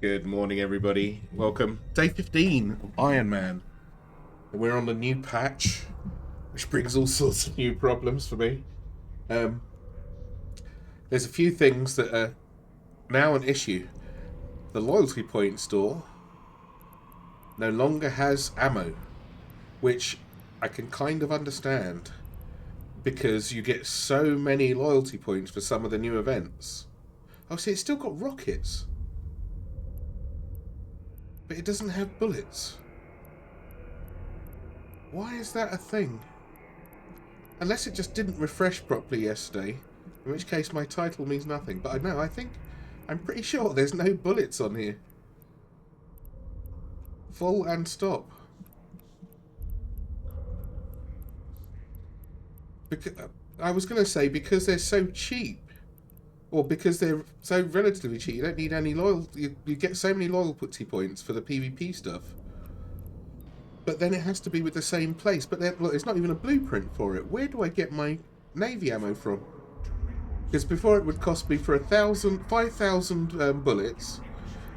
Good morning, everybody. Welcome. Day 15 of Iron Man. We're on the new patch, which brings all sorts of new problems for me. Um, there's a few things that are now an issue. The loyalty point store no longer has ammo, which I can kind of understand because you get so many loyalty points for some of the new events. Oh, see, it's still got rockets, but it doesn't have bullets. Why is that a thing? Unless it just didn't refresh properly yesterday, in which case my title means nothing. But I know, I'm pretty sure there's no bullets on here. Full and stop. Because, I was going to say because they're so cheap, or because they're so relatively cheap, you don't need any loyalty. You get so many loyalty points for the PvP stuff. But then it has to be with the same place. But look, there's not even a blueprint for it. Where do I get my navy ammo from? Because before it would cost me for 5,000 bullets,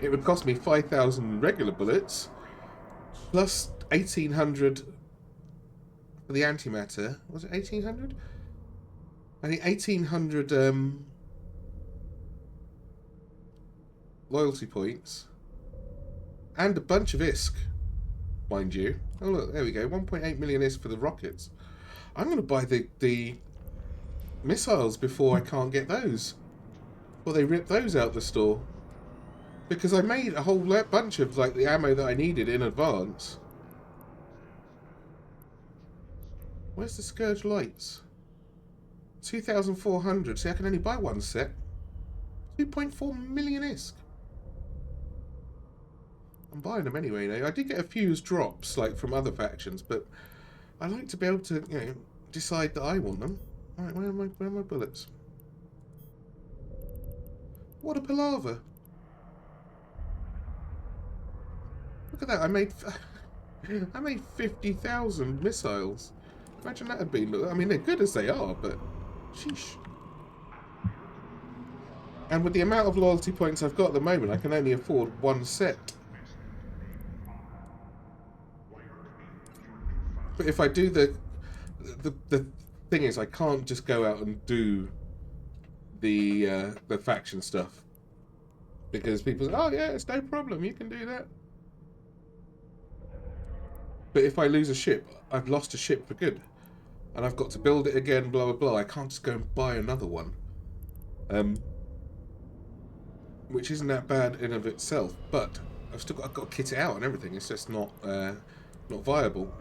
it would cost me 5,000 regular bullets, plus 1,800 for the antimatter. Was it 1,800? I think 1,800 loyalty points, and a bunch of ISK, mind you. Oh look, there we go. 1.8 million ISK for the rockets. I'm going to buy the missiles before I can't get those. Or they rip those out the store. Because I made a whole bunch of like the ammo that I needed in advance. Where's the Scourge lights? 2,400. See, I can only buy one set. 2.4 million ISK. I'm buying them anyway. I did get a few drops like from other factions, but I like to be able to, decide that I want them. Alright, where are my bullets? What a palaver. Look at that, I made 50,000 missiles. Imagine that had been, I mean, they're good as they are, but sheesh. And with the amount of loyalty points I've got at the moment, I can only afford one set. But if I do the thing is, I can't just go out and do the faction stuff because people say, "Oh yeah, it's no problem, you can do that." But if I lose a ship, I've lost a ship for good, and I've got to build it again. Blah blah blah. I can't just go and buy another one, which isn't that bad in of itself. But I've got to kit it out and everything. It's just not viable.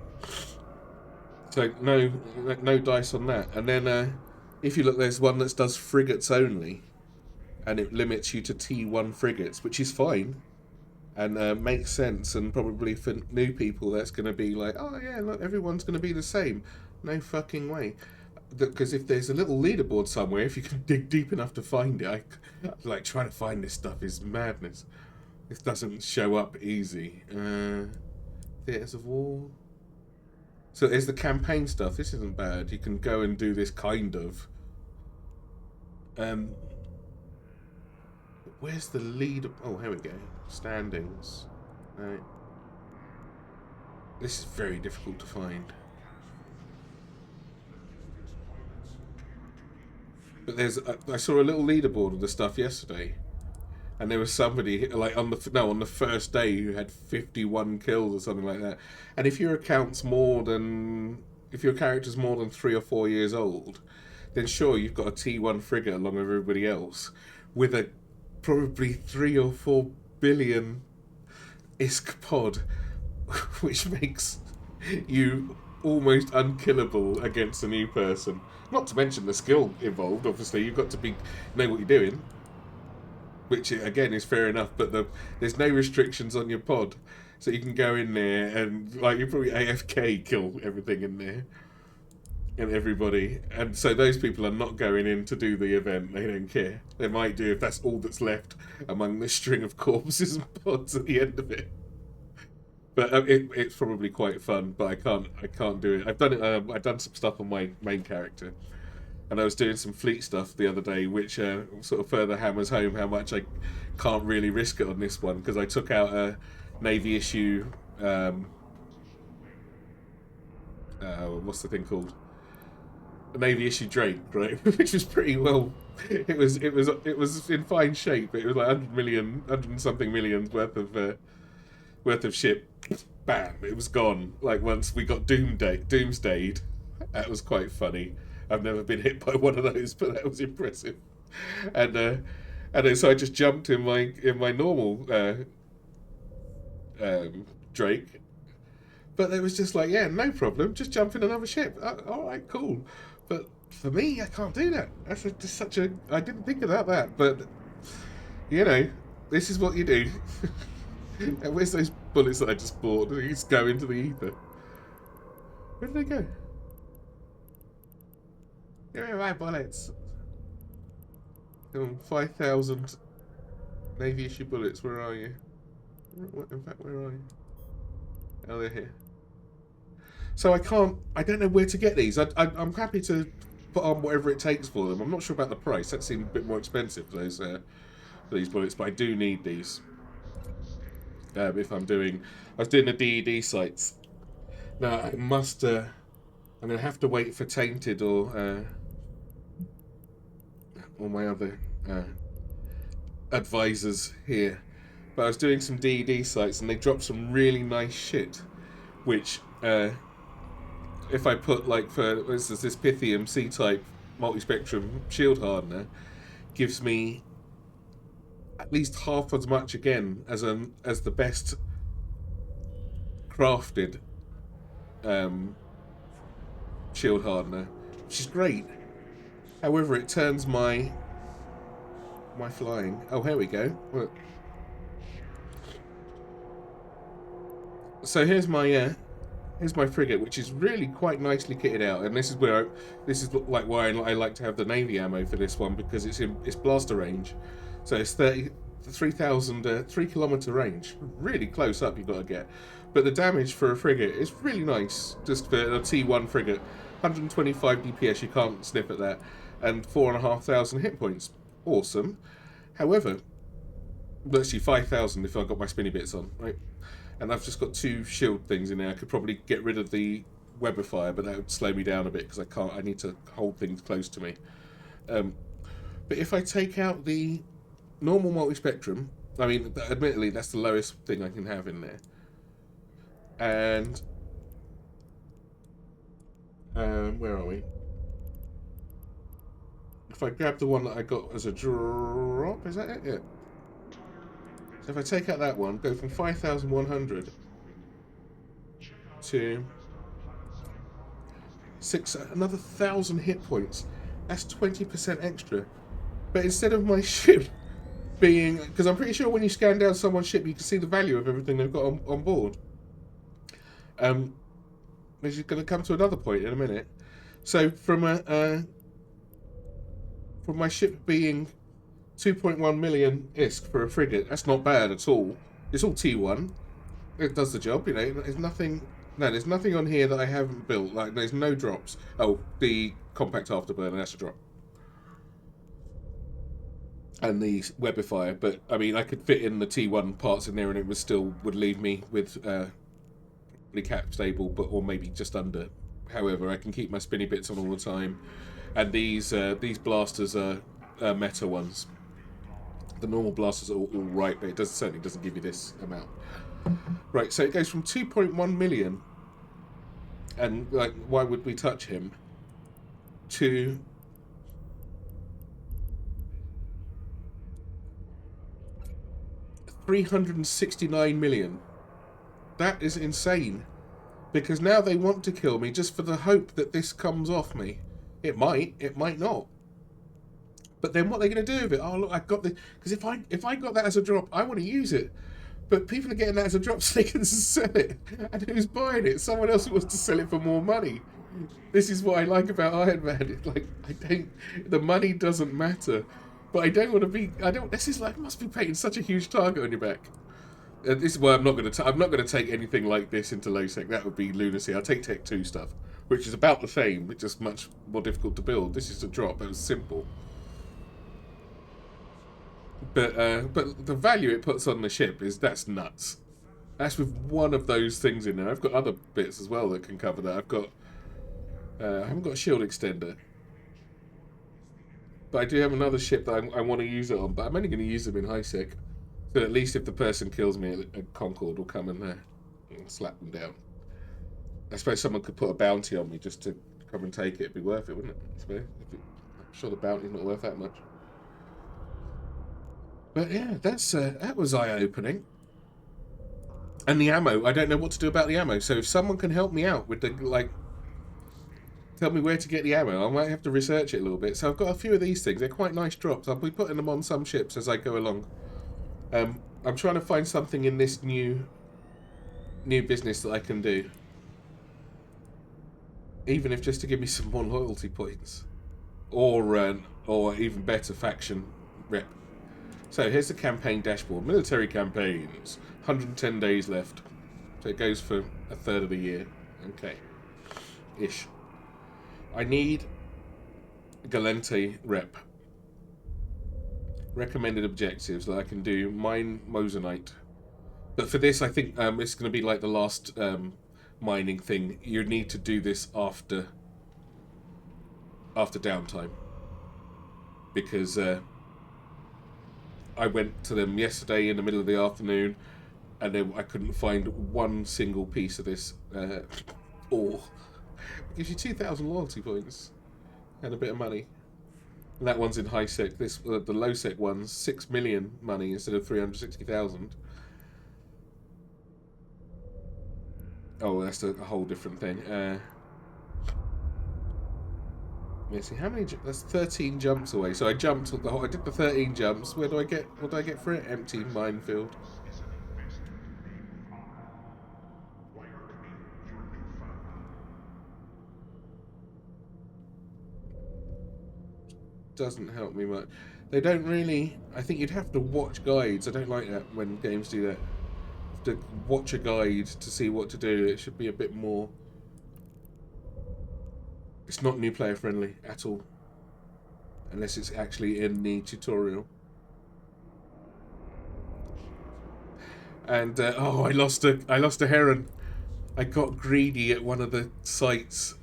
So no dice on that. And then if you look, there's one that does frigates only, and it limits you to T1 frigates, which is fine, and makes sense. And probably for new people, that's going to be like, oh yeah, look, everyone's going to be the same. No fucking way. Because if there's a little leaderboard somewhere, if you can dig deep enough to find it, like trying to find this stuff is madness. This doesn't show up easy. Theatres of War. So there's the campaign stuff. This isn't bad. You can go and do this kind of. Where's the lead? Oh, here we go. Standings. Right. This is very difficult to find. But I saw a little leaderboard of the stuff yesterday, and there was somebody like on the first day who had 51 kills or something like that. And if your character's more than 3 or 4 years old, then sure, you've got a T1 frigate along with everybody else with a probably 3 or 4 billion ISK pod, which makes you almost unkillable against a new person. Not to mention the skill involved. Obviously, you've got to know what you're doing, which again is fair enough. But there's no restrictions on your pod, so you can go in there and like you probably AFK kill everything in there and everybody. And so those people are not going in to do the event. They don't care. They might do if that's all that's left among the string of corpses and pods at the end of it. But it's probably quite fun. But I can't do it. I've done it. I've done some stuff on my main character. and I was doing some fleet stuff the other day, which sort of further hammers home how much I can't really risk it on this one, because I took out a Navy issue. What's the thing called? A Navy issue Drake, right? Which was pretty well. It was in fine shape. It was like 100 and something millions worth of ship. Bam! It was gone. Like once we got doomsdayed. That was quite funny. I've never been hit by one of those, but that was impressive. And then so I just jumped in my normal Drake. But it was just like, yeah, no problem. Just jump in another ship. All right, cool. But for me, I can't do that. That's just such a... I didn't think about that. But, you know, this is what you do. And where's those bullets that I just bought? They just go into the ether. Where did they go? Give me my bullets. 5,000 Navy issue bullets. Where are you? In fact, where are you? Oh, they're here. So I don't know where to get these. I'm happy to put on whatever it takes for them. I'm not sure about the price. That seemed a bit more expensive for these bullets, but I do need these. If I was doing the DED sites. Now I must. I'm going to have to wait for Tainted or my other advisors here. But I was doing some DED sites and they dropped some really nice shit, which if I put, like, for instance, this Pythium C-type multi-spectrum shield hardener gives me at least half as much again as the best crafted shield hardener, which is great. However, it turns my flying. Oh, here we go. Look. So here's my frigate, which is really quite nicely kitted out, and this is why I like to have the Navy ammo for this one, because it's blaster range, so it's 3,000 3-kilometer range, really close up you've got to get, but the damage for a frigate is really nice, just for a T1 frigate, 125 DPS, you can't sniff at that, and 4,500 hit points, awesome. However, actually 5,000 if I got my spinny bits on, right? And I've just got 2 shield things in there. I could probably get rid of the web of fire, but that would slow me down a bit because I need to hold things close to me. But if I take out the normal multi-spectrum, I mean, admittedly, that's the lowest thing I can have in there. And where are we? If I grab the one that I got as a drop, is that it? Yeah. So if I take out that one, go from 5,100 to another 1,000 hit points. That's 20% extra. But instead of my ship being, because I'm pretty sure when you scan down someone's ship, you can see the value of everything they've got on board. Which is going to come to another point in a minute. So from my ship being 2.1 million ISK for a frigate, that's not bad at all. It's all T1. It does the job, you know. There's nothing on here that I haven't built. Like, there's no drops. Oh, the compact afterburner, that's a drop. And the webifier, but I mean, I could fit in the T1 parts in there and it would leave me with the cap stable, or maybe just under. However, I can keep my spinny bits on all the time. And these blasters are meta ones. The normal blasters are all right, but it certainly doesn't give you this amount. Right, so it goes from 2.1 million, and like, why would we touch him, to 369 million. That is insane, because now they want to kill me just for the hope that this comes off me. It might not. But then what are they going to do with it? Oh, look, I got the... Because if I got that as a drop, I want to use it. But people are getting that as a drop so they can sell it. And who's buying it? Someone else wants to sell it for more money. This is what I like about Iron Man. It's like, the money doesn't matter. But I don't want to be... This is like, must be painting such a huge target on your back. This is why I'm not going to take anything like this into low sec. That would be lunacy. I'll take Tech 2 stuff, which is about the same, but just much more difficult to build. This is a drop. It was simple. But the value it puts on the ship that's nuts. That's with one of those things in there. I've got other bits as well that can cover that. I haven't got a shield extender. But I do have another ship that I want to use it on, but I'm only going to use them in high sec. So at least if the person kills me, a Concord will come in there and slap them down. I suppose someone could put a bounty on me just to come and take it. It'd be worth it, wouldn't it? I suppose. I'm sure the bounty's not worth that much. But yeah, that was eye-opening. And the ammo, I don't know what to do about the ammo. So if someone can help me out with the, like, tell me where to get the ammo, I might have to research it a little bit. So I've got a few of these things. They're quite nice drops. I'll be putting them on some ships as I go along. I'm trying to find something in this new business that I can do. Even if just to give me some more loyalty points. Or even better, faction rep. So here's the campaign dashboard. Military campaigns. 110 days left. So it goes for a third of the year. Okay. Ish. I need Galente rep. Recommended objectives that I can do. Mine Mosinite. But for this, I think it's going to be like the last mining thing. You need to do this after downtime. Because I went to them yesterday in the middle of the afternoon, and then I couldn't find one single piece of this ore. It gives you 2,000 loyalty points and a bit of money. And that one's in high sec. This the low sec one's 6 million money instead of 360,000. Oh, that's a whole different thing. Let's see how many. That's 13 jumps away. So I jumped. I did the 13 jumps. What do I get for it? Empty minefield. Doesn't help me much. They don't really. I think you'd have to watch guides. I don't like that when games do that. You have to watch a guide to see what to do. It should be a bit more. It's not new player friendly at all, unless it's actually in the tutorial. And oh, I lost a heron. I got greedy at one of the sites.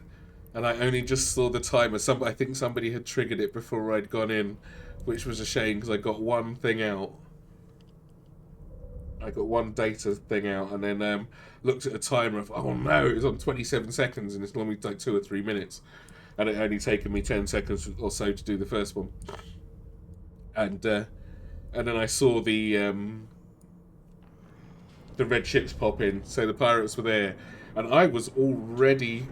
And I only just saw the timer. I think somebody had triggered it before I'd gone in, which was a shame because I got one thing out. I got one data thing out, and then looked at a timer of, oh no, it was on 27 seconds, and it's normally like 2 or 3 minutes. And it only taken me 10 seconds or so to do the first one. And then I saw the red ships pop in, so the pirates were there, and I was already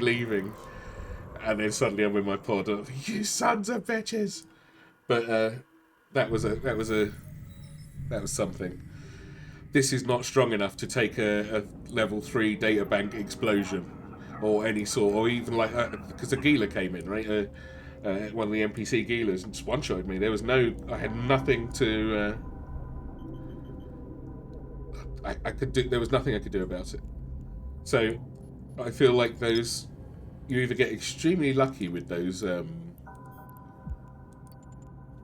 leaving, and then suddenly I'm with my pod. You sons of bitches! But that was something. This is not strong enough to take a level 3 data bank explosion, or any sort, or even like because the Gila came in, right? One of the NPC Gilas and just one-shotted me. I had nothing to. I could do. There was nothing I could do about it. So I feel like those. You either get extremely lucky with those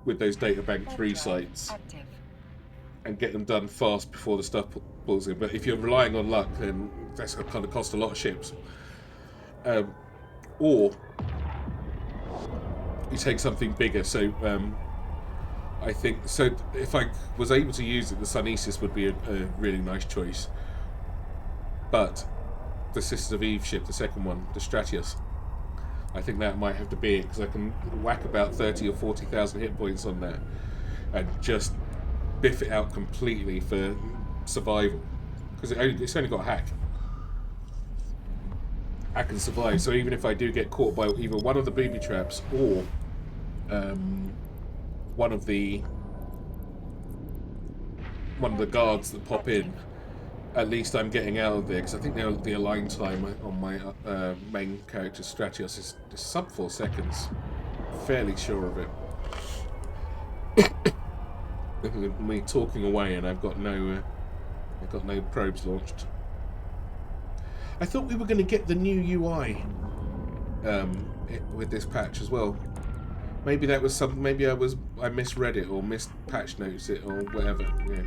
databank 3 sites and get them done fast before the stuff pulls in. But if you're relying on luck, then that's going to kind of cost a lot of ships. Or you take something bigger. So I think so. If I was able to use it, the Sunesis would be a really nice choice. But the Sisters of EvE ship, the second one, the Stratius, I think that might have to be it, because I can whack about 30 or 40,000 hit points on that and just biff it out completely for survival, because it's only got a hack. I can survive, so even if I do get caught by either one of the booby traps or one of the guards that pop in, at least I'm getting out of there, because I think the align time on my main character Stratius is sub 4 seconds. Fairly sure of it. Me talking away, and I've got no probes launched. I thought we were going to get the new UI with this patch as well. Maybe that was something. Maybe I misread it or missed patch notes it or whatever. Yeah.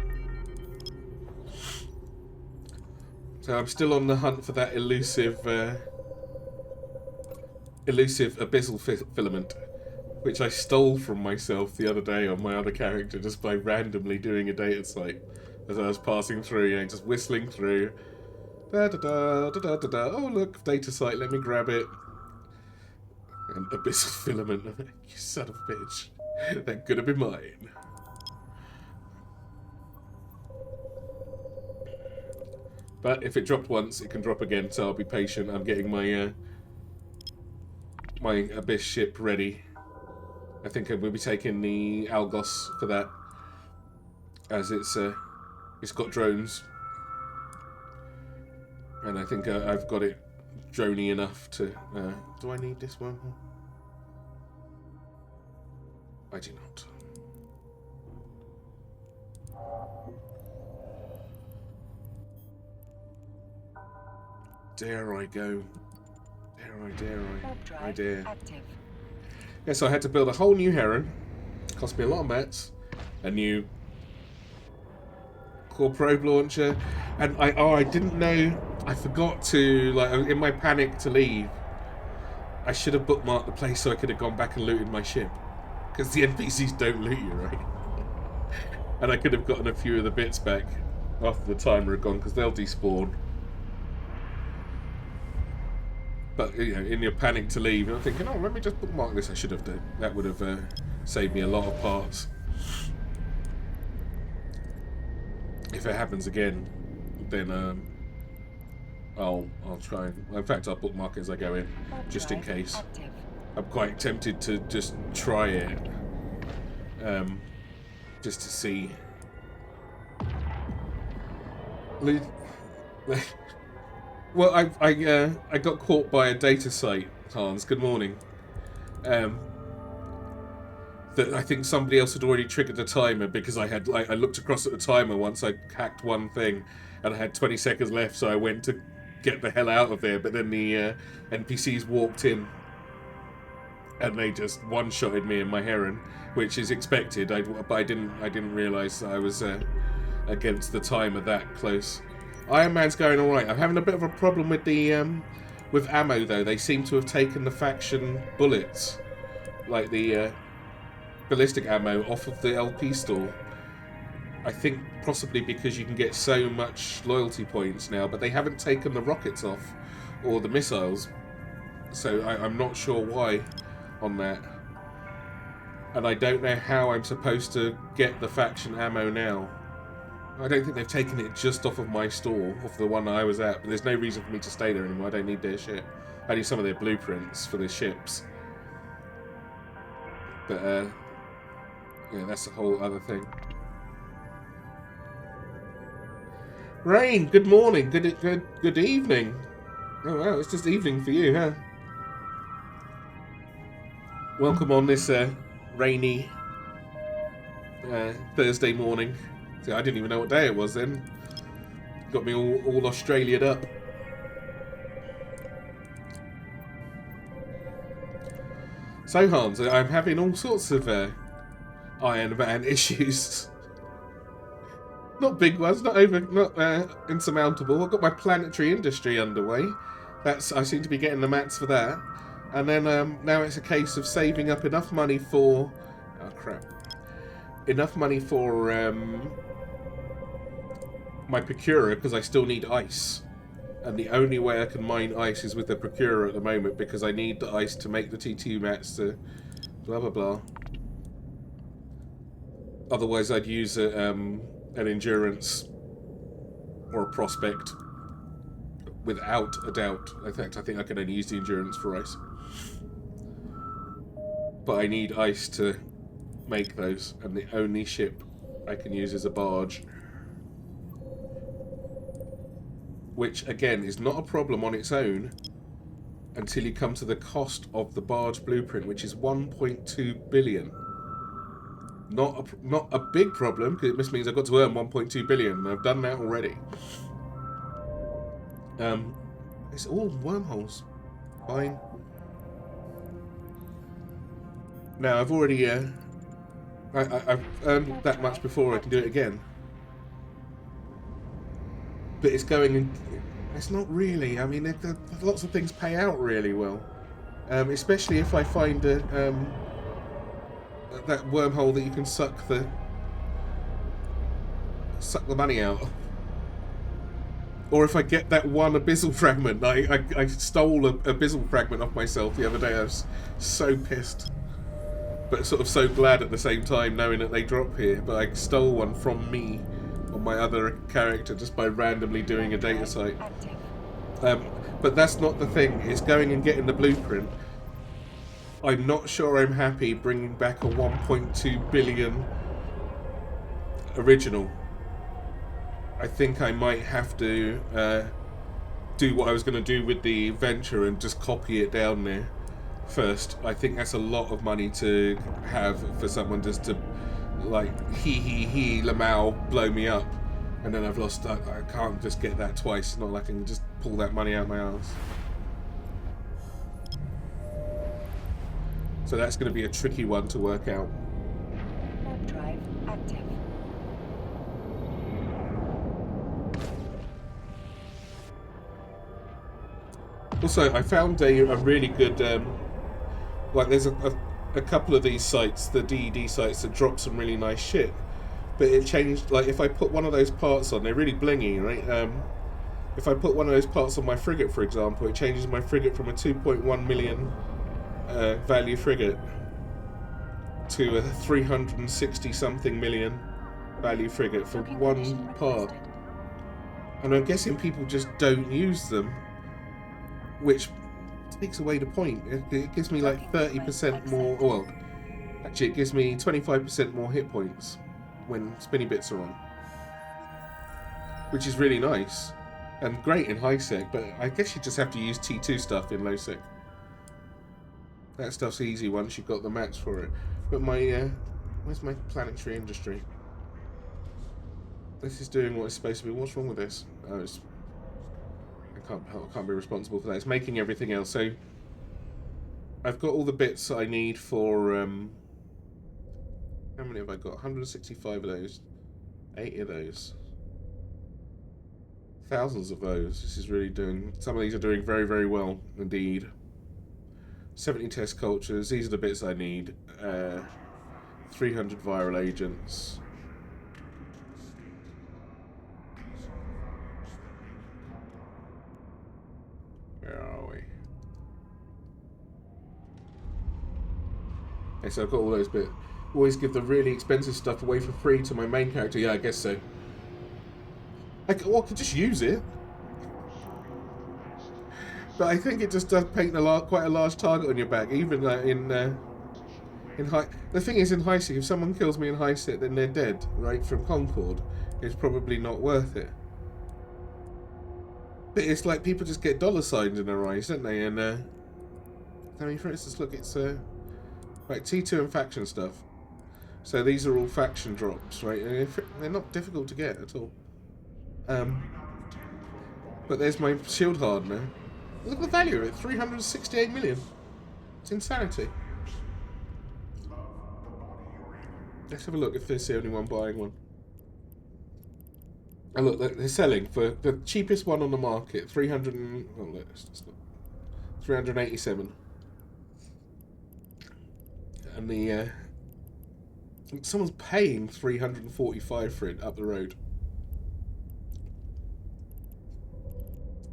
So I'm still on the hunt for that elusive abyssal filament, which I stole from myself the other day on my other character just by randomly doing a data site as I was passing through, you know, just whistling through. Da da da da da da da. Oh look, data site. Let me grab it. And abyssal filament. You son of a bitch. That could have been mine. But if it dropped once, it can drop again. So I'll be patient. I'm getting my my abyss ship ready. I think we'll be taking the Algos for that, as it's got drones, and I think I've got it droney enough to. Do I need this one? I do not. Dare I go? Dare I dare. Active. Yeah, so I had to build a whole new Heron. Cost me a lot of mats. A new Core Probe launcher. And I didn't know. I forgot to, like, in my panic to leave, I should have bookmarked the place so I could have gone back and looted my ship. Because the NPCs don't loot you, right? And I could have gotten a few of the bits back after the timer had gone, because they'll despawn. But, you know, in your panic to leave, I'm thinking, oh, let me just bookmark this. I should have done. That would have saved me a lot of parts. If it happens again, then I'll try and. In fact, I'll bookmark it as I go in, just in case. I'm quite tempted to just try it, just to see. Well, I got caught by a data site, Hans. Good morning. That I think somebody else had already triggered the timer because I had I looked across at the timer once I hacked one thing, and I had 20 seconds left, so I went to get the hell out of there. But then the NPCs walked in, and they just one-shotted me in my Heron, which is expected. But I didn't realise I was against the timer that close. Iron Man's going all right. I'm having a bit of a problem with the with ammo though. They seem to have taken the faction bullets, like the ballistic ammo, off of the LP store. I think possibly because you can get so much loyalty points now, but they haven't taken the rockets off or the missiles. So I'm not sure why on that. And I don't know how I'm supposed to get the faction ammo now. I don't think they've taken it just off of my store, off the one I was at, but there's no reason for me to stay there anymore. I don't need their shit. I need some of their blueprints for the ships. But, yeah, that's a whole other thing. Rain, good morning, good evening. Oh wow, it's just evening for you, huh? Welcome on this rainy Thursday morning. See, I didn't even know what day it was then. Got me all Australia'd up. So Hans, I'm having all sorts of Iron Man issues. Not big ones, not insurmountable. I've got my planetary industry underway. I seem to be getting the mats for that. And then now it's a case of saving up enough money for... Oh crap. Enough money for my Procurer, because I still need ice. And the only way I can mine ice is with the Procurer at the moment, because I need the ice to make the T2 mats to blah blah blah. Otherwise I'd use an endurance or a prospect without a doubt. In fact, I think I can only use the endurance for ice. But I need ice to make those, and the only ship I can use is a barge. Which, again, is not a problem on its own until you come to the cost of the barge blueprint, which is 1.2 billion. Not a big problem, because it just means I've got to earn 1.2 billion, and I've done that already. It's all wormholes. Fine. Now, I've already... I've earned that much before I can do it again. But it's going in... It's not really. I mean, lots of things pay out really well. Especially if I find that wormhole that you can suck the money out. Or if I get that one abyssal fragment. I stole an abyssal fragment off myself the other day. I was so pissed. But sort of so glad at the same time knowing that they drop here. But I stole one from me on my other character just by randomly doing a data site. But that's not the thing. It's going and getting the blueprint. I'm not sure I'm happy bringing back a 1.2 billion original. I think I might have to do what I was going to do with the venture and just copy it down there first. I think that's a lot of money to have for someone just to, like, Lamau, blow me up. And then I've lost, I can't just get that twice. It's not like I can just pull that money out my ass. So that's going to be a tricky one to work out. Warp drive active. Also, I found a really good, like there's a couple of these sites, the DED sites, that drop some really nice shit. But it changed, like if I put one of those parts on, they're really blingy, right? If I put one of those parts on my frigate, for example, it changes my frigate from a 2.1 million value frigate to a 360 something million value frigate for one part. And I'm guessing people just don't use them, which takes away the point. It gives me like 30% more, well, actually it gives me 25% more hit points when spinny bits are on, which is really nice and great in high sec, but I guess you just have to use T2 stuff in low sec. That stuff's easy once you've got the mats for it. But my where's my planetary industry? This is doing what it's supposed to be. What's wrong with this? Oh, I can't be responsible for that. It's making everything else. So I've got all the bits I need for how many have I got? 165 of those. 80 of those. Thousands of those. This is really doing... Some of these are doing very, very well indeed. 70 test cultures. These are the bits I need. 300 viral agents. Where are we? Okay, so I've got all those bits. Always give the really expensive stuff away for free to my main character. Yeah, I guess so. I could just use it. But I think it just does paint quite a large target on your back, even in high. The thing is, in high sec, if someone kills me in high sec, then they're dead, right? From Concord, it's probably not worth it. But it's like people just get dollar signs in their eyes, don't they? And I mean, for instance, look, it's like T2 and faction stuff. So these are all faction drops, right? And they're not difficult to get at all. But there's my shield hardener. Look at the value of it, 368 million. It's insanity. Let's have a look if there's the only one buying one. And look, they're selling for the cheapest one on the market, 387. And the someone's paying 345 for it up the road.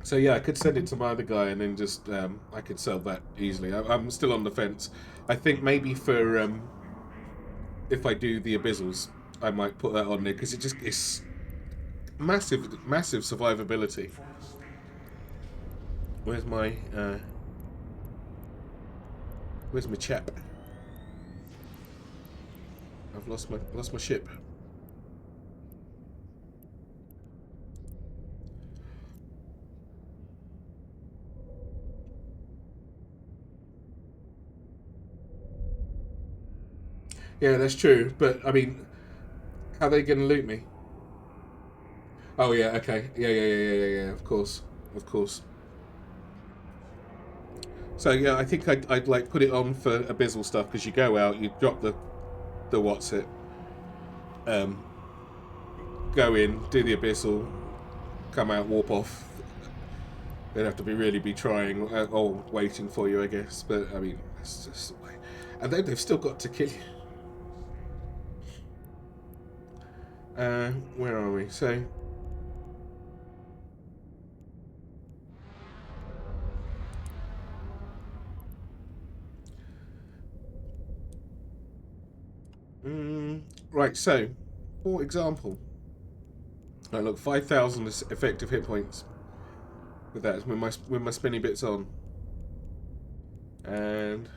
So yeah, I could send it to my other guy and then just I could sell that easily. I'm still on the fence. I think maybe for if I do the abyssals, I might put that on there because it's massive survivability. Where's my chap? I've lost my ship. Yeah, that's true, but I mean, how are they going to loot me? Oh yeah, okay, yeah, of course. So yeah, I think I'd like put it on for abyssal stuff because you go out, you drop the what's it, go in, do the abyssal, come out, warp off. They'd have to be trying or waiting for you, I guess. But I mean, that's just the way. And they've still got to kill you. Where are we? So. Right, so, for example, look, 5,000 effective hit points with that, with my spinny bits on, and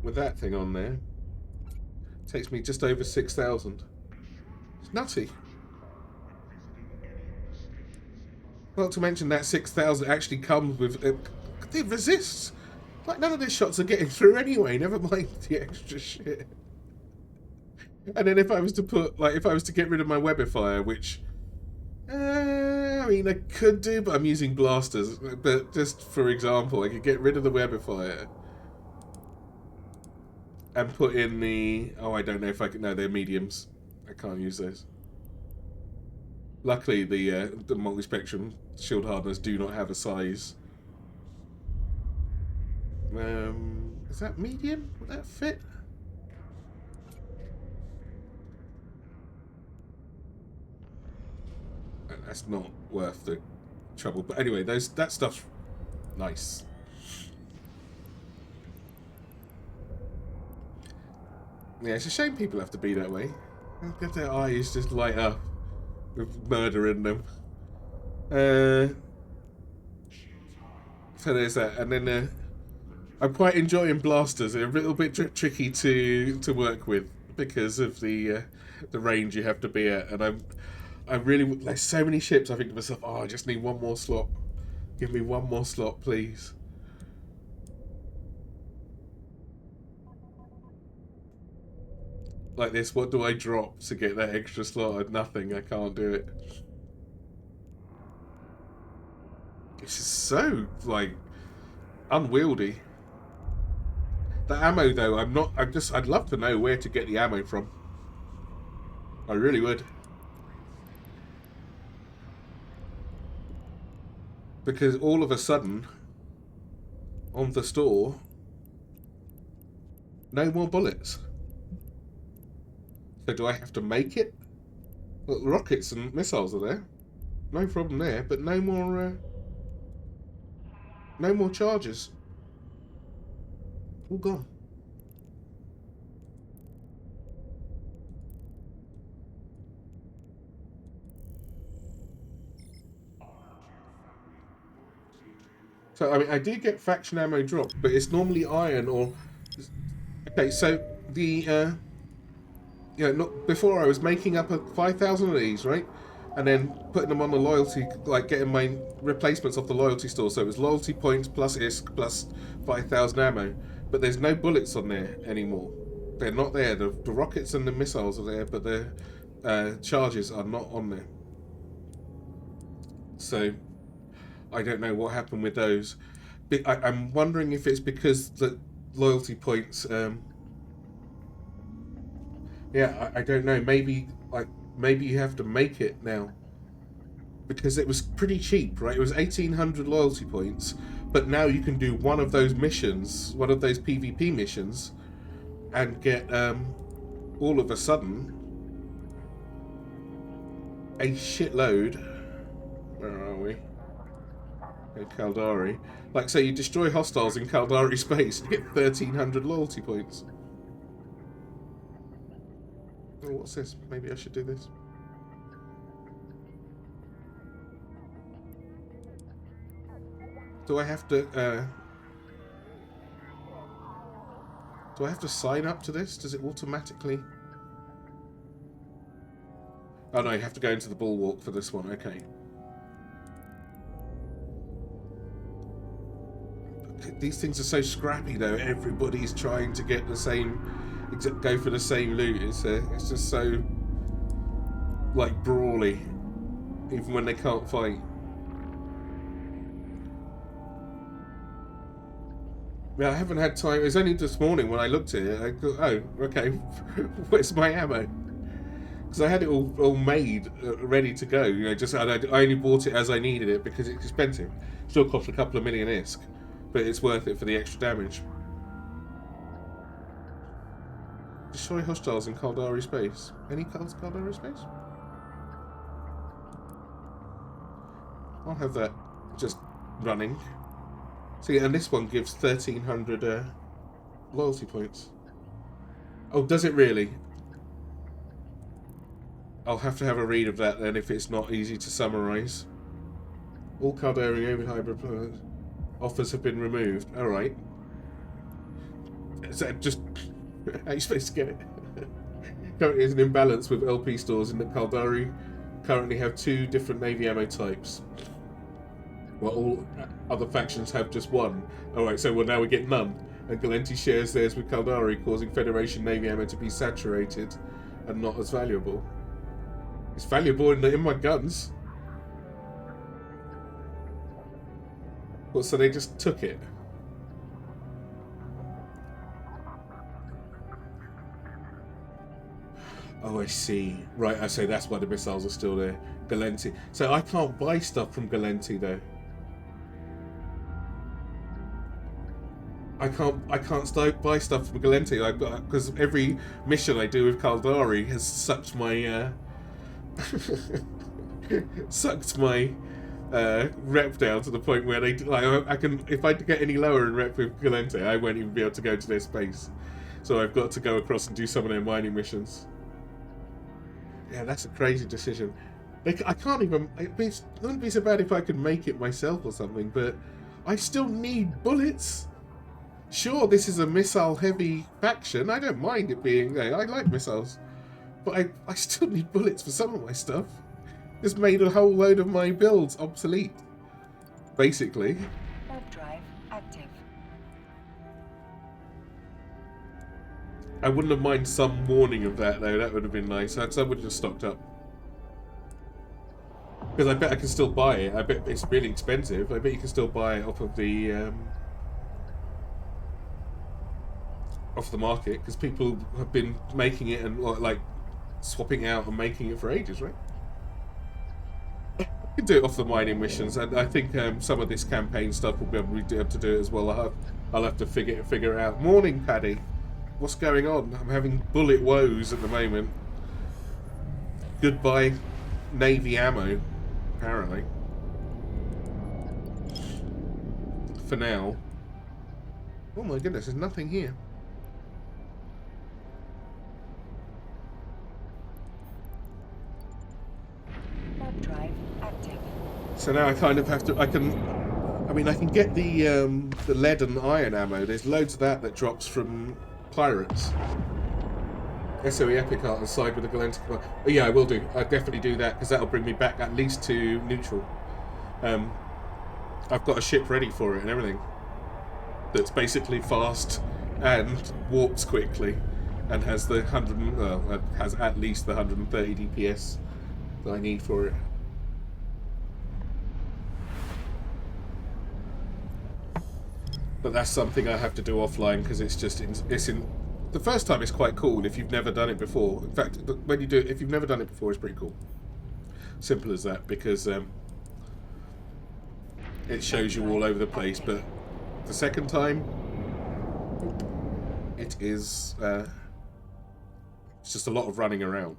with that thing on there, it takes me just over 6,000. It's nutty. Not to mention that 6,000 actually comes with it resists. Like, none of these shots are getting through anyway, never mind the extra shit. And then if I was to get rid of my webifier, which, I mean, I could do, but I'm using blasters. But just for example, I could get rid of the webifier and put in the, I don't know if I can, no, they're mediums. I can't use those. Luckily, the multi-spectrum shield hardeners do not have a size. Is that medium? Would that fit? That's not worth the trouble. But anyway, that stuff's nice. Yeah, it's a shame people have to be that way. Get their eyes just light up with murder in them. So there's that, and then I'm quite enjoying blasters. They're a little bit tricky to work with because of the range you have to be at, and I really, like, so many ships. I think to myself, I just need one more slot. Give me one more slot, please. Like this, what do I drop to get that extra slot? Nothing. I can't do it. It's just so, like, unwieldy. The ammo, though, I'd love to know where to get the ammo from. I really would. Because all of a sudden, on the store, no more bullets. So do I have to make it? Look, rockets and missiles are there. No problem there, but no more charges. All gone. So, I mean, I do get faction ammo drop, but it's normally iron or... Okay, so the... before I was making up 5,000 of these, right? And then putting them on the loyalty, like getting my replacements off the loyalty store. So it was loyalty points plus ISK plus 5,000 ammo. But there's no bullets on there anymore. They're not there. The rockets and the missiles are there, but the charges are not on there. So I don't know what happened with those. I'm wondering if it's because the loyalty points... Yeah, I don't know. Maybe you have to make it now, because it was pretty cheap, right? It was 1,800 loyalty points, but now you can do one of those missions, one of those PvP missions, and get all of a sudden a shitload. Where are we? Okay, Caldari. Like, so you destroy hostiles in Caldari space and get 1,300 loyalty points. Oh, what's this? Maybe I should do this. Do I have to sign up to this? Does it automatically... Oh no, you have to go into the bulwark for this one, okay. These things are so scrappy though, everybody's trying to get the same... go for the same loot. It's just so, like, brawly, even when they can't fight. Yeah, I haven't had time. It was only this morning when I looked at it. I thought, oh, okay, where's my ammo? Because I had it all made, ready to go. You know, just I only bought it as I needed it because it's expensive. Still cost a couple of million ISK, but it's worth it for the extra damage. Destroy hostiles in Caldari space. Any Caldari space? I'll have that just running. See, and this one gives 1,300 loyalty points. Oh, does it really? I'll have to have a read of that then if it's not easy to summarise. All Caldari over hybrid offers have been removed. Alright. Is that just... how are you supposed to get it? Currently there's an imbalance with LP stores in that Caldari currently have 2 different Navy ammo types, while all other factions have just one. Alright, so well, now we get none. And Galenti shares theirs with Caldari, causing Federation Navy ammo to be saturated and not as valuable. It's valuable in my guns. Well, so they just took it. Oh, I see. Right, I say that's why the missiles are still there. Galenti. So I can't buy stuff from Galenti though. I can't buy stuff from Galenti. I've got, because every mission I do with Caldari has sucked my sucked my rep down to the point where they like I can, if I get any lower in rep with Galenti, I won't even be able to go to their space. So I've got to go across and do some of their mining missions. Yeah, that's a crazy decision. I can't even... It wouldn't be so bad if I could make it myself or something, but I still need bullets. Sure, this is a missile-heavy faction. I don't mind it being... I like missiles. But I still need bullets for some of my stuff. It's made a whole load of my builds obsolete. Basically. EvE drive active. I wouldn't have minded some warning of that, though. That would have been nice. I would have just stocked up. Because I bet I can still buy it. I bet it's really expensive. I bet you can still buy it off of the market, because people have been making it and like swapping out and making it for ages, right? You can do it off the mining missions, and I think some of this campaign stuff will be able to do it as well. I'll have to figure it out. Morning, Paddy. What's going on? I'm having bullet woes at the moment. Goodbye, Navy ammo, apparently. For now. Oh my goodness, there's nothing here. EvE drive active. So now I kind of have to. I can get the lead and iron ammo. There's loads of that drops from pirates. SOE Epic Art and side with the Galactic. Oh, yeah, I will do. I'll definitely do that, because that'll bring me back at least to neutral. I've got a ship ready for it and everything. That's basically fast and warps quickly, and has the has at least the 130 DPS that I need for it. But that's something I have to do offline, because it's just the first time it's quite cool if you've never done it before. In fact, when you do it, if you've never done it before, it's pretty cool. Simple as that, because it shows you all over the place. But the second time, it is it's just a lot of running around.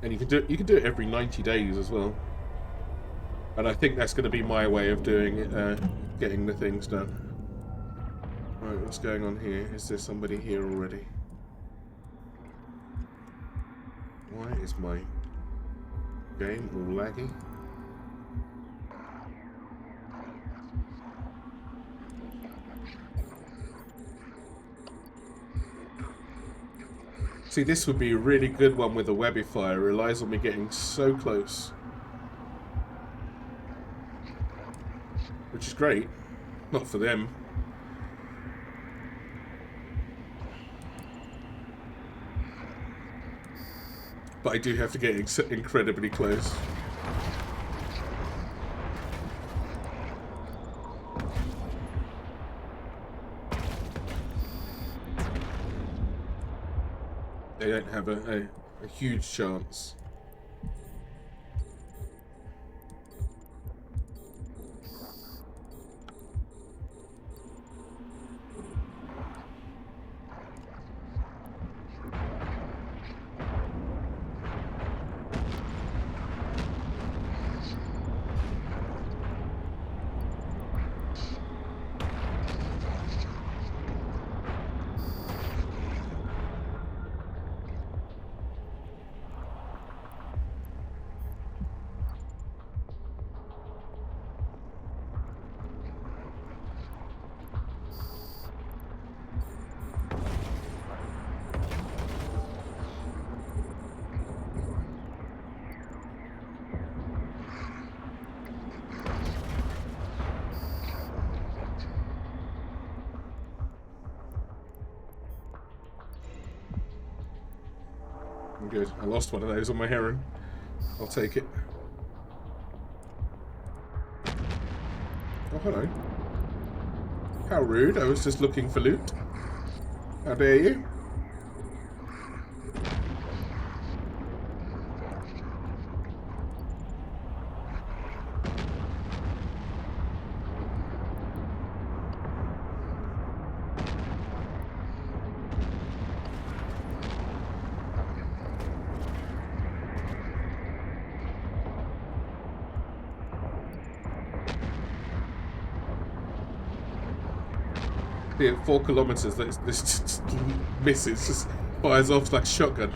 And you can do it every 90 days as well. And I think that's going to be my way of doing it, getting the things done. Right, what's going on here? Is there somebody here already? Why is my game all laggy? See, this would be a really good one with a Webifier. It relies on me getting so close. Which is great. Not for them. But I do have to get incredibly close. they don't have a huge chance. I'm good. I lost one of those on my heron. I'll take it. Oh, hello. How rude. I was just looking for loot. How dare you? Yeah, 4 kilometers. This just misses. Just fires off like a shotgun.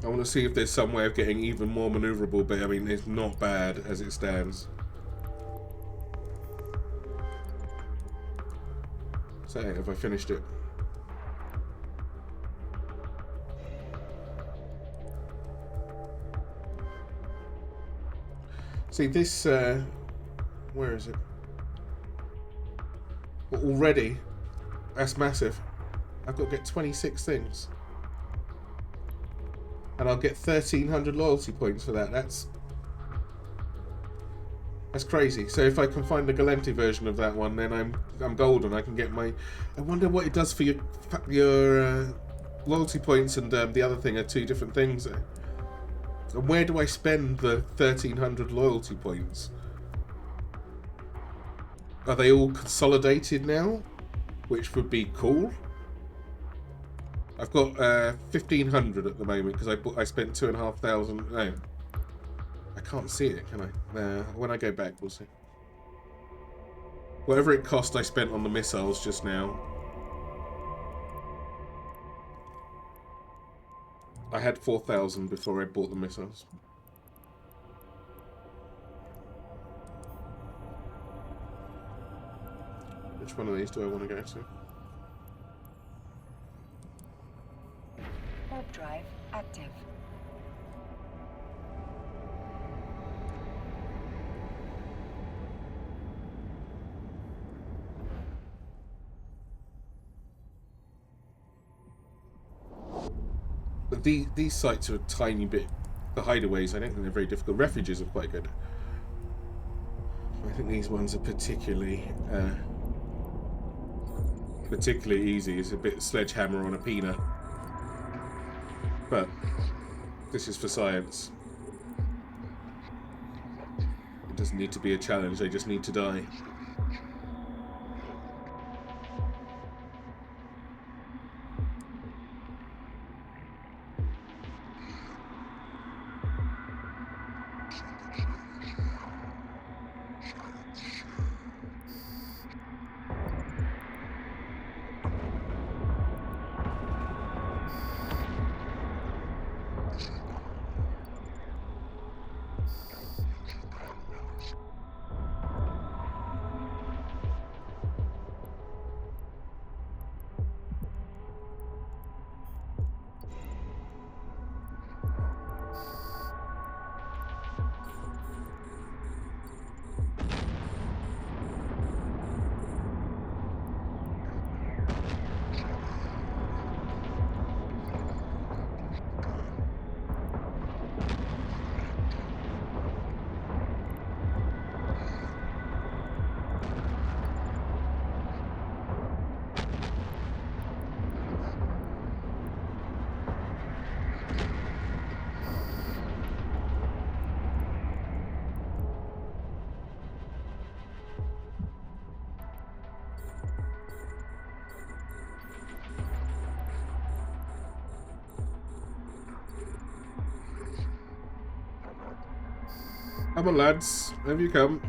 I want to see if there's some way of getting even more maneuverable, but I mean, it's not bad as it stands. So, have I finished it? See, this, where is it? Well, already, that's massive. I've got to get 26 things. And I'll get 1,300 loyalty points for that. That's crazy. So if I can find the Galenti version of that one, then I'm golden. I can get my... I wonder what it does for your loyalty points and the other thing are 2 different things. And where do I spend the 1,300 loyalty points? Are they all consolidated now? Which would be cool. I've got 1,500 at the moment because I spent 2,500. No, I can't see it, can I? When I go back, we'll see. Whatever it cost, I spent on the missiles just now. I had 4,000 before I bought the missiles. Which one of these do I want to go to? Warp drive active. But these sites are a tiny bit... The hideaways, I don't think they're very difficult. Refuges are quite good. I think these ones are particularly easy. It's a bit sledgehammer on a peanut. But this is for science. It doesn't need to be a challenge, they just need to die. Come on, lads. Have you come?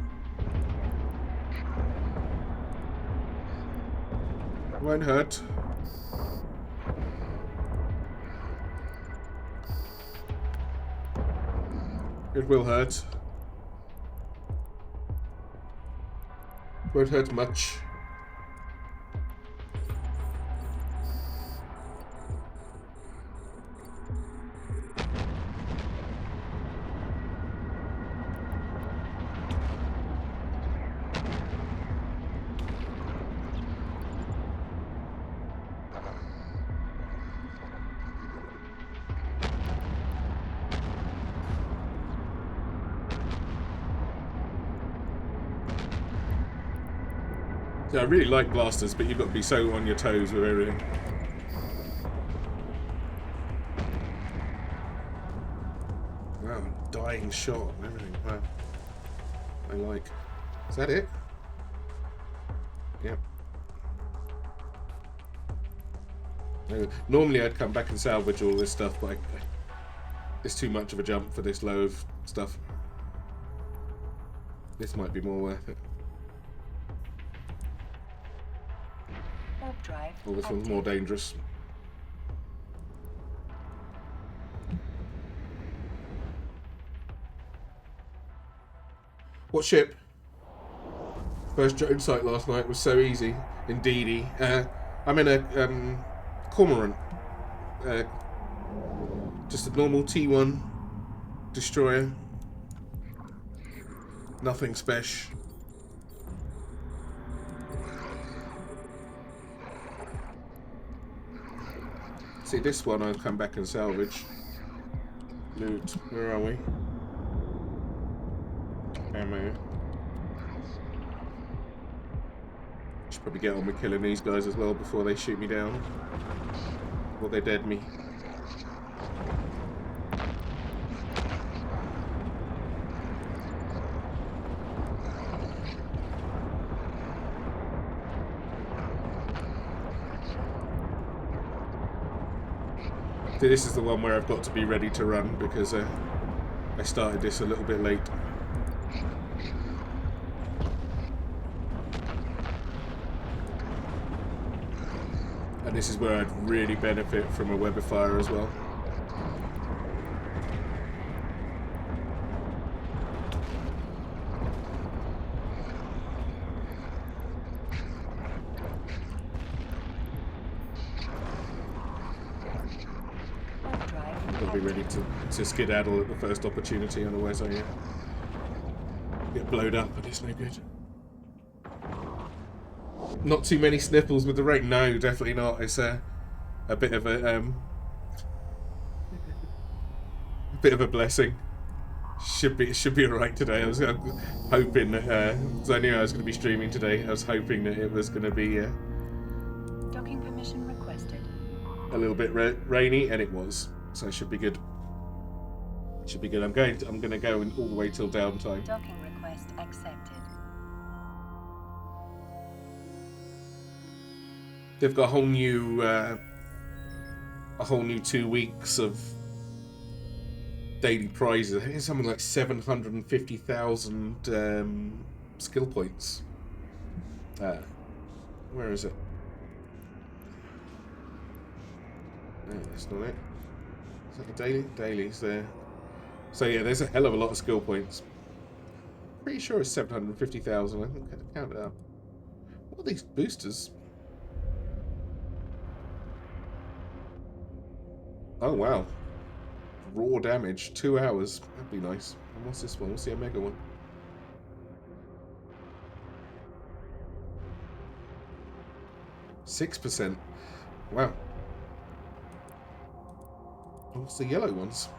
Won't hurt. It will hurt. Won't hurt much. Yeah, I really like blasters, but you've got to be so on your toes with everything. Wow, dying shot and everything. Wow. I like. Is that it? Yep. Normally I'd come back and salvage all this stuff, but it's too much of a jump for this low of stuff. This might be more worth it. Drive. Oh, this one's more dangerous. What ship? First drone sight last night was so easy. Indeedy. I'm in a cormorant. Just a normal T1 destroyer. Nothing special. See, this one I'll come back and salvage. Loot. Where are we? Ammo. Should probably get on with killing these guys as well before they shoot me down. Or they dead me. This is the one where I've got to be ready to run because I started this a little bit late. And this is where I'd really benefit from a web of fire as well. Be ready to skedaddle at the first opportunity, otherwise I get blowed up and it's no good. Not too many sniffles with the rate? No, definitely not. It's a bit of a blessing. Should be alright today. I was hoping that because I knew I was going to be streaming today. I was hoping that it was going to be docking permission requested. A little bit rainy, and it was. So it should be good. Should be good. I'm going to go in all the way till downtime. Docking request accepted. They've got a whole new 2 weeks of daily prizes. I think it's something like 750,000 skill points. Where is it? No, that's not it. Is that the daily? Daily's there. So yeah, there's a hell of a lot of skill points. Pretty sure it's 750,000. I think I can count it up. What are these boosters? Oh wow. Raw damage, 2 hours. That'd be nice. And what's this one? What's the Omega one? %. Wow. What's the yellow ones?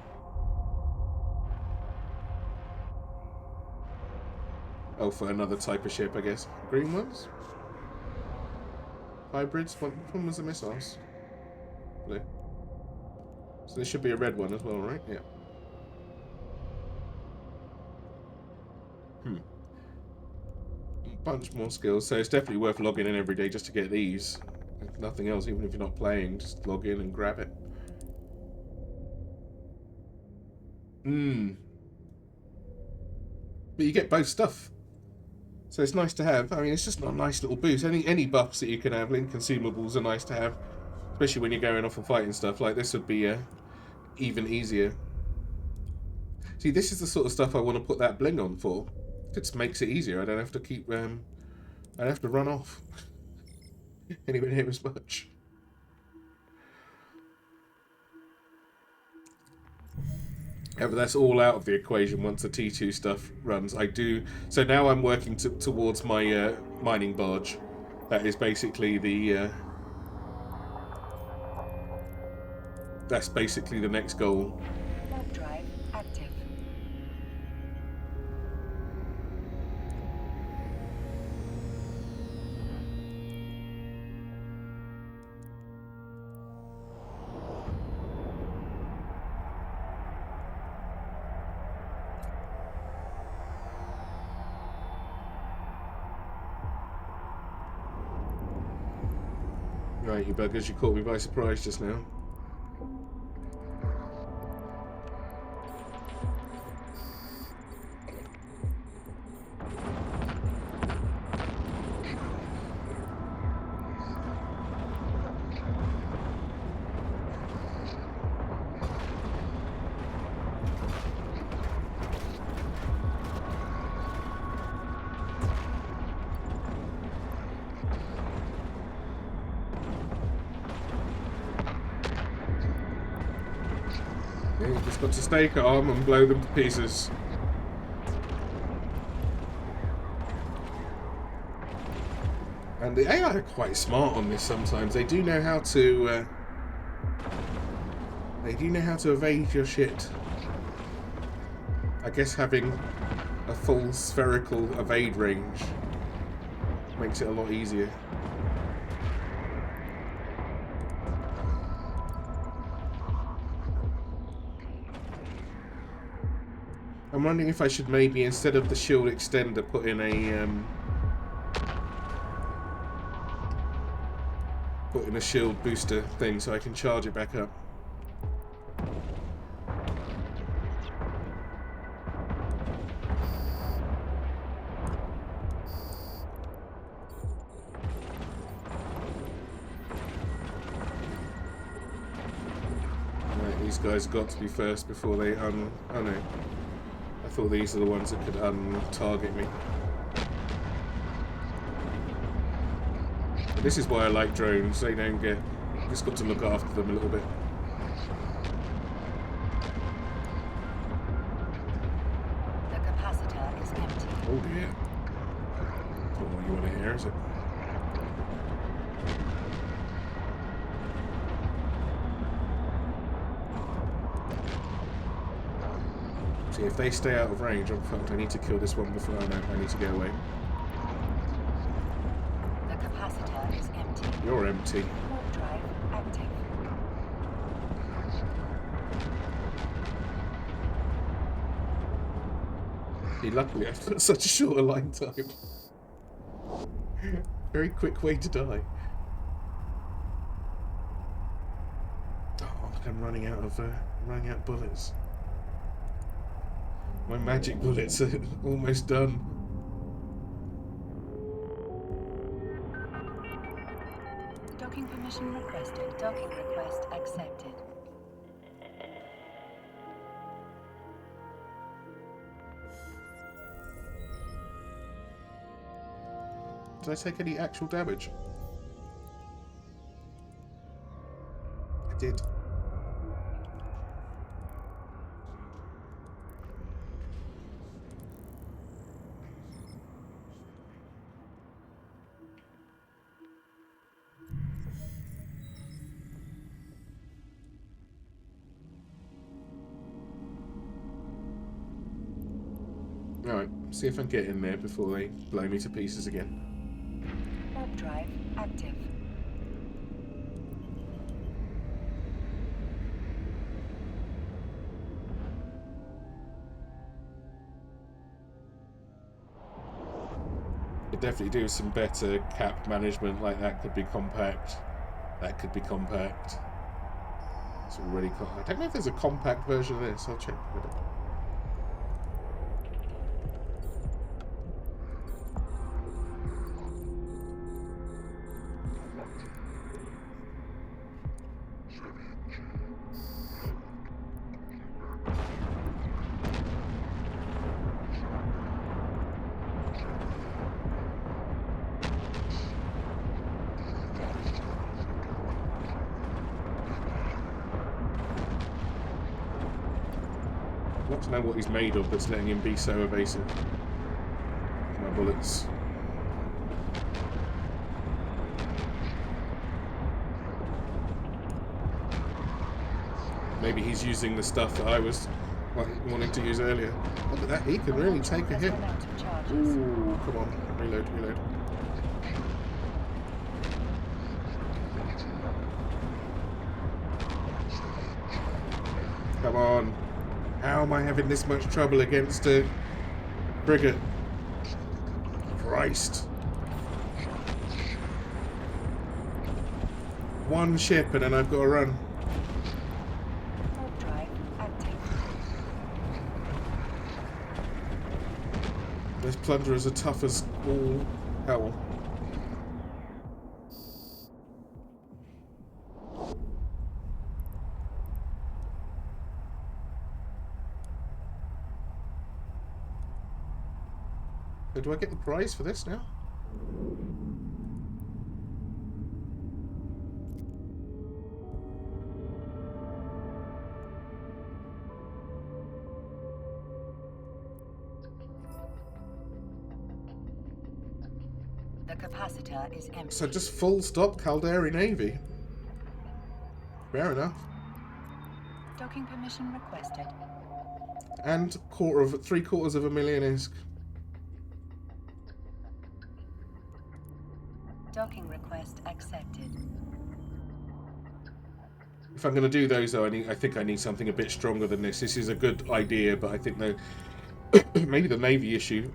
Oh, for another type of ship, I guess. Green ones? Hybrids? What one was the missiles? Blue. So there should be a red one as well, right? Yeah. Bunch more skills, so it's definitely worth logging in every day just to get these. If nothing else, even if you're not playing, just log in and grab it. But you get both stuff. So it's nice to have. I mean, it's just not a nice little boost. Any buffs that you can have, link consumables are nice to have. Especially when you're going off and fighting stuff. Like, this would be even easier. See, this is the sort of stuff I want to put that bling on for. It just makes it easier. I don't have to keep... I don't have to run off anywhere near as much. Yeah, but that's all out of the equation once the T2 stuff runs. I do... So now I'm working towards my mining barge. That is basically the... that's basically the next goal. Warp drive active. Right, you buggers, you caught me by surprise just now. Yeah, you just got to stay calm and blow them to pieces. And the AI are quite smart on this sometimes. They do know how to... they do know how to evade your shit. I guess having a full spherical evade range makes it a lot easier. I'm wondering if I should maybe, instead of the shield extender, put in a shield booster thing so I can charge it back up. Right, these guys got to be first before they oh no. I thought these are the ones that could target me. But this is why I like drones. They don't get... You just got to look after them a little bit. The capacitor is empty. Oh dear. That's not what you want to hear, is it? See, if they stay out of range, I'm fucked. I need to kill this one before... Oh no, I need to get away. The capacitor is empty. You're empty. Warp drive active. He luckily I've got such a short line time. Very quick way to die. Oh, look, I'm running out of bullets. My magic bullets are almost done. Docking permission requested. Docking request accepted. Did I take any actual damage? I did. Alright, see if I can get in there before they blow me to pieces again. Warp drive active. Could definitely do some better cap management, like that could be compact. That could be compact. It's already compact. I don't know if there's a compact version of this, I'll check. I'd love to know what he's made of that's letting him be so evasive. My bullets. Maybe he's using the stuff that I was wanting to use earlier. Look at that, he can really take a hit. Ooh, come on, reload, reload. Come on. How am I having this much trouble against a frigate? Christ. One ship and then I've got to run. Warp drive active. Those plunderers are tough as all hell. So do I get the prize for this now? The capacitor is empty. So just full stop Caldari Navy. Fair enough. Docking permission requested. And 750,000 ISK. Docking request accepted. If I'm going to do those, though, I think I need something a bit stronger than this. This is a good idea, but I think maybe the Navy issue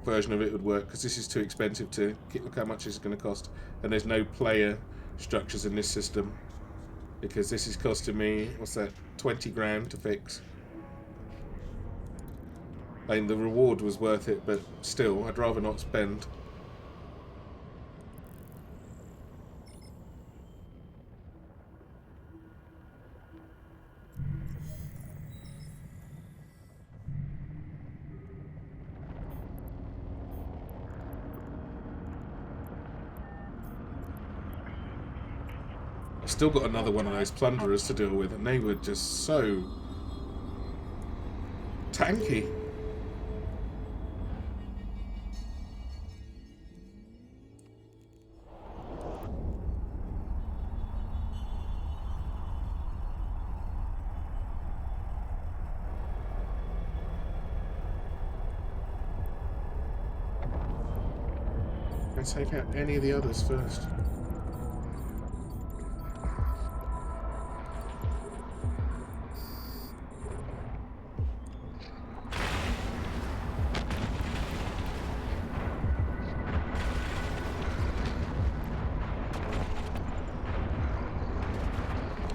version of it would work, because this is too expensive to... Look how much this is going to cost. And there's no player structures in this system, because this is costing me, what's that, 20 grand to fix. I mean, the reward was worth it, but still, I'd rather not spend. I've still got another one of those plunderers to deal with, and they were just so tanky. Let's take out any of the others first.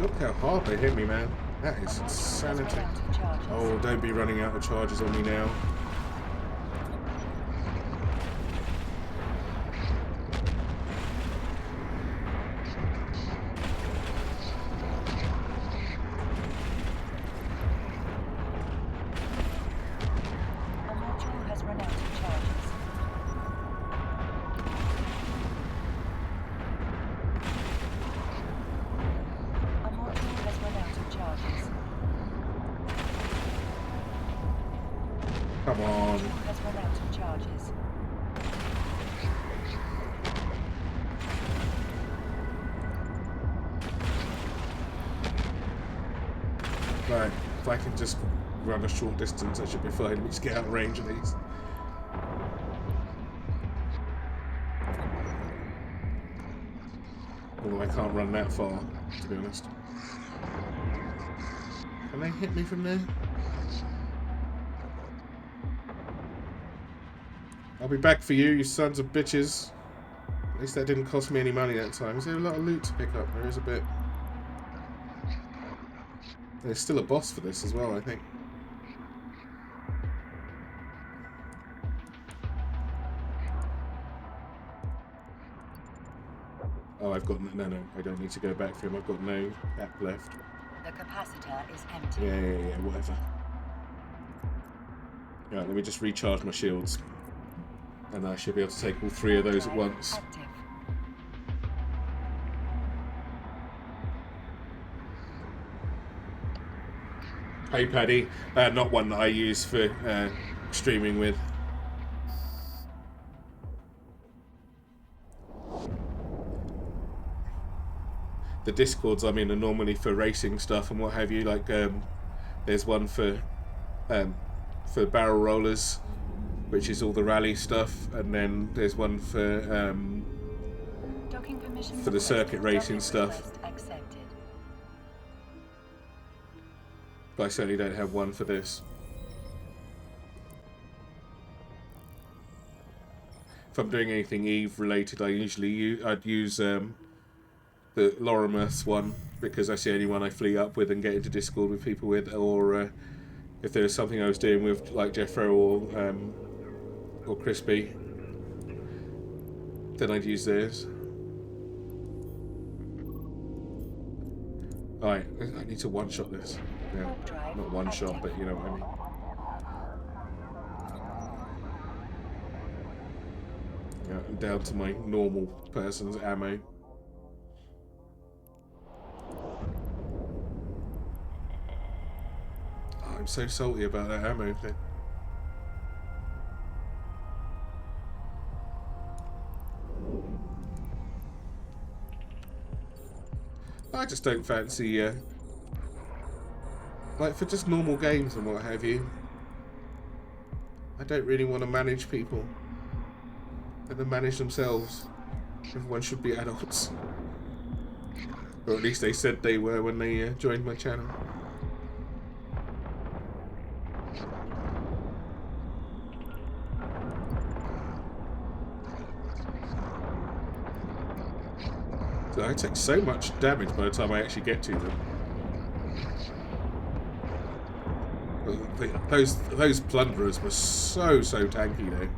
Look how hard they hit me, man. That is insanity. Oh, don't be running out of charges on me now. Come on. Has run out of charges. Right, if I can just run a short distance, I should be fine. Let me just get out of range of these. Although I can't run that far, to be honest. Can they hit me from there? I'll be back for you, you sons of bitches. At least that didn't cost me any money that time. Is there a lot of loot to pick up? There is a bit. There's still a boss for this as well, I think. Oh, I've got no. I don't need to go back for him. I've got no app left. The capacitor is empty. Yeah, whatever. Right, let me just recharge my shields. And I should be able to take all 3 of those at once. Active. Hey Paddy, not one that I use for streaming with. The Discords I'm in are normally for racing stuff and what have you. Like there's one for barrel rollers, which is all the rally stuff, and then there's one for the circuit racing stuff. Accepted. But I certainly don't have one for this. If I'm doing anything EVE related, I'd use the Lorimus one, because that's the only one I flee up with and get into Discord with people with, or if there was something I was doing with like Jeffro or Crispy, then I'd use theirs. Alright, I need to one-shot this. Yeah, not one shot, but you know what I mean. Yeah, I'm down to my normal person's ammo. Oh, I'm so salty about that ammo thing. I just don't fancy, like for just normal games and what have you, I don't really want to manage people. Let them manage themselves. Everyone should be adults. Or at least they said they were when they joined my channel. So I take so much damage by the time I actually get to them. Those plunderers were so tanky though.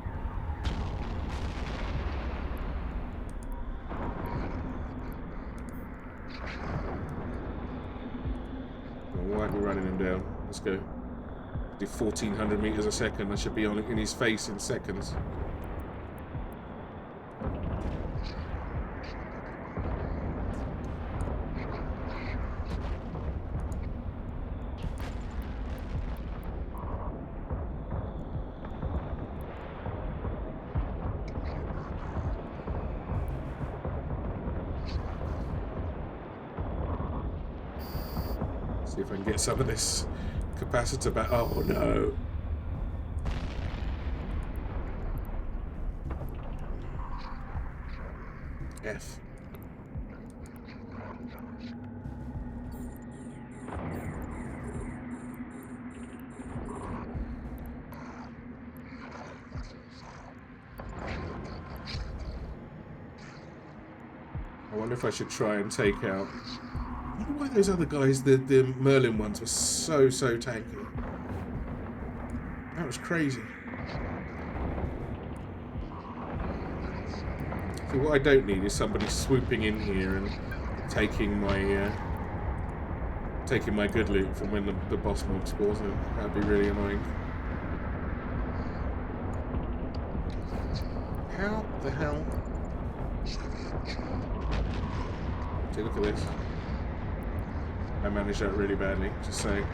Why aren't we running him down? Let's go. Do 1,400 meters a second. I should be on in his face in seconds. See if I can get some of this capacitor back. Oh no. F. I wonder if I should try and take out. I wonder why those other guys, the Merlin ones, were so tanky. That was crazy. See, what I don't need is somebody swooping in here and taking my good loot from when the boss mob spawns in. That'd be really annoying. How the hell? See, look at this. I managed that really badly, just saying.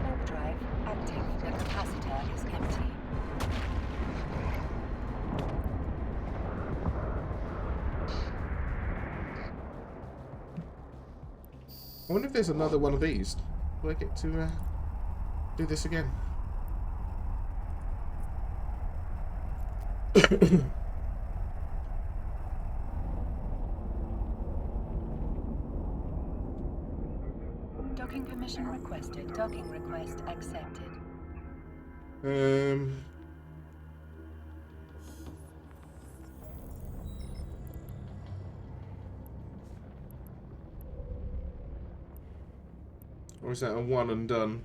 Warp drive active. The capacitor is empty. I wonder if there's another one of these. Will I get to do this again? Docking permission requested. Docking request accepted. Or is that a one and done?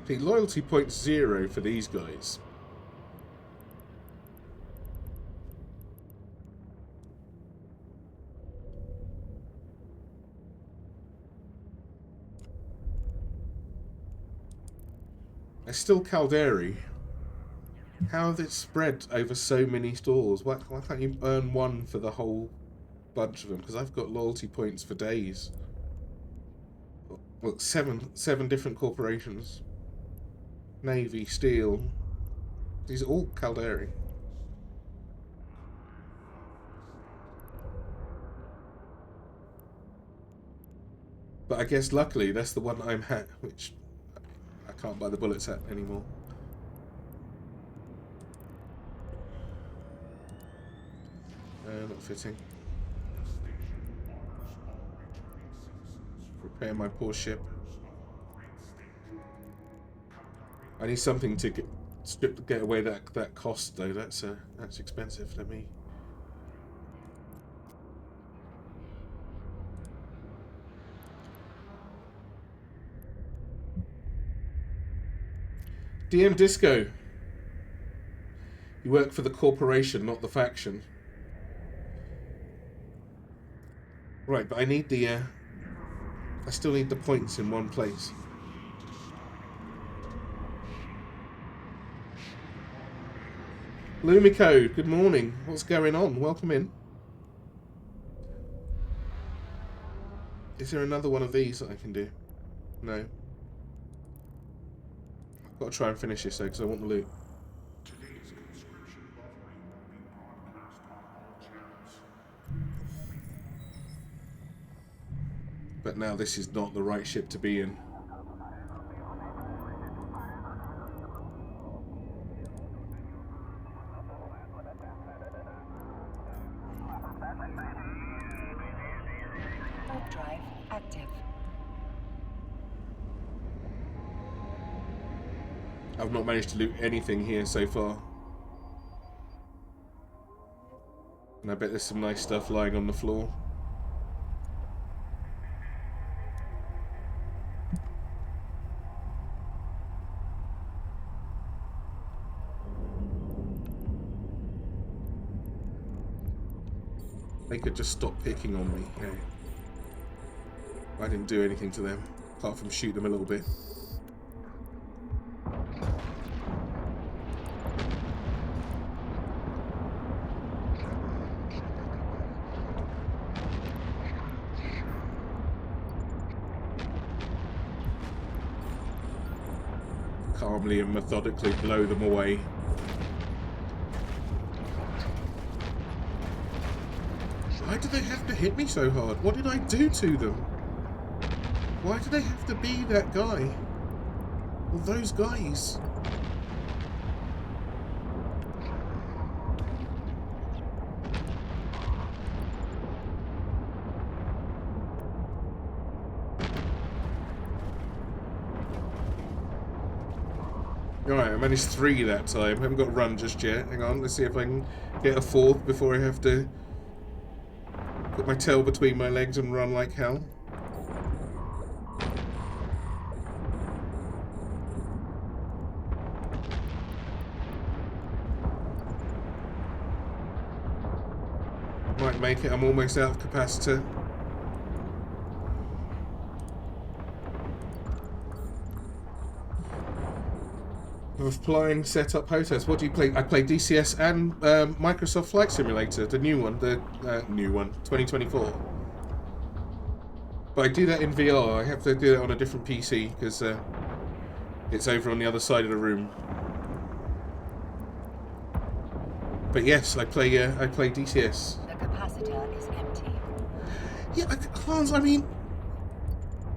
See, loyalty points 0 for these guys. There's still Calderi. How is it spread over so many stores? Why can't you earn one for the whole bunch of them? Because I've got loyalty points for days. Look, seven different corporations. Navy, Steel. These are all Calderi. But I guess luckily that's the one I'm at, which I can't buy the bullets at anymore. Not fitting. Repair my poor ship. I need something to get away that cost though. That's expensive. Let me. DM Disco. You work for the corporation, not the faction. Right, but I need the, I still need the points in one place. Lumicode, good morning. What's going on? Welcome in. Is there another one of these that I can do? No. I've got to try and finish this though, because I want the loot. But now this is not the right ship to be in. Warp drive active. I've not managed to loot anything here so far. And I bet there's some nice stuff lying on the floor. They could just stop picking on me. Yeah. I didn't do anything to them, apart from shoot them a little bit. Calmly and methodically blow them away. Why do they have to hit me so hard? What did I do to them? Why do they have to be that guy? Or those guys? Alright, I managed 3 that time. I haven't got a run just yet. Hang on, let's see if I can get a 4th before I have to put my tail between my legs and run like hell. Might make it, I'm almost out of capacitor. Of flying setup hotels. What do you play? I play DCS and Microsoft Flight Simulator, the new one, 2024. But I do that in VR. I have to do it on a different PC because it's over on the other side of the room. But yes, I play DCS. The capacitor is empty. Yeah, Hans, I mean,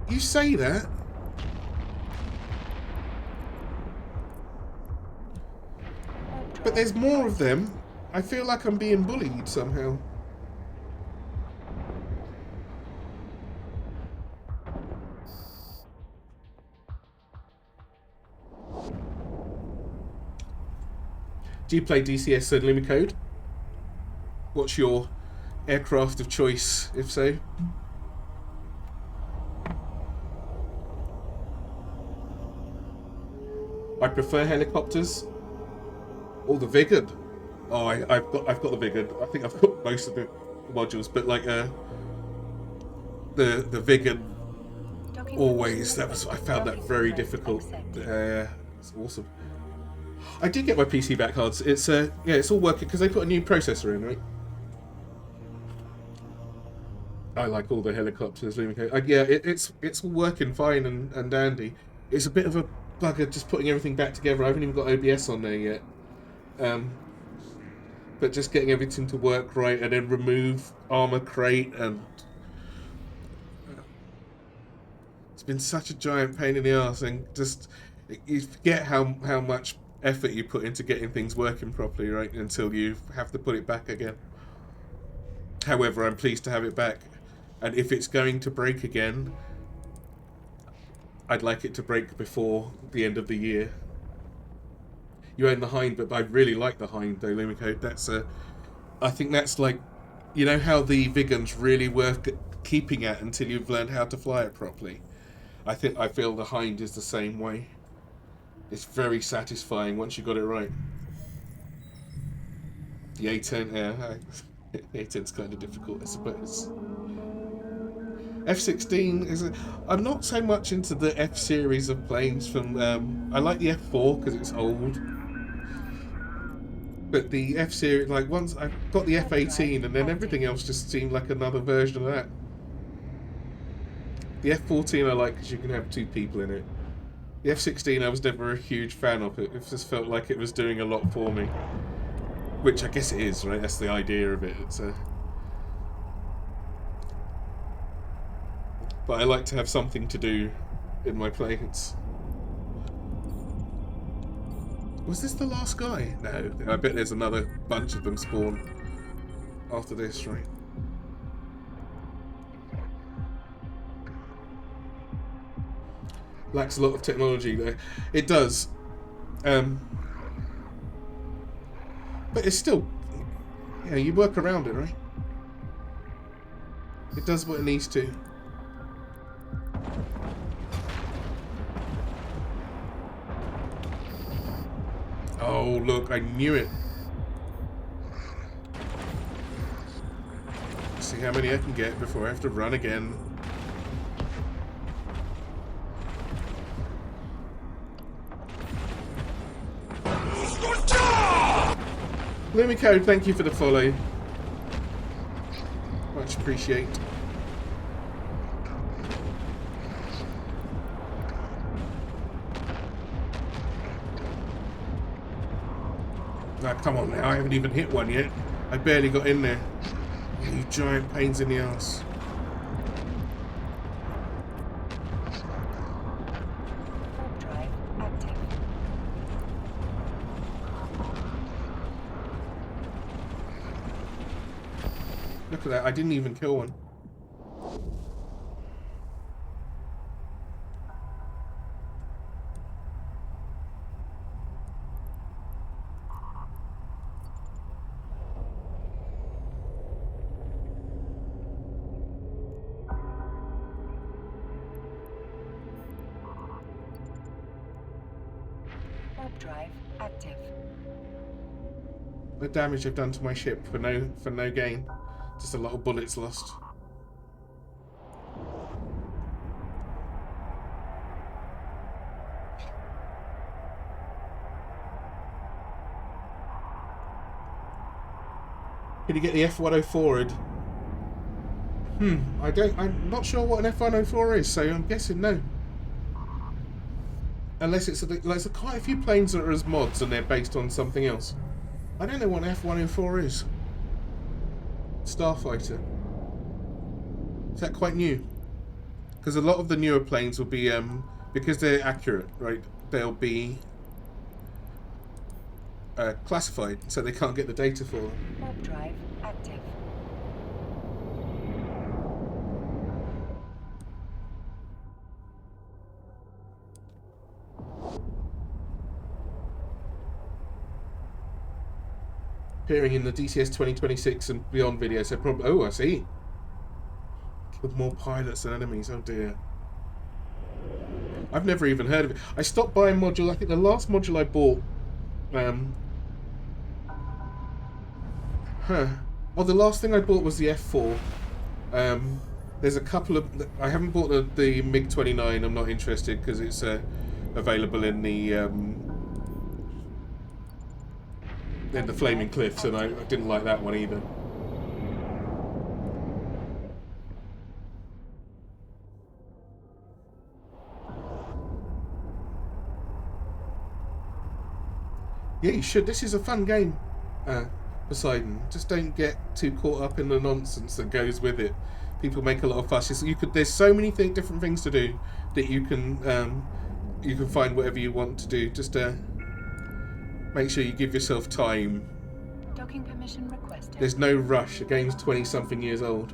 you say that. But there's more of them. I feel like I'm being bullied somehow. Do you play DCS and Lumicode? What's your aircraft of choice, if so? I prefer helicopters or the Vigor. Oh, I've got the Vigor. I think I've got most of the modules, but like the Vigor always, I found that very difficult. It's awesome. I did get my PC back cards. It's yeah, it's all working because they put a new processor in, right? I like all the helicopters. Yeah, it's all working fine and dandy. It's a bit of a bugger just putting everything back together. I haven't even got OBS on there yet. But just getting everything to work right and then remove armor crate, and it's been such a giant pain in the arse, and just you forget how much effort you put into getting things working properly, right, until you have to put it back again. However, I'm pleased to have it back, and if it's going to break again, I'd like it to break before the end of the year. You own the Hind, but I really like the Hind though, Lumicode. That's I think that's like, you know how the Viggen's really worth keeping at until you've learned how to fly it properly. I feel the Hind is the same way. It's very satisfying once you got it right. The A10, yeah, the A10's kind of difficult, I suppose. F-16 is I'm not so much into the F series of planes from I like the F4 because it's old. But the F series, like once I got the F-18 and then everything else just seemed like another version of that. The F-14 I like because you can have 2 people in it. The F-16 I was never a huge fan of. It just felt like it was doing a lot for me. Which I guess it is, right? That's the idea of it. But I like to have something to do in my planes. Was this the last guy? No, I bet there's another bunch of them spawn after this, right? Lacks a lot of technology there. It does. But it's still, you know, you work around it, right? It does what it needs to. Oh, look, I knew it. Let's see how many I can get before I have to run again. Lumicode, thank you for the follow. Much appreciate. Ah, come on now, I haven't even hit one yet. I barely got in there. You giant pains in the ass. Drive active. Look at that, I didn't even kill one. Drive active. The damage I've done to my ship for no gain. Just a lot of bullets lost. Can you get the F-104'd? I'm not sure what an F-104 is, so I'm guessing no. Unless it's there's quite a few planes that are as mods and they're based on something else. I don't know what an F-104 is. Starfighter. Is that quite new? Because a lot of the newer planes will be, because they're accurate, right? They'll be classified, so they can't get the data for them. Warp drive active. Appearing in the DCS 2026 and beyond videos, so probably. Oh, I see. Killed more pilots than enemies. Oh dear. I've never even heard of it. I stopped buying modules. I think the last module I bought, oh, the last thing I bought was the F4. There's a couple of. I haven't bought the MiG-29. I'm not interested because it's available in the Flaming Cliffs, and I didn't like that one either. Yeah, you should. This is a fun game, Poseidon. Just don't get too caught up in the nonsense that goes with it. People make a lot of fuss. There's so many different things to do that you can find whatever you want to do. Just make sure you give yourself time. Docking permission requested. There's no rush. The game's 20-something years old.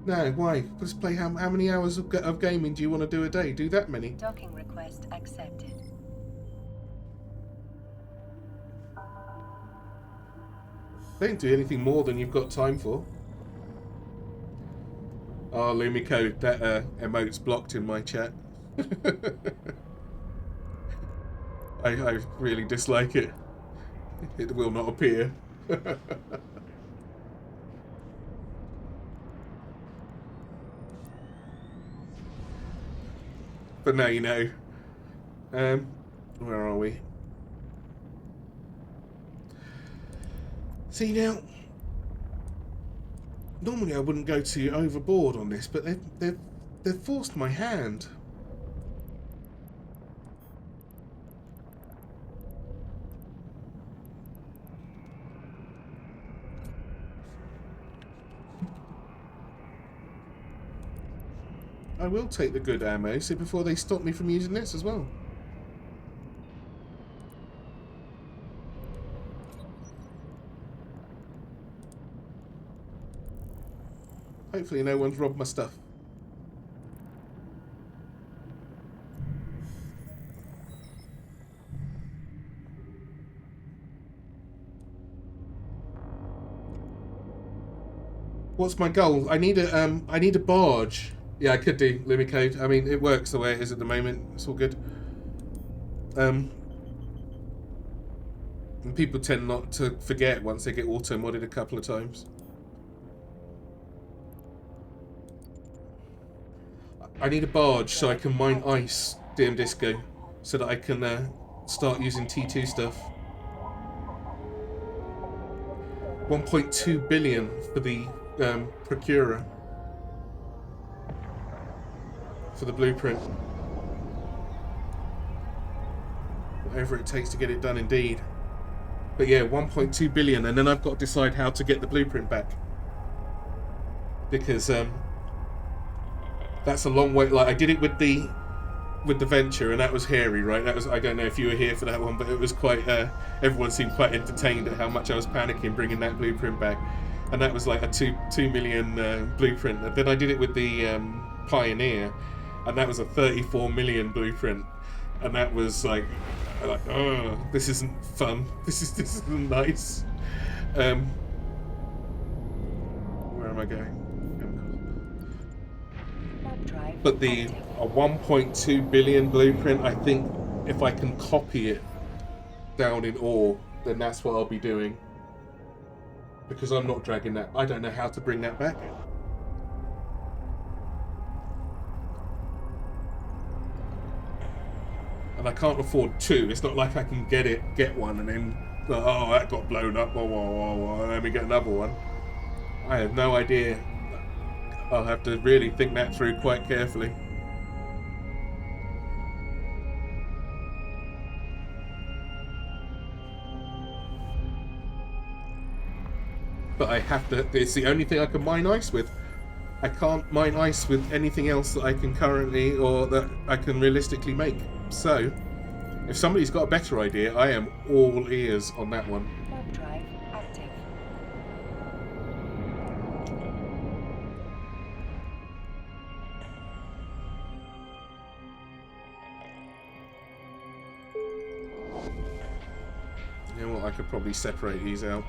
No, why? Just play. How many hours of gaming do you want to do a day? Do that many? Docking request accepted. Don't do anything more than you've got time for. Oh, Lumiko, that emote's blocked in my chat. I really dislike it. It will not appear. But now you know. Where are we? See now, normally I wouldn't go too overboard on this, but they've forced my hand. I will take the good ammo, so before they stop me from using this as well. Hopefully no one's robbed my stuff. What's my goal? I need a barge. Yeah, I could do limit code. I mean, it works the way it is at the moment. It's all good. And people tend not to forget once they get auto-modded a couple of times. I need a barge so I can mine ice, DM Disco, so that I can start using T2 stuff. 1.2 billion for the procurer. For the blueprint. Whatever it takes to get it done, indeed. But yeah, 1.2 billion, and then I've got to decide how to get the blueprint back. Because that's a long way. Like, I did it with the venture, and that was hairy, right? That was, I don't know if you were here for that one, but it was quite everyone seemed quite entertained at how much I was panicking bringing that blueprint back. And that was like a 2 million blueprint. And then I did it with the Pioneer, and that was a 34 million blueprint. And that was like, oh, this isn't fun. This isn't nice. Where am I going? But a 1.2 billion blueprint, I think if I can copy it down in ore, then that's what I'll be doing. Because I'm not dragging that. I don't know how to bring that back. And I can't afford two. It's not like I can get one and then, oh, that got blown up, let me get another one. I have no idea. I'll have to really think that through quite carefully. But I have to, it's the only thing I can mine ice with. I can't mine ice with anything else that I can currently, or that I can realistically make. So, if somebody's got a better idea, I am all ears on that one. Warp drive active. You know what, I could probably separate these out.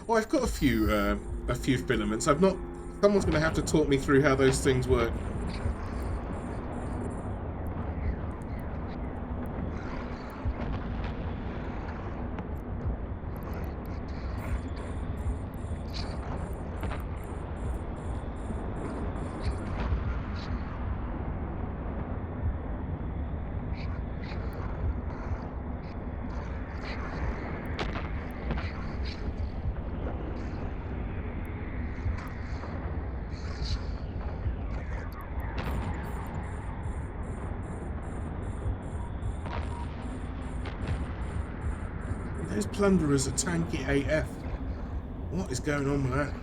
Well, I've got a few filaments. I've not. Someone's going to have to talk me through how those things work. Those plunderers are tanky AF. What is going on with that?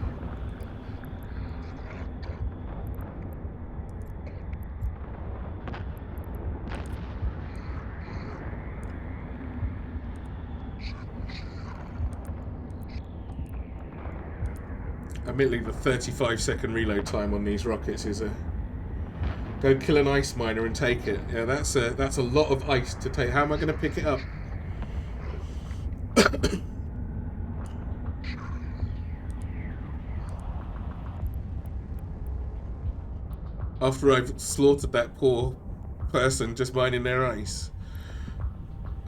Admittedly, the 35-second reload time on these rockets is a... Go kill an ice miner and take it. Yeah, that's a lot of ice to take. How am I going to pick it up? After I've slaughtered that poor person just mining their ice,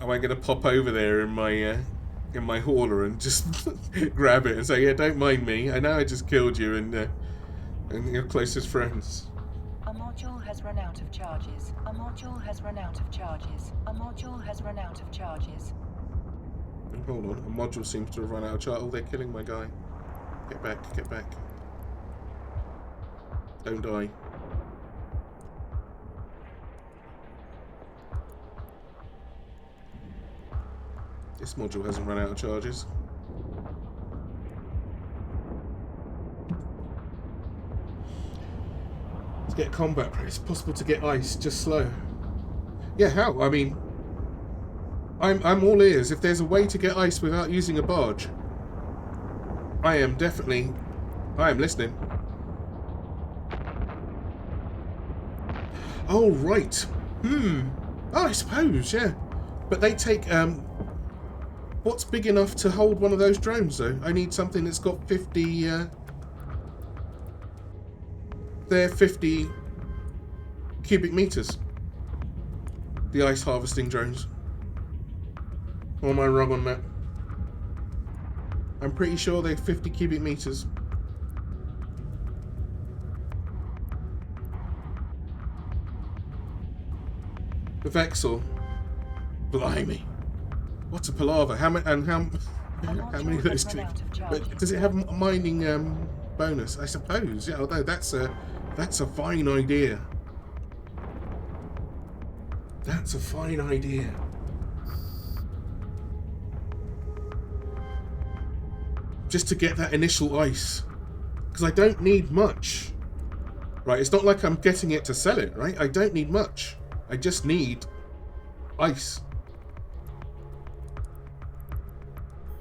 am I going to pop over there in my hauler and just grab it and say, "Yeah, don't mind me. I know I just killed you and your closest friends." A module has run out of charges. A module has run out of charges. A module has run out of charges. Hold on, a module seems to have run out of charge. Oh, they're killing my guy. Get back, get back. Don't die. This module hasn't run out of charges. To get combat prey, it's possible to get ice, just slow. Yeah, how? I mean, I'm all ears. If there's a way to get ice without using a barge, I am listening. Oh, right. Oh, I suppose, yeah. But they take, what's big enough to hold one of those drones, though? I need something that's got 50, they're 50 cubic meters. The ice harvesting drones. Or am I wrong on that? I'm pretty sure they're 50 cubic meters. The Vexel. Blimey. What's a palaver? How many of those do? Does it have a mining bonus? I suppose. Yeah, although that's a fine idea. That's a fine idea. Just to get that initial ice. Because I don't need much. Right, it's not like I'm getting it to sell it, right? I don't need much. I just need ice.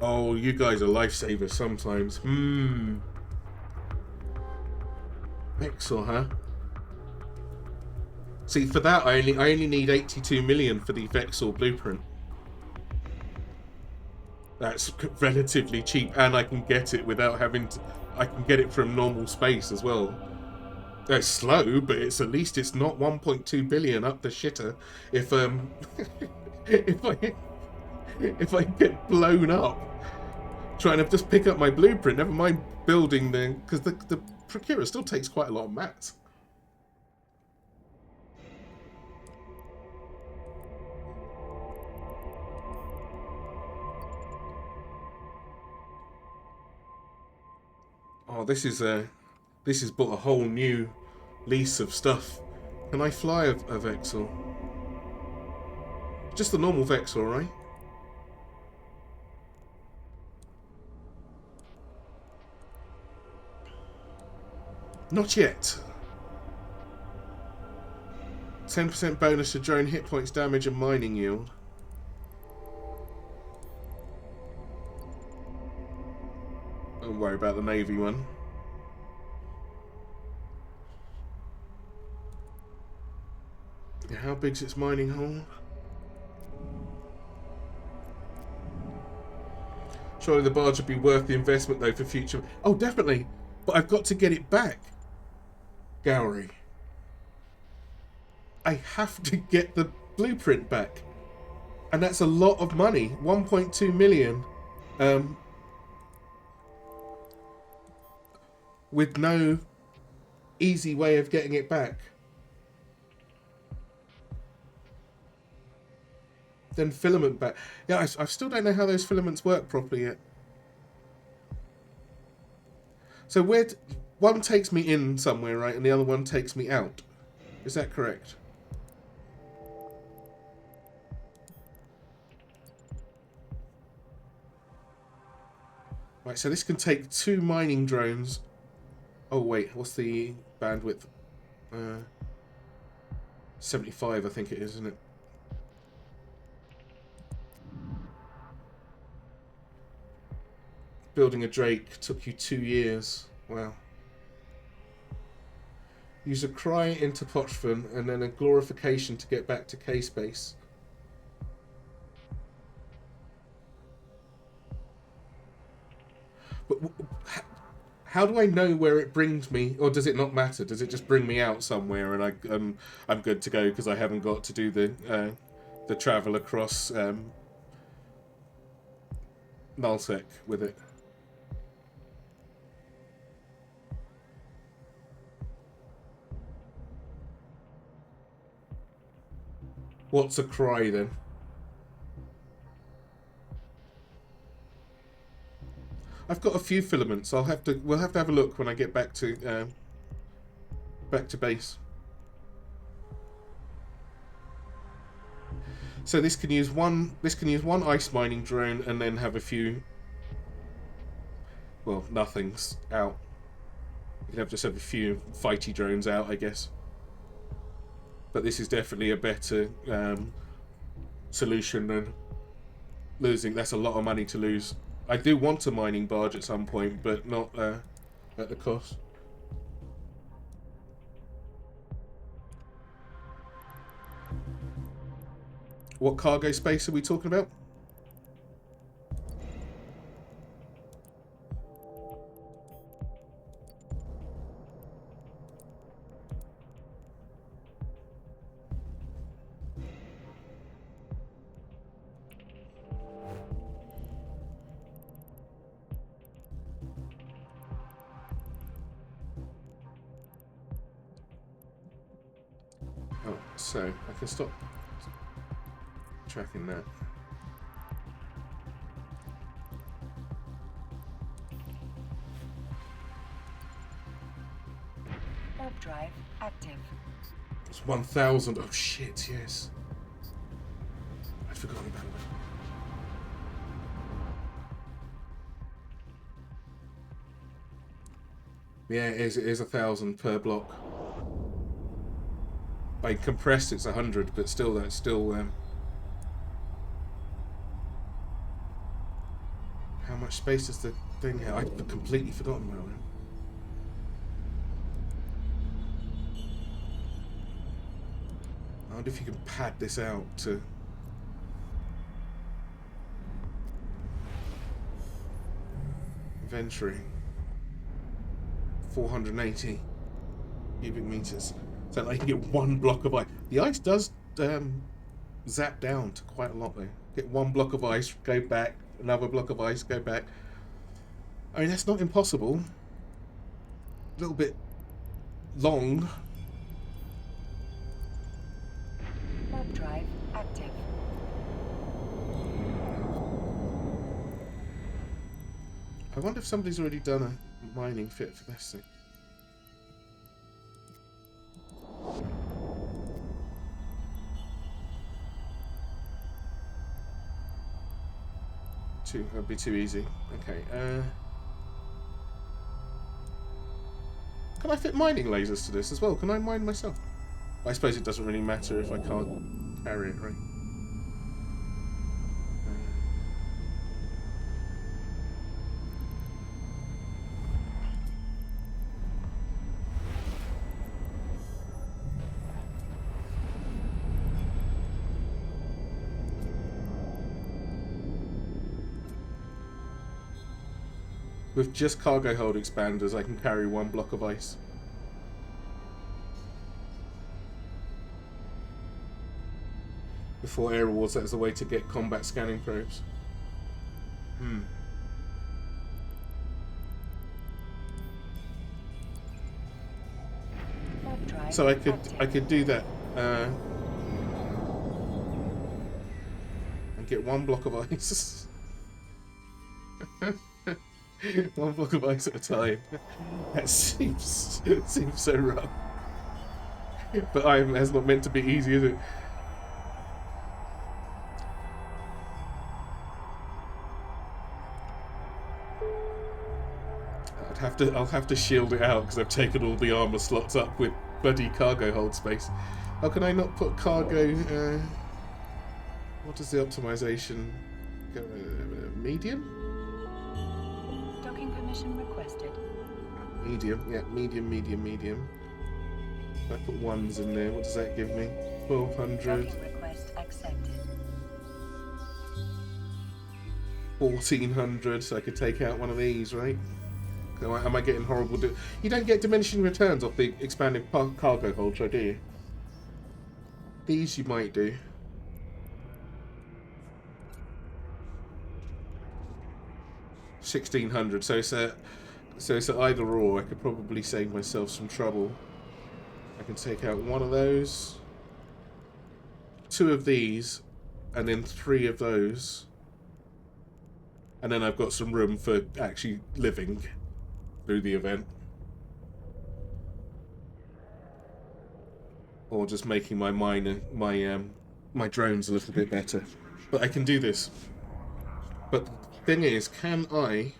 Oh, you guys are lifesavers sometimes. Vexel, huh? See, for that I only need 82 million for the Vexel blueprint. That's relatively cheap, and I can get it without having to. I can get it from normal space as well. It's slow, but at least it's not 1.2 billion up the shitter. If if I get blown up trying to just pick up my blueprint, never mind building because the Procura still takes quite a lot of mats. Oh, this has brought a whole new lease of stuff. Can I fly a Vexel? Just the normal Vexel, right? Not yet. 10% bonus to drone hit points, damage, and mining yield. Don't worry about the Navy one. Yeah, how big's its mining hole? Surely the barge would be worth the investment, though, for future... Oh, definitely. But I've got to get it back. Gowrie. I have to get the blueprint back. And that's a lot of money. 1.2 million. With no easy way of getting it back. Then filament back. Yeah, I still don't know how those filaments work properly yet. So one takes me in somewhere, right, and the other one takes me out. Is that correct? Right, so this can take 2 mining drones. Oh wait, what's the bandwidth? 75, I think it is, isn't it? Building a Drake took you 2 years. Wow. Use a cry into Pochvan and then a glorification to get back to K-Space. But how do I know where it brings me, or does it not matter? Does it just bring me out somewhere and I'm good to go because I haven't got to do the travel across Nullsec with it? What's a cry then? I've got a few filaments. We'll have to have a look when I get back to base. So this can use one ice mining drone and then have a few, well, nothings out. You can just have a few fighty drones out, I guess. But this is definitely a better solution than losing. That's a lot of money to lose. I do want a mining barge at some point, but not at the cost. What cargo space are we talking about? Oh, so I can stop tracking that. Warp drive active. It's 1,000. Oh shit! Yes, I'd forgotten about that. Yeah, it is 1,000 per block. By compressed, it's 100, but still, that's still. How much space does the thing have? I'd completely forgotten about it. I wonder if you can pad this out to. Inventory. 480 cubic meters. So I can get 1 block of ice. The ice does zap down to quite a lot though. Get 1 block of ice, go back, another block of ice, go back. I mean, that's not impossible. A little bit long. Warp drive active. I wonder if somebody's already done a mining fit for this thing. That'd be too easy. Okay. Can I fit mining lasers to this as well? Can I mine myself? I suppose it doesn't really matter if I can't carry it, right? With just cargo hold expanders, I can carry 1 block of ice. Before air rewards, that is a way to get combat scanning probes. So I could do that and get 1 block of ice. 1 block of ice at a time. That seems so rough. But that's not meant to be easy, is it? I'll have to shield it out because I've taken all the armor slots up with bloody cargo hold space. How can I not put cargo? What is the optimization? Medium? Docking permission requested. Medium, yeah, medium. If I put 1s in there, what does that give me? 1200. Docking request accepted. 1400, so I could take out one of these, right? Am I getting horrible? You don't get diminishing returns off the expanded cargo hold, do you? These you might do. 1600, so it's either or. I could probably save myself some trouble. I can take out 1 of those, 2 of these, and then 3 of those. And then I've got some room for actually living through the event. Or just making my my drones a little bit better. But I can do this. But the thing is, can I...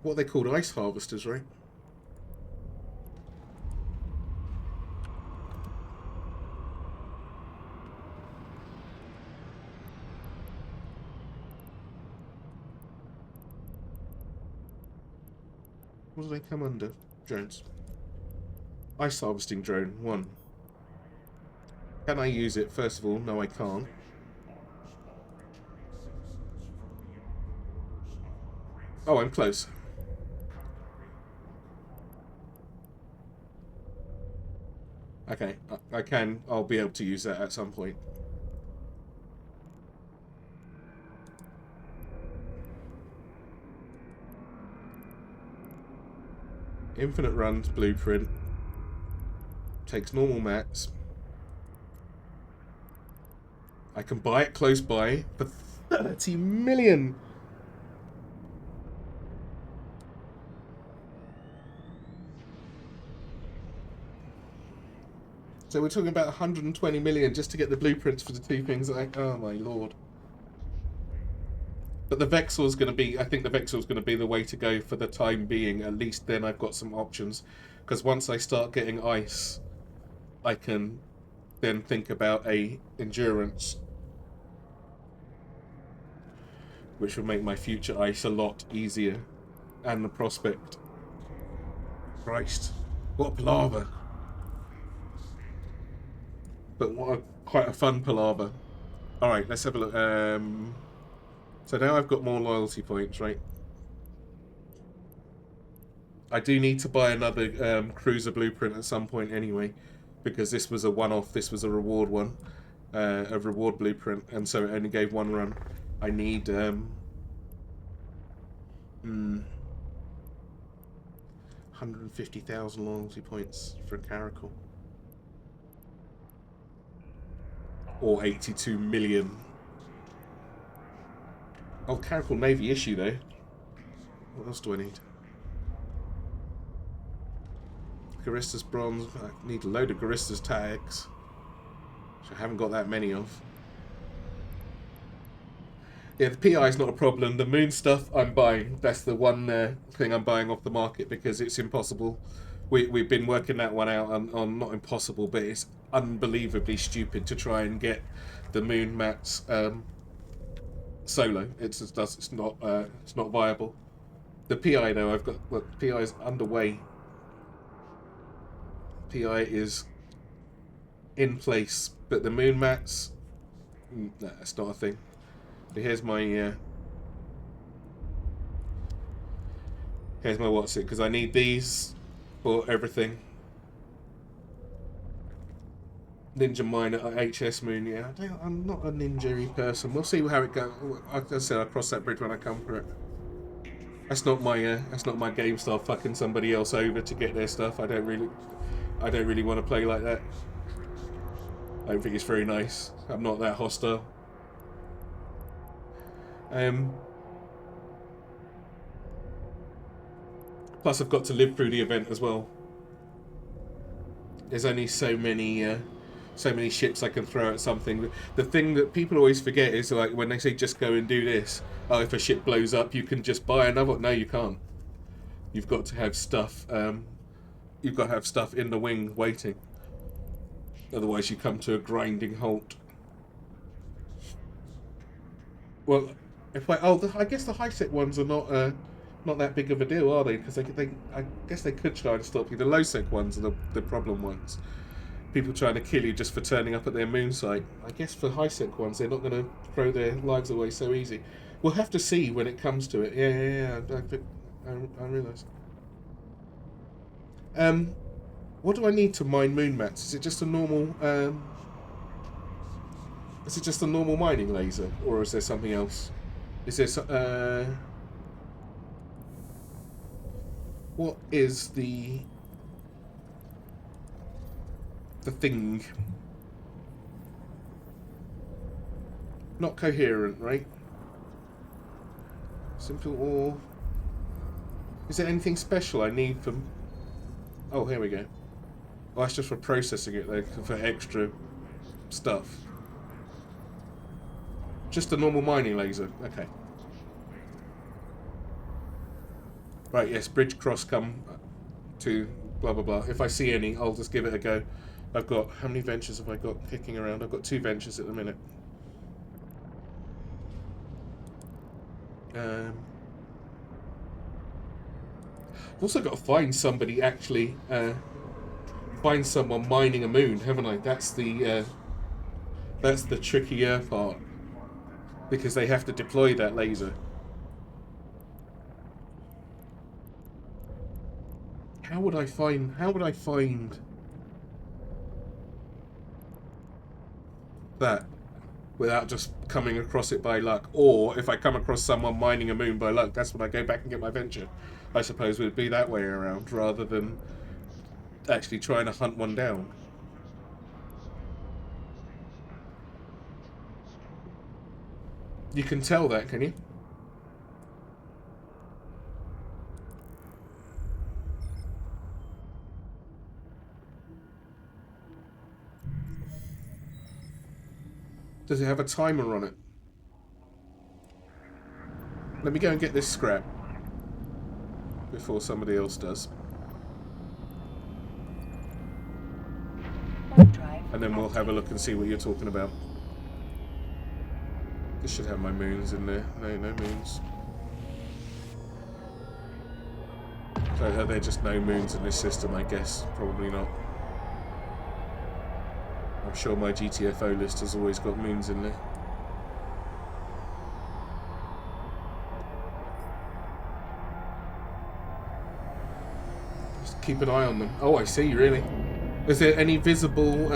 What are they called? Ice harvesters, right? What do they come under? Drones. Ice harvesting drone, 1. Can I use it? First of all, no I can't. Oh, I'm close. Okay, I'll be able to use that at some point. Infinite runs, blueprint. Takes normal mats. I can buy it close by for 30 million. So we're talking about 120 million just to get the blueprints for the 2 things that oh my lord. But the Vexor's going to be, I think the Vexor's going to be the way to go for the time being. At least then I've got some options. Because once I start getting ice, I can then think about a endurance. Which will make my future ice a lot easier. And the prospect. Christ. What a palaver. But quite a fun palaver. Alright, let's have a look. So now I've got more loyalty points, right? I do need to buy another cruiser blueprint at some point anyway, because this was a one-off, this was a reward one, a reward blueprint, and so it only gave 1 run. I need 150,000 loyalty points for a Caracal. Or 82 million. Oh, Caracal Navy issue though. What else do I need? Garistas bronze. I need a load of Garistas tags, which I haven't got that many of. Yeah, the PI is not a problem. The moon stuff I'm buying. That's the one thing I'm buying off the market because it's impossible. We've been working that one out on not impossible, but it's unbelievably stupid to try and get the moon mats solo. It's not viable. The PI though, I've got PI is underway. PI is in place, but the moon mats, that's not a thing. But here's my Here's my what's it, because I need these for everything. Ninja mine at HS Moon, yeah. I'm not a ninja-y person. We'll see how it goes. Like I said, I'll cross that bridge when I come for it. That's not my game style. Fucking somebody else over to get their stuff. I don't really want to play like that. I don't think it's very nice. I'm not that hostile. Plus, I've got to live through the event as well. There's only so many ships I can throw at something. The thing that people always forget is, like, when they say just go and do this, oh, if a ship blows up, you can just buy another. No, you can't. You've got to have stuff. You've got to have stuff in the wing waiting. Otherwise, you come to a grinding halt. Well, I guess the high-sec ones are not that big of a deal, are they? Because I guess they could try to stop you. The low-sec ones are the problem ones. People trying to kill you just for turning up at their moon site. I guess for high-sec ones, they're not going to throw their lives away so easy. We'll have to see when it comes to it. Yeah. I realise. What do I need to mine moon mats? Is it just a normal? Is it just a normal mining laser, or is there something else? Is there what is the thing? Not coherent, right? Simple or... Is there anything special I need from... Oh, here we go. Oh, that's just for processing it, though, for extra stuff. Just a normal mining laser. Okay. Right, yes, bridge cross come to blah blah blah. If I see any, I'll just give it a go. I've got... How many ventures have I got kicking around? I've got 2 ventures at the minute. I've also got to find somebody actually... find someone mining a moon, haven't I? That's the trickier part. Because they have to deploy that laser. How would I find that without just coming across it by luck? Or if I come across someone mining a moon by luck, that's when I go back and get my venture. I suppose it would be that way around rather than actually trying to hunt one down. You can tell that, can you? Does it have a timer on it? Let me go and get this scrap before somebody else does. And then we'll have a look and see what you're talking about. This should have my moons in there. No moons. So are there just no moons in this system, I guess? Probably not. I'm sure my GTFO list has always got moons in there. Just keep an eye on them. Oh, I see, really. Is there any visible...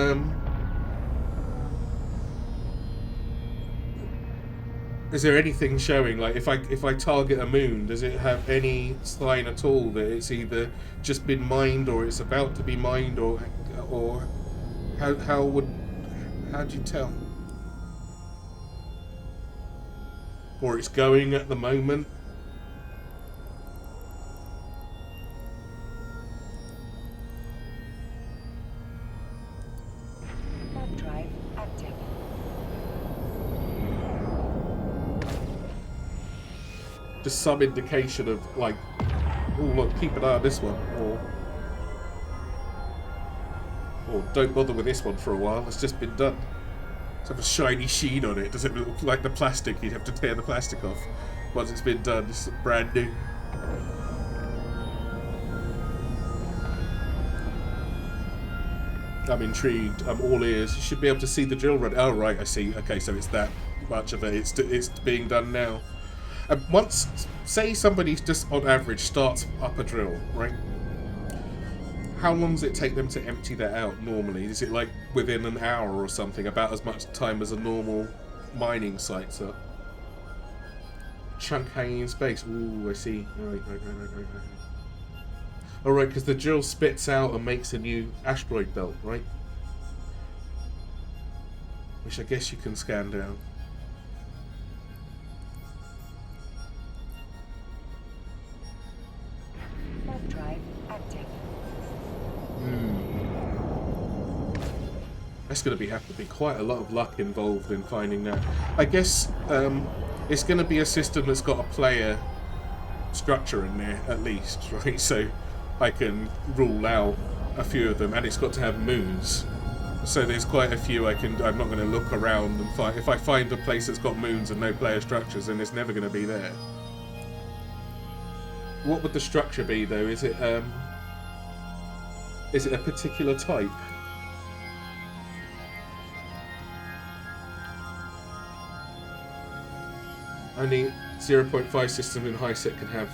Is there anything showing, like, if I target a moon, does it have any sign at all that it's either just been mined or it's about to be mined, or how do you tell? Or it's going at the moment? Drive active. Just some indication of, like, oh look, keep an eye on this one, or don't bother with this one for a while, it's just been done. It's have a shiny sheen on it. Does it look like the plastic? You'd have to tear the plastic off once it's been done. It's brand new. I'm intrigued. I'm all ears. You should be able to see the drill run. Oh right, I see. Okay, so it's that much of it. It's being done now. Once, say somebody just on average starts up a drill, right? How long does it take them to empty that out normally? Is it like within an hour or something? About as much time as a normal mining site's up? Chunk hanging in space. Ooh, I see. Right. Alright, because the drill spits out and makes a new asteroid belt, right? Which I guess you can scan down. Warp drive active. That's going to have to be quite a lot of luck involved in finding that. I guess it's going to be a system that's got a player structure in there, at least, right? So I can rule out a few of them, and it's got to have moons. So there's quite a few I'm not going to look around and find. If I find a place that's got moons and no player structures, then it's never going to be there. What would the structure be, though? Is it a particular type? Only 0.5 system in high sec can have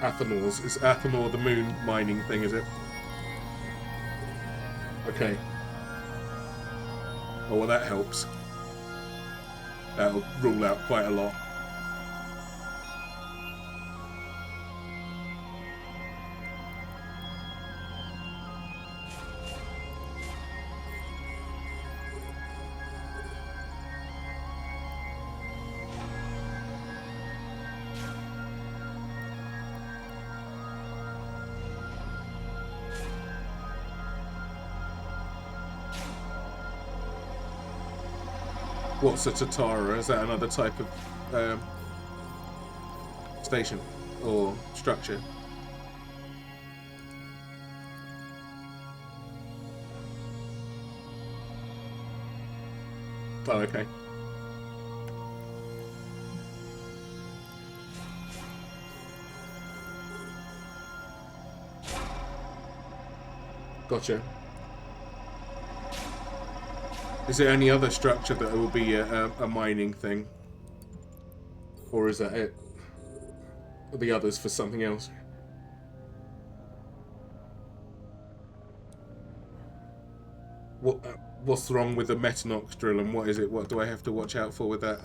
Athanors. Is Athanor the moon mining thing, is it? Okay. Oh, well, that helps. That'll rule out quite a lot. What's a Tatara? Is that another type of station or structure? Oh, okay. Gotcha. Is there any other structure that will be a mining thing? Or is that it? Are the others for something else? What's wrong with the Metanox drill, and what is it? What do I have to watch out for with that?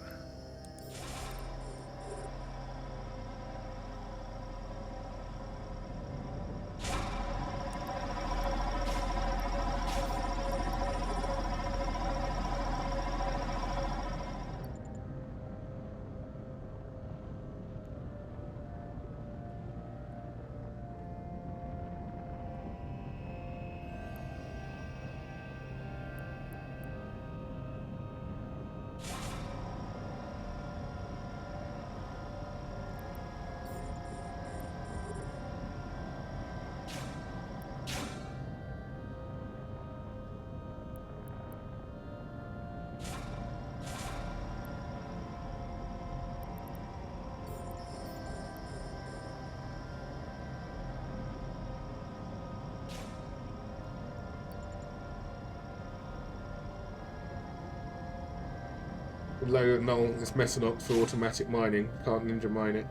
Low null is Metanox for automatic mining. Can't ninja mine it.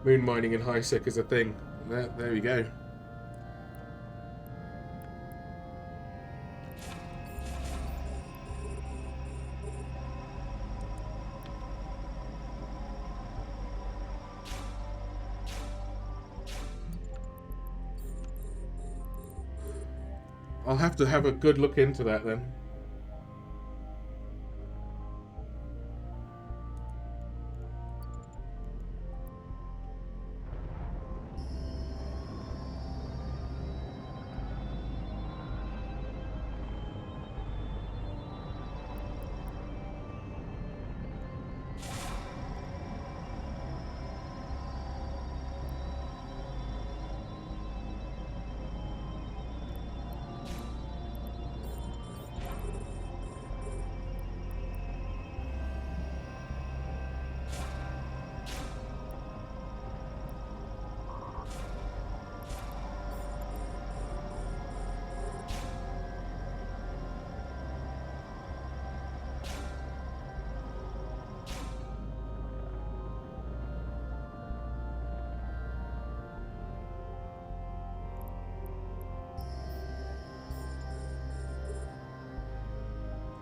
Moon mining in high sec is a thing. There we go. I'll have to have a good look into that then.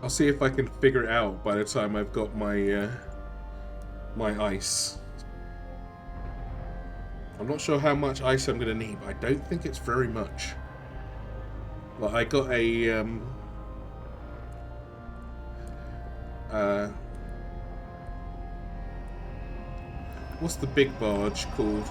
I'll see if I can figure it out by the time I've got my my ice. I'm not sure how much ice I'm going to need, but I don't think it's very much. Well, I got a what's the big barge called?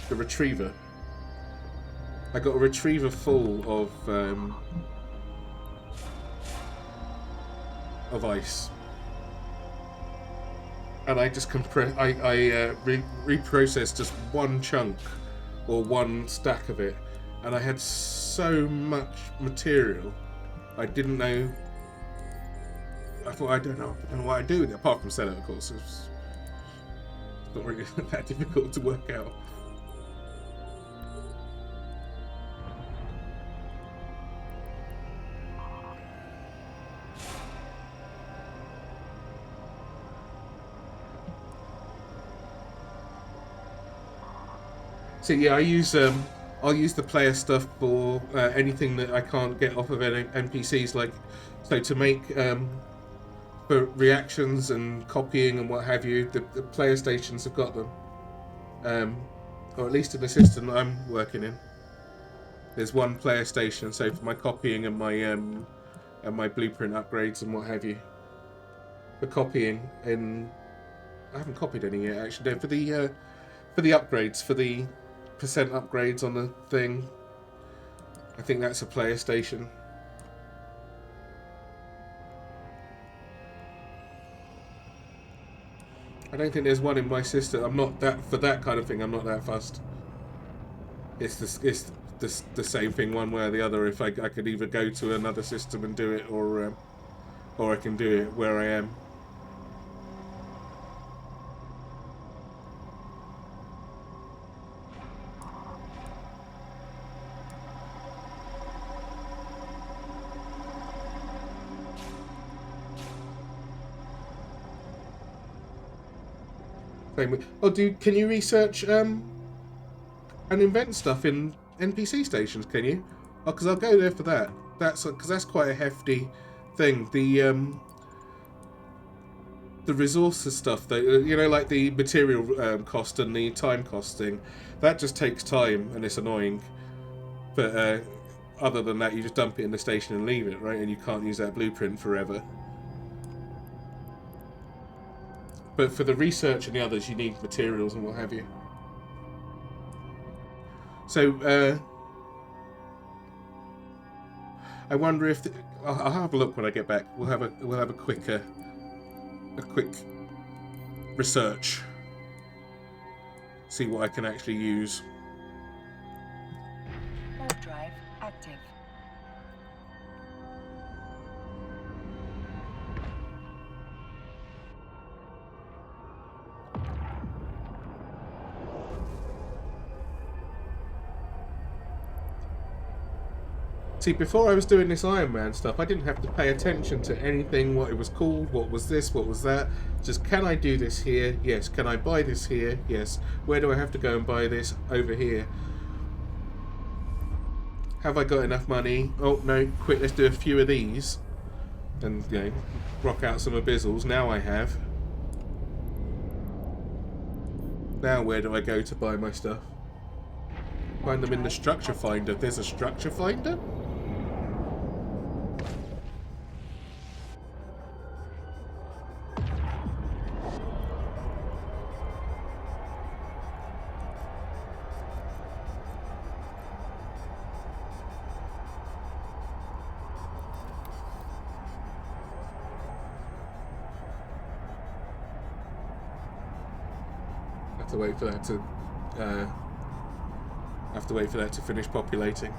The retriever. I got a retriever full of ice, and I just reprocessed just one chunk or one stack of it, and I had so much material I didn't know. I thought I don't know what I do with it apart from sell it. Of course, it's not really that difficult to work out. So yeah, I'll use the player stuff for anything that I can't get off of any NPCs, like so to make for reactions and copying and what have you. The player stations have got them, or at least in the system that I'm working in. There's one player station, so for my copying and my blueprint upgrades and what have you. For copying, I haven't copied any yet actually. No, for the upgrades, for the percent upgrades on the thing, I think that's a player station. I don't think there's one in my system. I'm not that for that kind of thing. I'm not that fussed. It's the same thing one way or the other. If I could either go to another system and do it, or I can do it where I am. Oh, can you research and invent stuff in NPC stations? Can you? Oh, because I'll go there for that. Because that's quite a hefty thing. The resources stuff, though, you know, like the material cost and the time costing, that just takes time and it's annoying. But other than that, you just dump it in the station and leave it, right? And you can't use that blueprint forever. But for the research and the others, you need materials and what have you. So, I wonder if I'll have a look when I get back. We'll have a quick research. See what I can actually use. Warp drive active. See, before I was doing this Iron Man stuff, I didn't have to pay attention to anything, what it was called, what was this, what was that. Just, can I do this here? Yes. Can I buy this here? Yes. Where do I have to go and buy this? Over here. Have I got enough money? Oh, no, quick, let's do a few of these. And, you know, rock out some abyssals. Now I have. Now where do I go to buy my stuff? Find them in the structure finder. There's a structure finder? Have to wait for that to finish populating.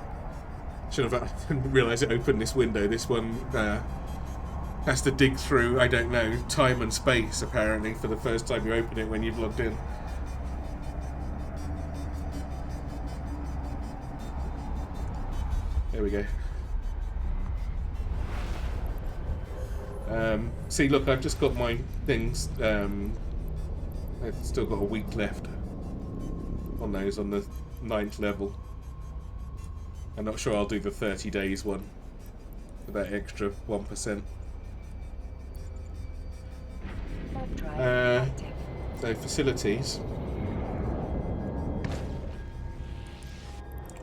Should have. I didn't realise it opened this window. This one has to dig through, I don't know, time and space apparently for the first time you open it when you've logged in. There we go. See, look, I've just got my things I've still got a week left on those on the 9th level. I'm not sure I'll do the 30 days one for that extra 1%. So facilities.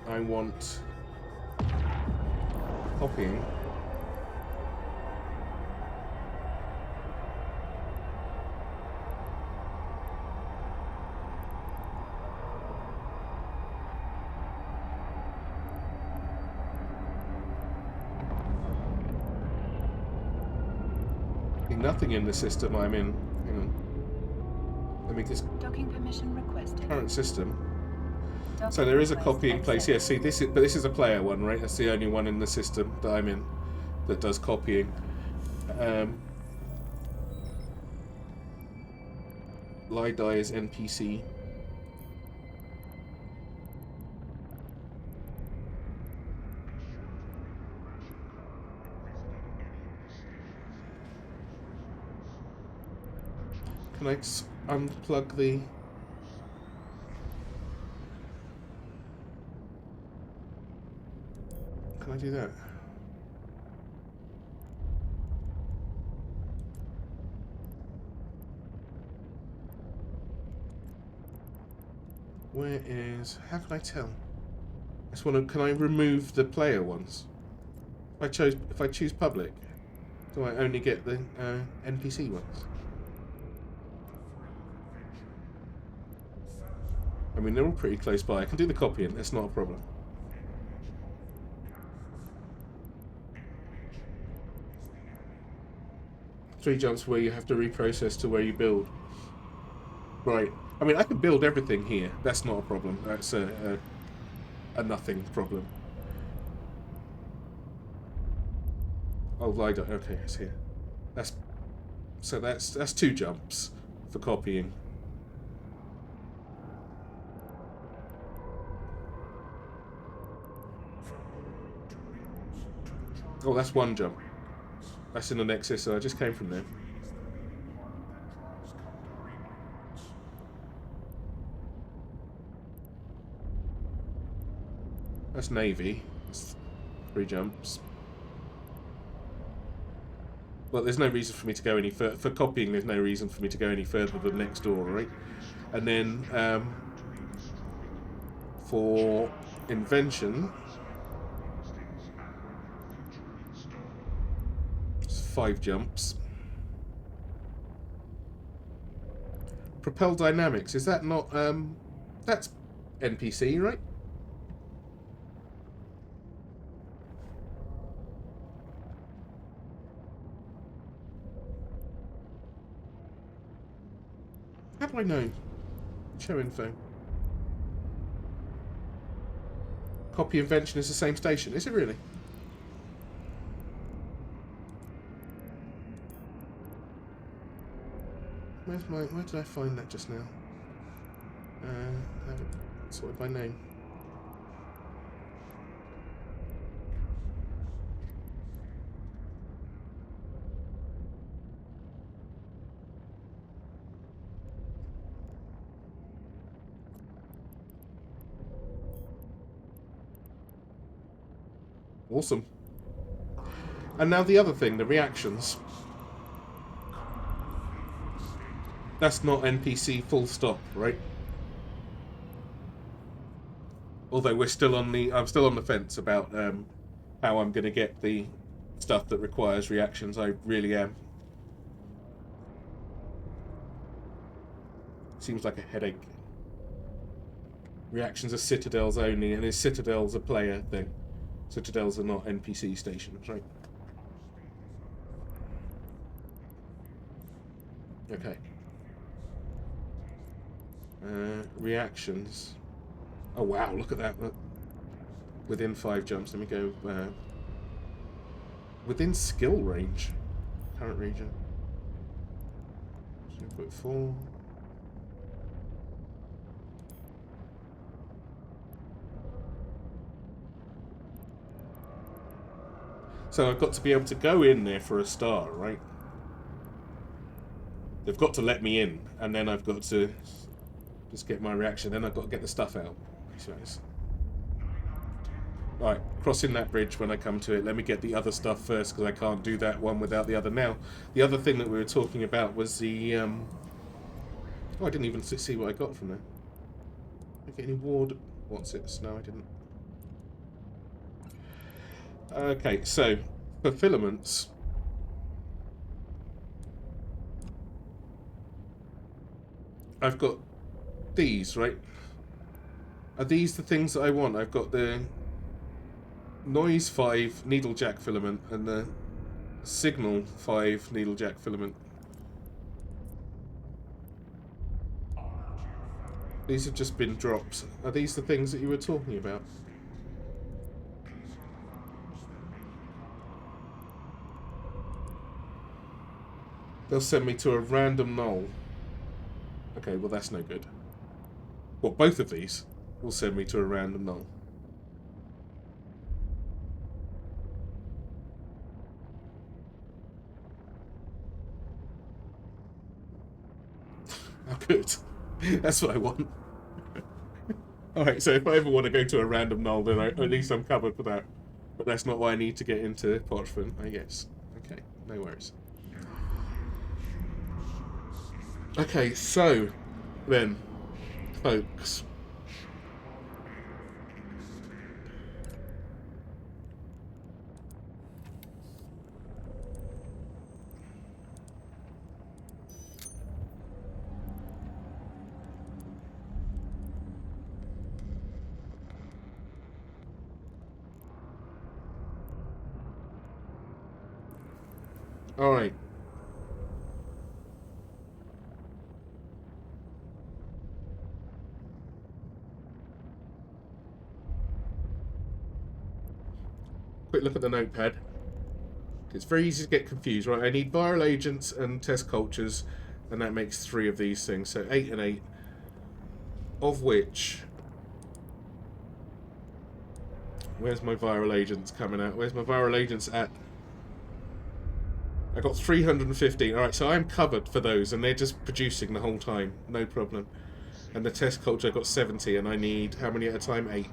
I want copying. Nothing in the system I'm in. Hang on. Let me just. Docking permission requested. Current system. Docking So there is a request copying place. Yeah, see, accepted. this is a player one, right? That's the only one in the system that I'm in that does copying. Lidai is NPC. Can I unplug the... Can I do that? Where is... How can I tell? I just want to... Can I remove the player ones? If I choose public, do I only get the NPC ones? I mean, they're all pretty close by. I can do the copying, that's not a problem. Three jumps where you have to reprocess to where you build. Right. I mean, I can build everything here. That's not a problem. That's a nothing problem. Oh, LiDAR. Okay, it's here. That's 2 jumps for copying. Oh, that's 1 jump. That's in the Nexus, so I just came from there. That's Navy. That's 3 jumps. Well, there's no reason for me to go any further. For copying, there's no reason for me to go any further than next door, right? And then, for invention... 5 jumps. Propel dynamics, is that not that's NPC, right? How do I know? Show info. Copy invention is the same station, is it really? Where did I find that just now? Have it sorted by name. Awesome. And now the other thing, the reactions. That's not NPC full stop, right? Although I'm still on the fence about how I'm going to get the stuff that requires reactions. I really am. Seems like a headache. Reactions are Citadels only, and is Citadels a player thing? Citadels are not NPC stations, right? Okay. Reactions. Oh wow, look at that. Look. Within 5 jumps. Let me go within skill range. Current region. So put 4. So I've got to be able to go in there for a start, right? They've got to let me in, and then I've got to just get my reaction. Then I've got to get the stuff out. Right, crossing that bridge when I come to it. Let me get the other stuff first, because I can't do that one without the other. Now, the other thing that we were talking about was the... Oh, I didn't even see what I got from there. Did I get any ward... What's it? No, I didn't. Okay, so, for filaments... I've got these, right? Are these the things that I want? I've got the... Noise 5 needlejack filament and the Signal 5 needlejack filament. These have just been dropped. Are these the things that you were talking about? They'll send me to a random knoll. Okay, well that's no good. Well, both of these will send me to a random knoll. Oh, good. That's what I want. Alright, so if I ever want to go to a random knoll, then at least I'm covered for that. But that's not why I need to get into Pochford, I guess. Okay, no worries. Okay, so, then, folks. Alright. Quick look at the notepad. It's very easy to get confused, right? I need viral agents and test cultures, and that makes 3 of these things. So 8 and 8. Of which... Where's my viral agents coming out? Where's my viral agents at? I got 315. Alright, so I'm covered for those, and they're just producing the whole time. No problem. And the test culture, I got 70, and I need, how many at a time? 8.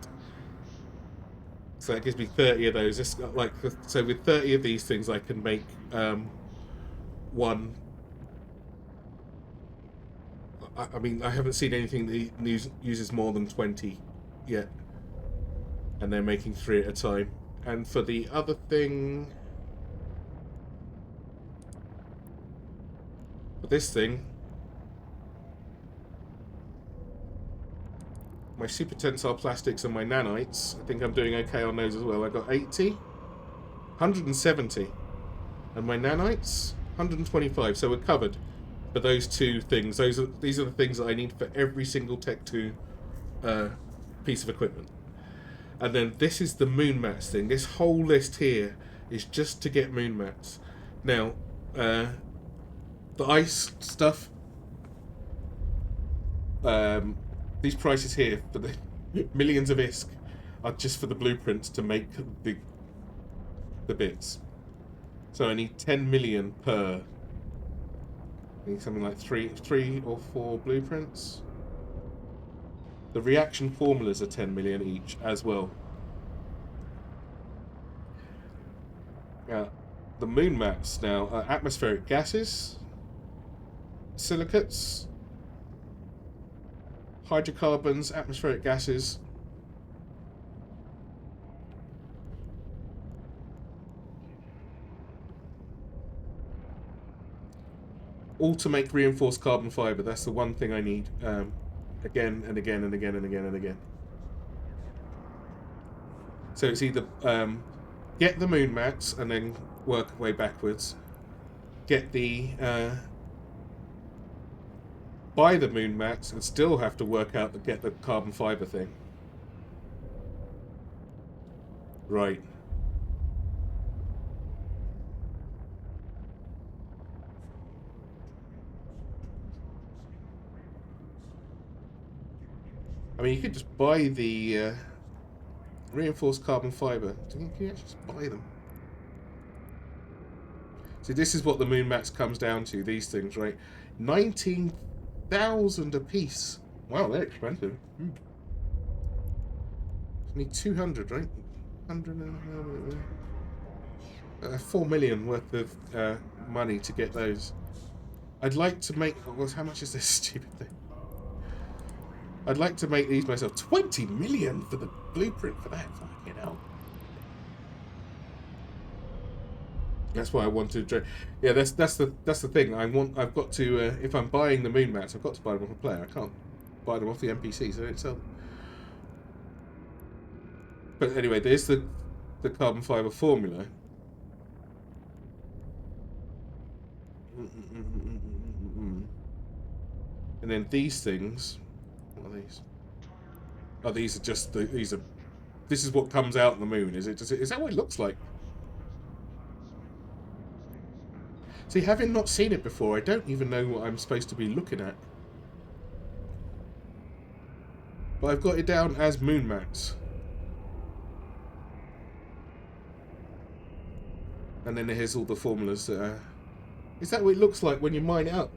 So that gives me 30 of those. It's like, so with 30 of these things, I can make one. I mean, I haven't seen anything that uses more than 20 yet. And they're making 3 at a time. And for the other thing... For this thing... My super tensile plastics and my nanites, I think I'm doing okay on those as well. I got 80, 170, and my nanites 125. So we're covered for those 2 things. These are the things that I need for every single Tech 2 piece of equipment. And then this is the moon mats thing. This whole list here is just to get moon mats. Now, the ice stuff. These prices here for the millions of ISK are just for the blueprints to make the bits. So I need 10 million per. I need something like three or 4 blueprints. The reaction formulas are 10 million each as well. The moon maps now are atmospheric gases, silicates, hydrocarbons, atmospheric gases, all to make reinforced carbon fiber. That's the one thing I need. Again and again and again and again and again. So it's either get the moon mats and then work way backwards, get the buy the moon mats and still have to work out to get the carbon fiber thing. Right. I mean, you could just buy the reinforced carbon fiber. Can you actually just buy them? See, this is what the moon mats comes down to, these things, right? 19,000 a piece. Wow, they're expensive. Need 200, right? 100, 4 million worth of money to get those. I'd like to make... Well, how much is this stupid thing? I'd like to make these myself. 20 million for the blueprint for that. Fucking hell. That's why I wanted to. Yeah, that's the thing. I've got to. If I'm buying the moon mats, I've got to buy them off a player. I can't buy them off the NPCs. I don't sell them. But anyway, there's the carbon fiber formula. And then these things. What are these? Oh, these are just these are. This is what comes out on the moon. Is it? Is that what it looks like? See, having not seen it before, I don't even know what I'm supposed to be looking at. But I've got it down as moon mats. And then here's all the formulas that are... Is that what it looks like when you mine it up?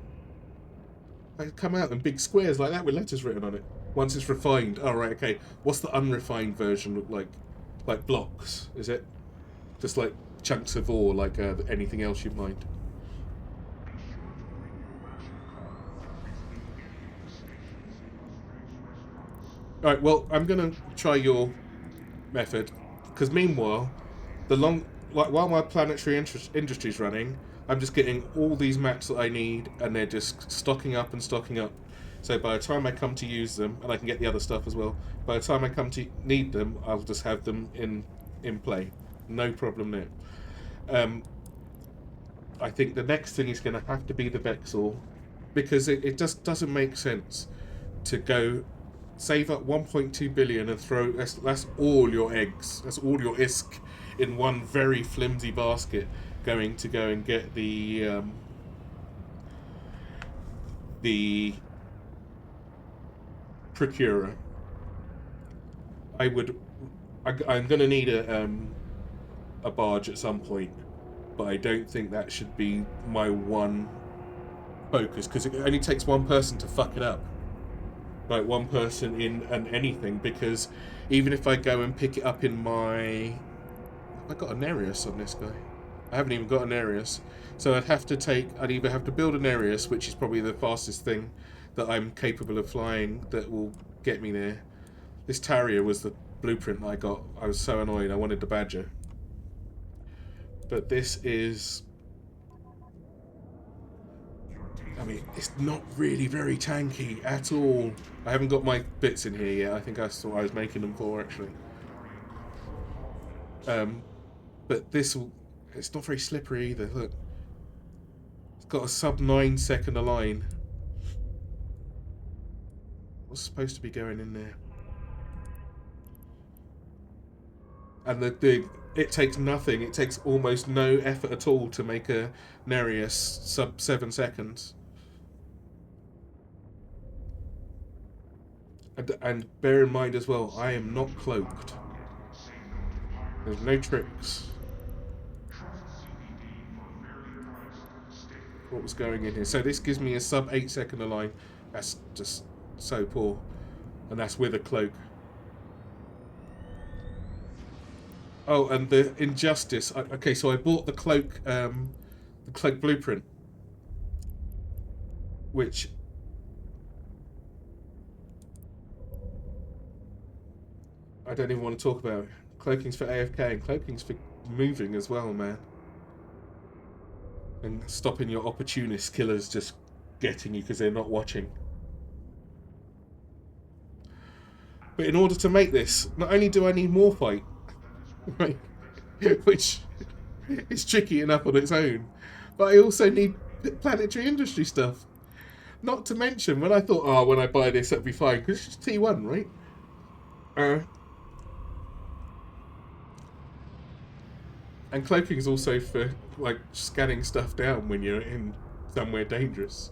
They come out in big squares like that with letters written on it. Once it's refined. Oh, right, okay. What's the unrefined version look like? Like blocks, is it? Just like chunks of ore, like anything else you've mined. Alright, well, I'm going to try your method. Because meanwhile, while my planetary industry's running, I'm just getting all these mats that I need, and they're just stocking up and stocking up. So by the time I come to use them, and I can get the other stuff as well, by the time I come to need them, I'll just have them in play. No problem there. I think the next thing is going to have to be the Vexor, because it just doesn't make sense to go save up 1.2 billion and throw... That's all your eggs. That's all your ISK in one very flimsy basket going to go and get the procurer. I'm going to need a barge at some point, but I don't think that should be my one focus, because it only takes one person to fuck it up. Like one person in anything, because even if I go and pick it up in my... I got an Nereus on this guy. I haven't even got an Nereus. So I'd either have to build an Nereus, which is probably the fastest thing that I'm capable of flying that will get me there. This Tarrier was the blueprint that I got. I was so annoyed. I wanted the Badger. But this is... I mean, it's not really very tanky at all. I haven't got my bits in here yet. I think that's what I was making them for, actually. But this... It's not very slippery either, look. It's got a sub 9 second align. What's supposed to be going in there? And it takes nothing. It takes almost no effort at all to make a Nereus sub 7 seconds. And bear in mind as well, I am not cloaked. There's no tricks. What was going in here? So this gives me a sub 8 second align. That's just so poor. And that's with a cloak. Oh, and the Injustice. Okay, so I bought the cloak blueprint, which I don't even want to talk about. Cloaking's for AFK and cloaking's for moving as well, man. And stopping your opportunist killers just getting you because they're not watching. But in order to make this, not only do I need more fight, right, which is tricky enough on its own, but I also need planetary industry stuff. Not to mention, when I thought, oh, when I buy this, that'll be fine, because it's just T1, right? And cloaking is also for, like, scanning stuff down when you're in somewhere dangerous.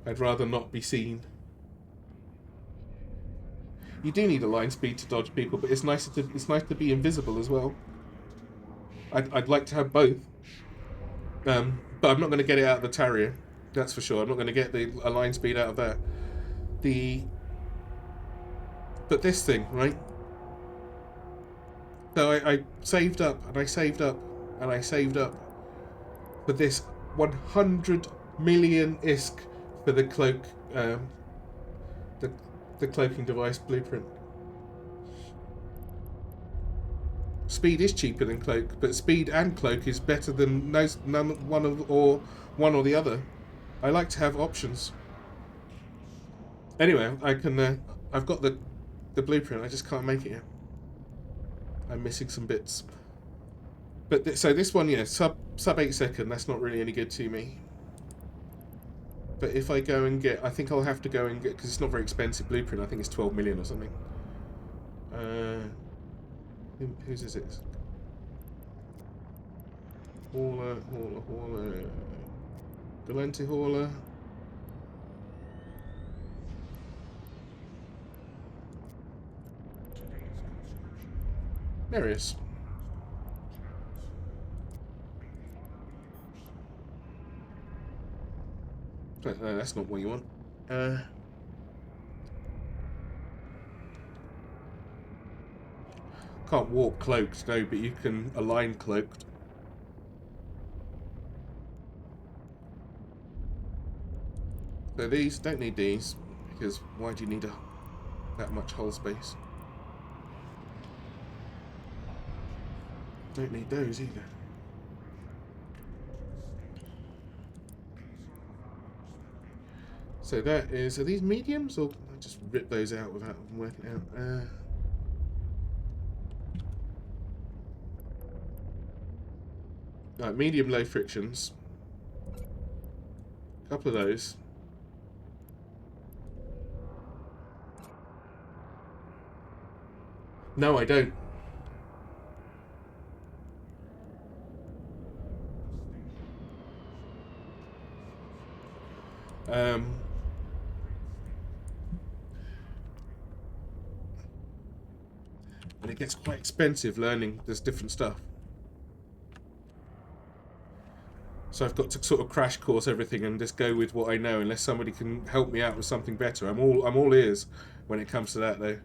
I'd rather not be seen. You do need a line speed to dodge people, but it's nice to be invisible as well. I'd like to have both. But I'm not going to get it out of the Tarrier. That's for sure. I'm not going to get the align speed out of that. But this thing, right? So I saved up, and I saved up, and I saved up for this 100 million ISK for the cloak, the cloaking device blueprint. Speed is cheaper than cloak, but speed and cloak is better than one or the other. I like to have options. Anyway, I can. I've got the blueprint. I just can't make it yet. I'm missing some bits. But so this one, yeah, sub 8 second. That's not really any good to me. But if I go and get, I think I'll have to go and get, because it's not very expensive blueprint. I think it's 12 million or something. Whose is it? Hauler. Galente Hauler. There he is. That's not what you want. Can't walk cloaked, no, but you can align cloaked. So these, don't need these, because why do you need that much hull space? Don't need those either. So that is, are these mediums, or I just rip those out without working it out? Right, medium low frictions. A couple of those. No, I don't. And it gets quite expensive learning this different stuff. So I've got to sort of crash course everything and just go with what I know, unless somebody can help me out with something better. I'm all ears when it comes to that, though.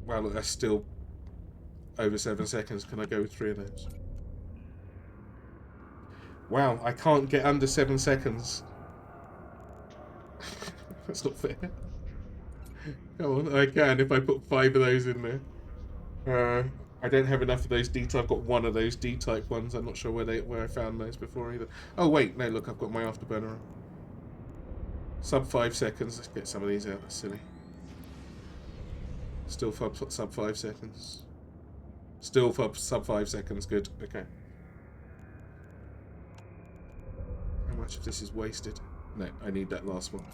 Well, look, that's still over 7 seconds. Can I go with 3 of those? Wow, I can't get under 7 seconds. That's not fair. Come on, I can if I put 5 of those in there. I don't have enough of those D-type. I've got one of those D-type ones. I'm not sure where I found those before either. Oh wait, no, look, I've got my afterburner on. Sub 5 seconds. Let's get some of these out. That's silly. Still sub 5 seconds. Still sub 5 seconds. Good. Okay. How much of this is wasted? No, I need that last one.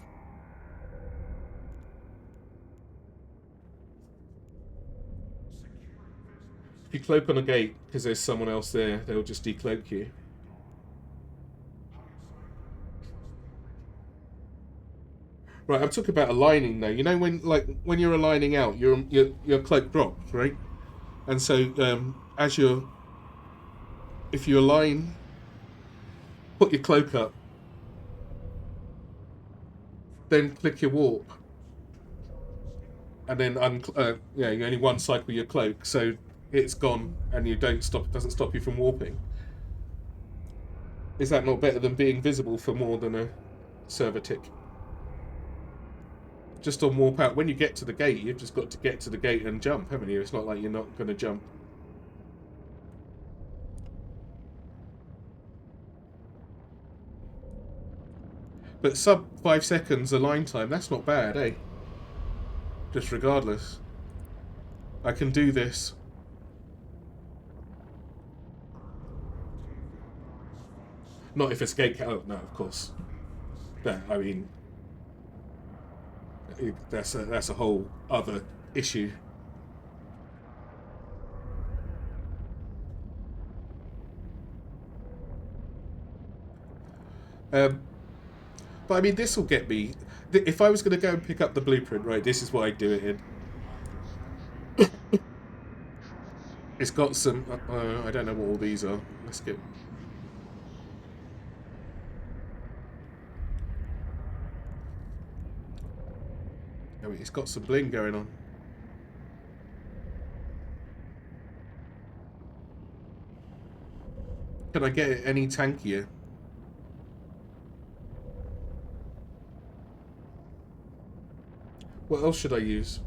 If you cloak on a gate because there's someone else there, they'll just decloak you. Right, I'm talking about aligning though. You know when you're aligning out, your cloak drops, right? And so if you align, put your cloak up, then click your warp, and then you only one cycle your cloak, so it's gone, and you don't stop. It doesn't stop you from warping. Is that not better than being visible for more than a server tick? Just on warp out, when you get to the gate, you've just got to get to the gate and jump, haven't you? It's not like you're not going to jump. But sub 5 seconds align time, that's not bad, eh? Just regardless. I can do this. Not if it's gate. Oh no, of course. That, I mean, that's a whole other issue. But I mean, this will get me. If I was going to go and pick up the blueprint, right, this is what I'd do it in. It's got some. I don't know what all these are. Let's get. I mean, it's got some bling going on. Can I get it any tankier? What else should I use?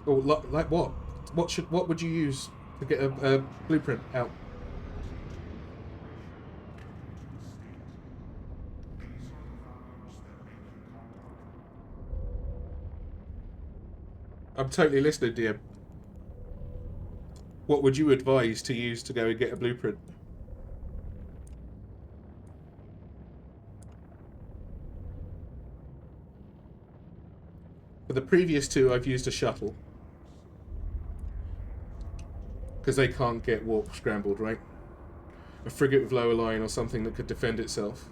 Oh, like what? What would you use to get a blueprint out? I'm totally listening, dear. What would you advise to use to go and get a blueprint? For the previous two, I've used a shuttle. Because they can't get warp scrambled, right? A frigate with lower line or something that could defend itself.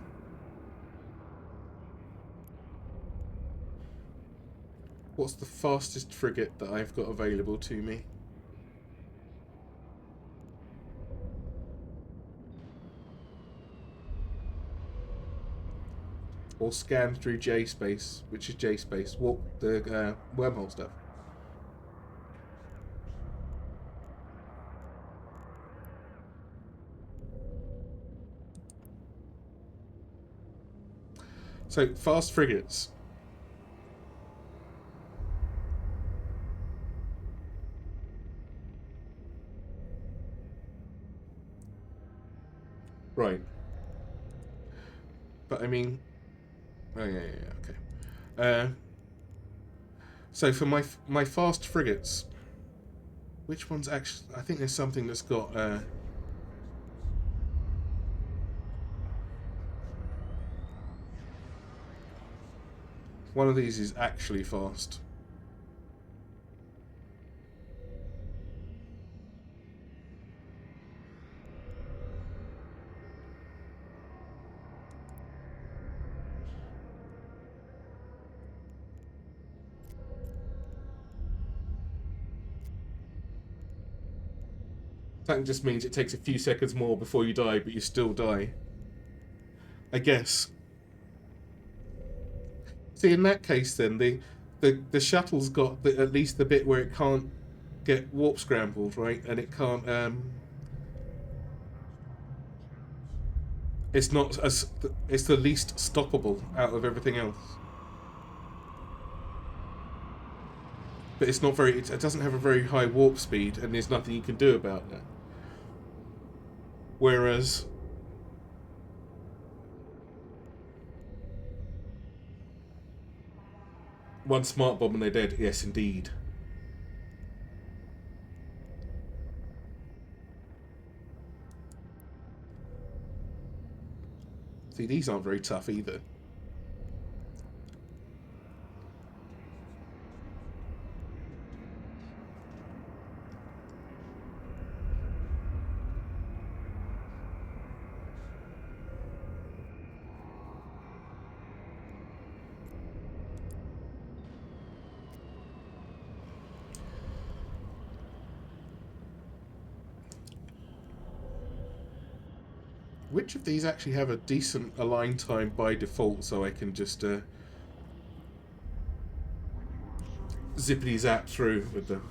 What's the fastest frigate that I've got available to me? Or scan through J space, which is J space. Warp the wormhole stuff. So, fast frigates. Right. But I mean... Oh, yeah, okay. So for my fast frigates... Which one's actually... I think there's something that's got... One of these is actually fast. That just means it takes a few seconds more before you die, but you still die. I guess. See, in that case, then the shuttle's got at least the bit where it can't get warp scrambled, right? And it can't. It's not as. It's the least stoppable out of everything else. But it's not very. It doesn't have a very high warp speed, and there's nothing you can do about that. Whereas. One smart bomb and they're dead. Yes, indeed. See, these aren't very tough either. Which of these actually have a decent align time by default, so I can just zippity zap through with them?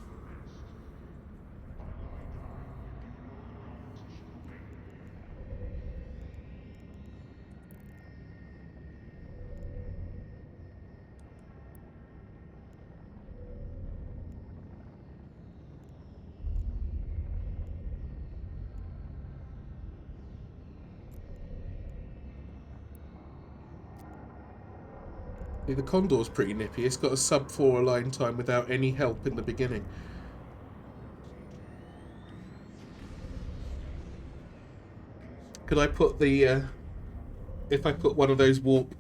The Condor's pretty nippy. It's got a sub 4 align time without any help in the beginning. Could I put the... if I put one of those warp...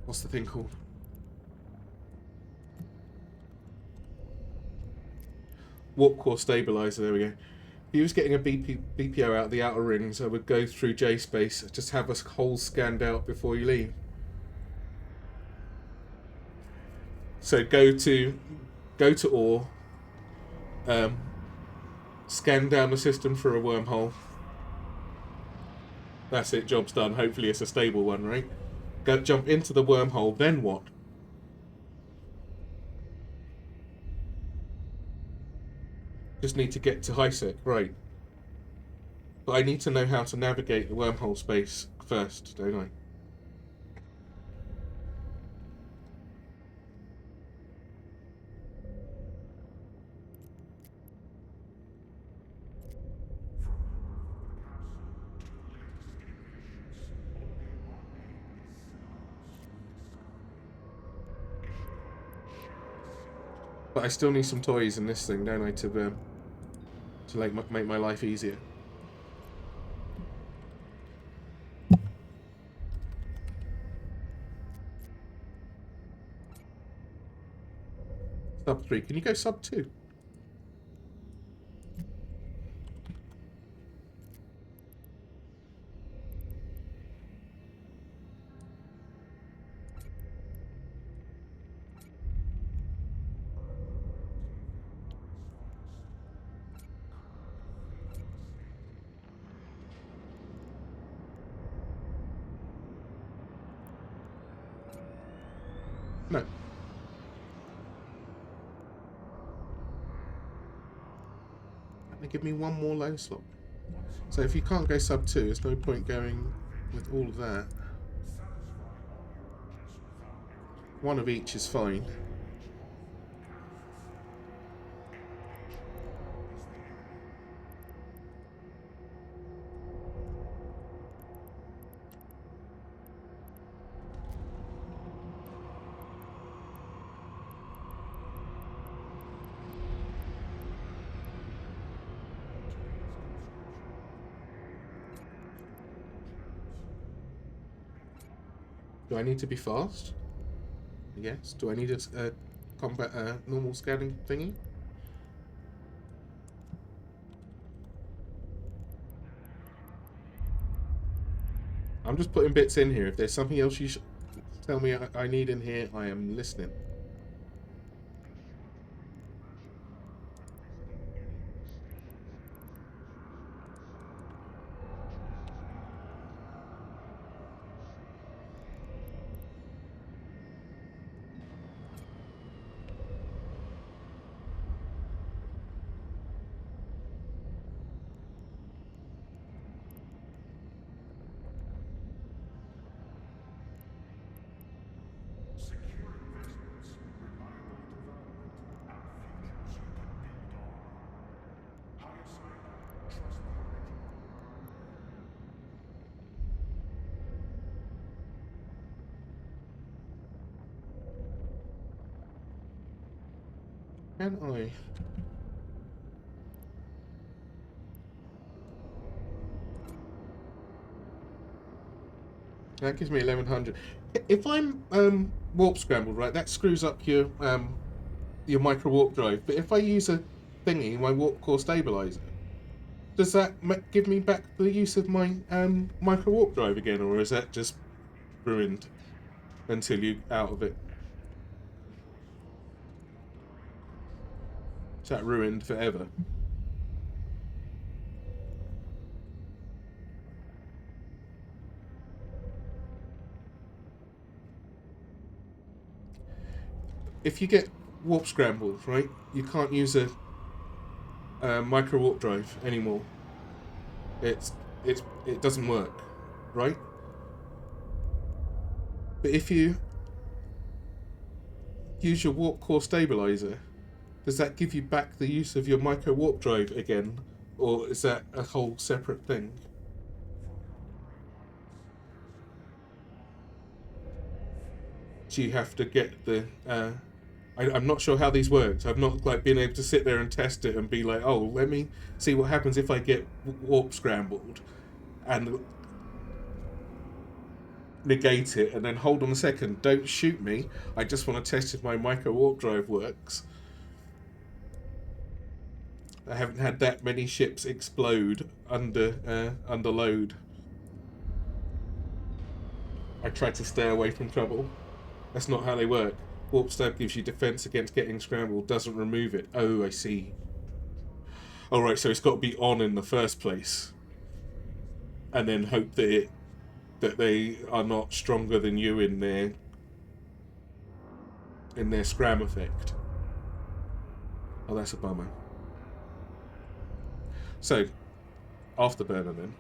what's the thing called? Warp core stabilizer, there we go. If he was getting a BPO out of the outer rings, I would go through J space, just have a hole scanned out before you leave. So go to ore, scan down the system for a wormhole. That's it, job's done. Hopefully it's a stable one, right? Go jump into the wormhole, then what? Just need to get to HiSec, right. But I need to know how to navigate the wormhole space first, don't I? But I still need some toys in this thing, don't I, to like make my life easier. Sub 3. Can you go sub 2? No. They give me one more low slot. So if you can't go sub 2, there's no point going with all of that. One of each is fine. Do I need to be fast? Yes. Do I need a combat normal scanning thingy? I'm just putting bits in here. If there's something else you should tell me I need in here, I am listening. Can I? That gives me 1100. If I'm warp scrambled, right, that screws up your micro warp drive. But if I use a thingy, my warp core stabilizer, does that give me back the use of my micro warp drive again, or is that just ruined until you're out of it? Is that ruined forever? If you get warp scrambled, right, you can't use a micro warp drive anymore. It doesn't work, right? But if you use your warp core stabilizer, does that give you back the use of your micro warp drive again, or is that a whole separate thing? So you have to get the I'm not sure how these work. I've not been able to sit there and test it and be like, oh, let me see what happens if I get warp scrambled and negate it, and then hold on a second, don't shoot me. I just want to test if my micro warp drive works. I haven't had that many ships explode under load. I try to stay away from trouble. That's not how they work. Warp stab gives you defense against getting scrambled, doesn't remove it. Oh, I see. Alright, so it's got to be on in the first place. And then hope that they are not stronger than you in their scram effect. Oh, that's a bummer. So, Afterburner then.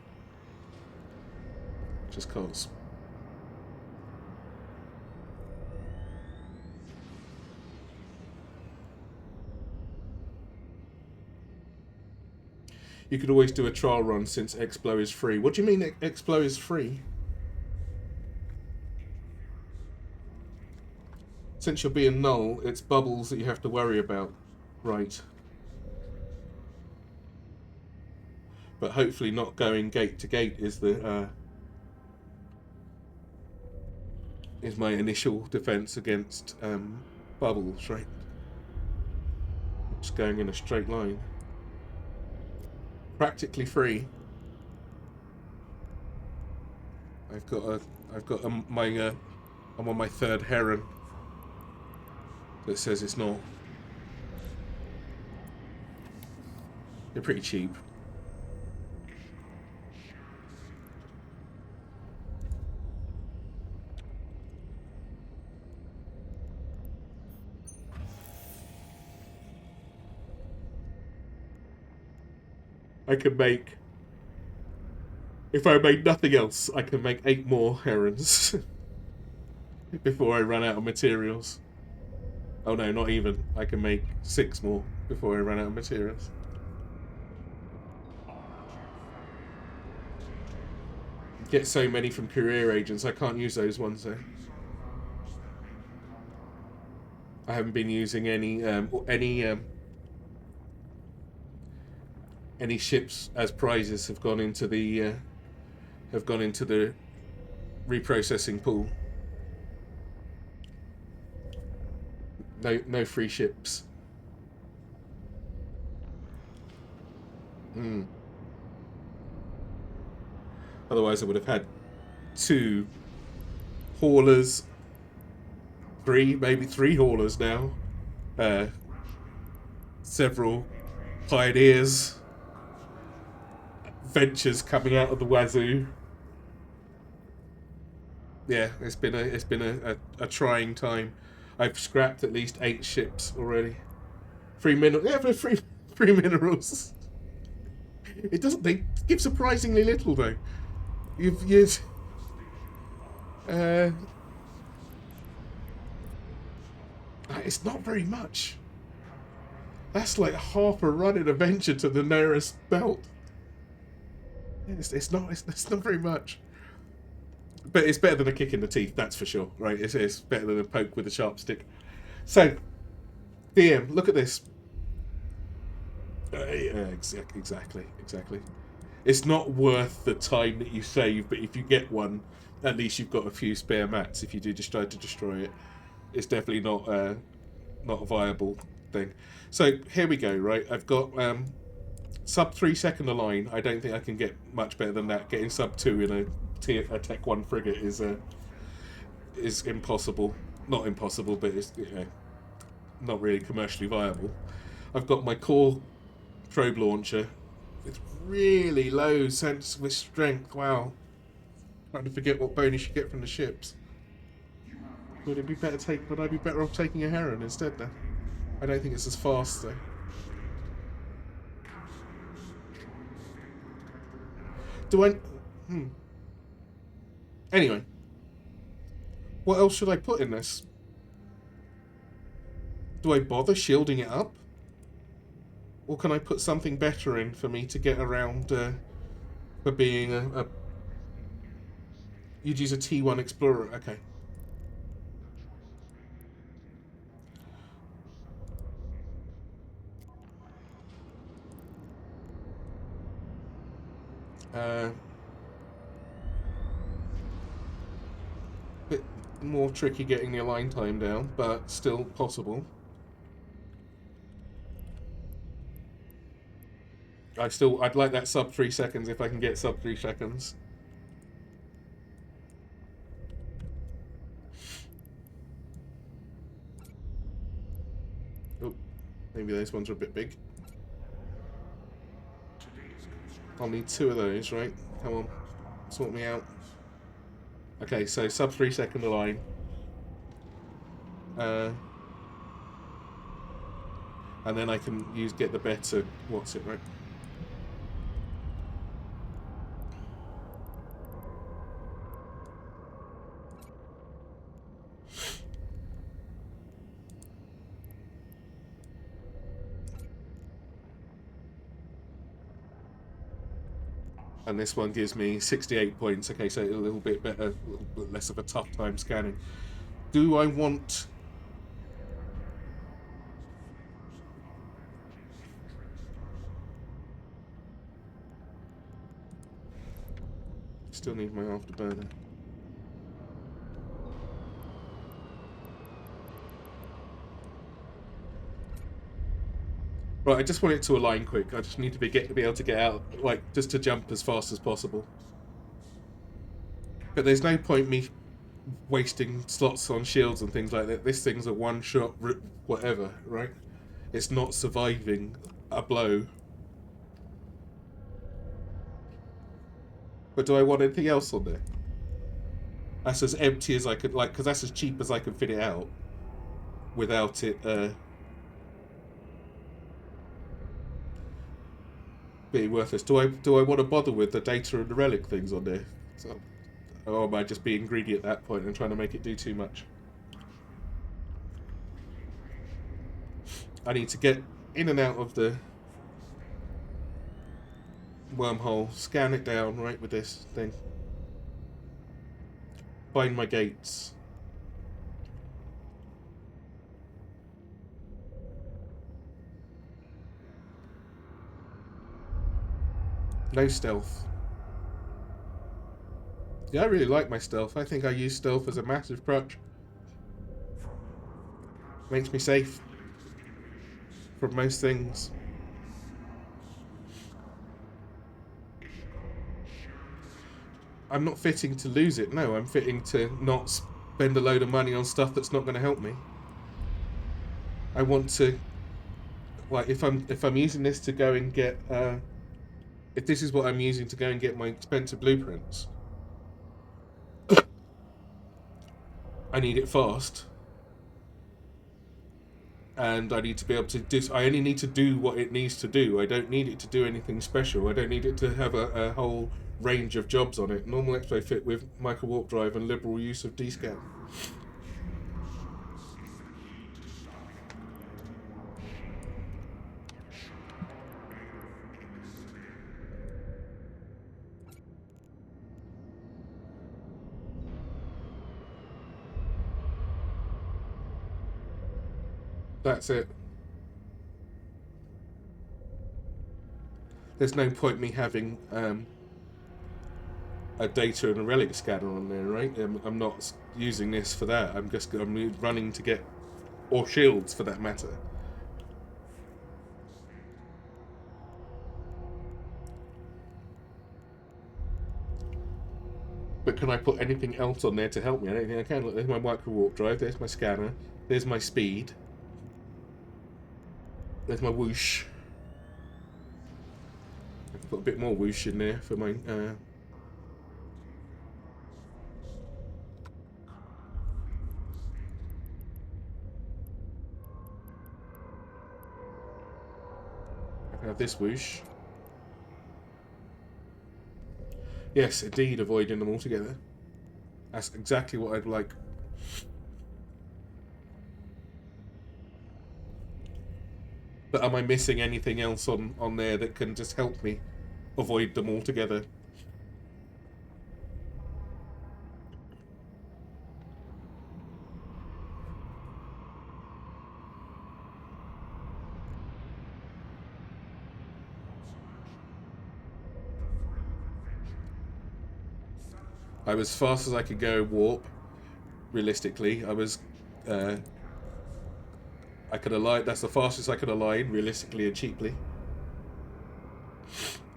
Just cause. You could always do a trial run since X-Blow is free. What do you mean X-Blow is free? Since you're being null, it's bubbles that you have to worry about. Right. But hopefully not going gate to gate is is my initial defense against bubbles, right? Just going in a straight line. Practically free. I'm on my third heron that says it's not. They're pretty cheap. I can make, if I made nothing else, I can make 8 more herons before I run out of materials. Oh no, not even. I can make 6 more before I run out of materials. Get so many from career agents, I can't use those ones though. I haven't been using any ships as prizes have gone into the reprocessing pool. No free ships. Otherwise I would have had 2 haulers, 3, maybe 3 haulers now. Several pioneers. Ventures coming out of the wazoo. Yeah, it's been a trying time. I've scrapped at least 8 ships already. Free minerals. Yeah, but free minerals. It doesn't. They give surprisingly little though. It's not very much. That's like half a run in Adventure to the nearest belt. It's not very much, but it's better than a kick in the teeth, that's for sure, right? It's better than a poke with a sharp stick. So, DM, look at this. Exactly. It's not worth the time that you save, but if you get one, at least you've got a few spare mats. If you do decide to destroy it, it's definitely not a viable thing. So here we go, right? I've got sub 3 second align. I don't think I can get much better than that. Getting sub 2 in a Tech 1 frigate is impossible. Not impossible, but it's not really commercially viable. I've got my core probe launcher with really low sense with strength. Wow. Trying to forget what bonus you get from the ships. Would I be better off taking a heron instead then? I don't think it's as fast though. Do I... Anyway. What else should I put in this? Do I bother shielding it up? Or can I put something better in for me to get around for being a... You'd use a T1 Explorer, okay. Bit more tricky getting the align time down, but still possible. I'd like that sub 3 seconds if I can get sub 3 seconds. Oh, maybe those ones are a bit big. I'll need 2 of those, right? Come on, sort me out. Okay, so sub 3 second align. And then I can get the better. What's it, right? And this one gives me 68 points. Okay, so a little bit better, a little bit less of a tough time scanning. Do I want... Still need my afterburner. Right, I just want it to align quick. I just need to be able to get out, like, just to jump as fast as possible. But there's no point me wasting slots on shields and things like that. This thing's a one-shot, whatever, right? It's not surviving a blow. But do I want anything else on there? That's as empty as I could, like, because that's as cheap as I could fit it out without it being worthless. Do I want to bother with the data and the relic things on there? So, or am I just being greedy at that point and trying to make it do too much? I need to get in and out of the wormhole, scan it down right with this thing, find my gates. No stealth. Yeah, I really like my stealth. I think I use stealth as a massive crutch. Makes me safe from most things. I'm not fitting to lose it, no. I'm fitting to not spend a load of money on stuff that's not going to help me. I want to, like, if I'm using this to go and get, if this is what I'm using to go and get my expensive blueprints, I need it fast. And I need to be able to I only need to do what it needs to do. I don't need it to do anything special. I don't need it to have a whole range of jobs on it. Normal X-ray fit with micro warp drive and liberal use of D-scan. That's it. There's no point me having a data and a relic scanner on there, right? I'm not using this for that. I'm running to get, or shields for that matter. But can I put anything else on there to help me? I don't think I can. Look, there's my micro warp drive, there's my scanner, there's my speed, there's my whoosh. I can put a bit more whoosh in there for my I can have this whoosh. Yes, indeed, avoiding them altogether. That's exactly what I'd like. But am I missing anything else on there that can just help me avoid them altogether? I was fast as I could go warp. Realistically, I was. I could align. That's the fastest I could align, realistically and cheaply.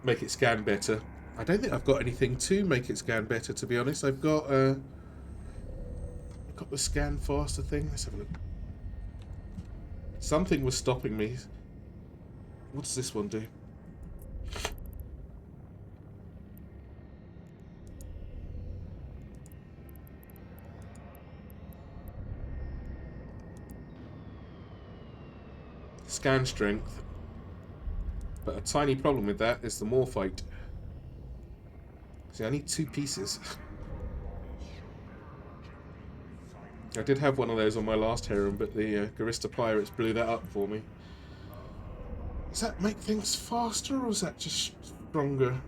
Make it scan better. I don't think I've got anything to make it scan better, to be honest. I've got the scan faster thing. Let's have a look. Something was stopping me. What does this one do? Scan strength. But a tiny problem with that is the Morphite. See, I need 2 pieces. I did have one of those on my last harem, but the Garista Pirates blew that up for me. Does that make things faster, or is that just stronger?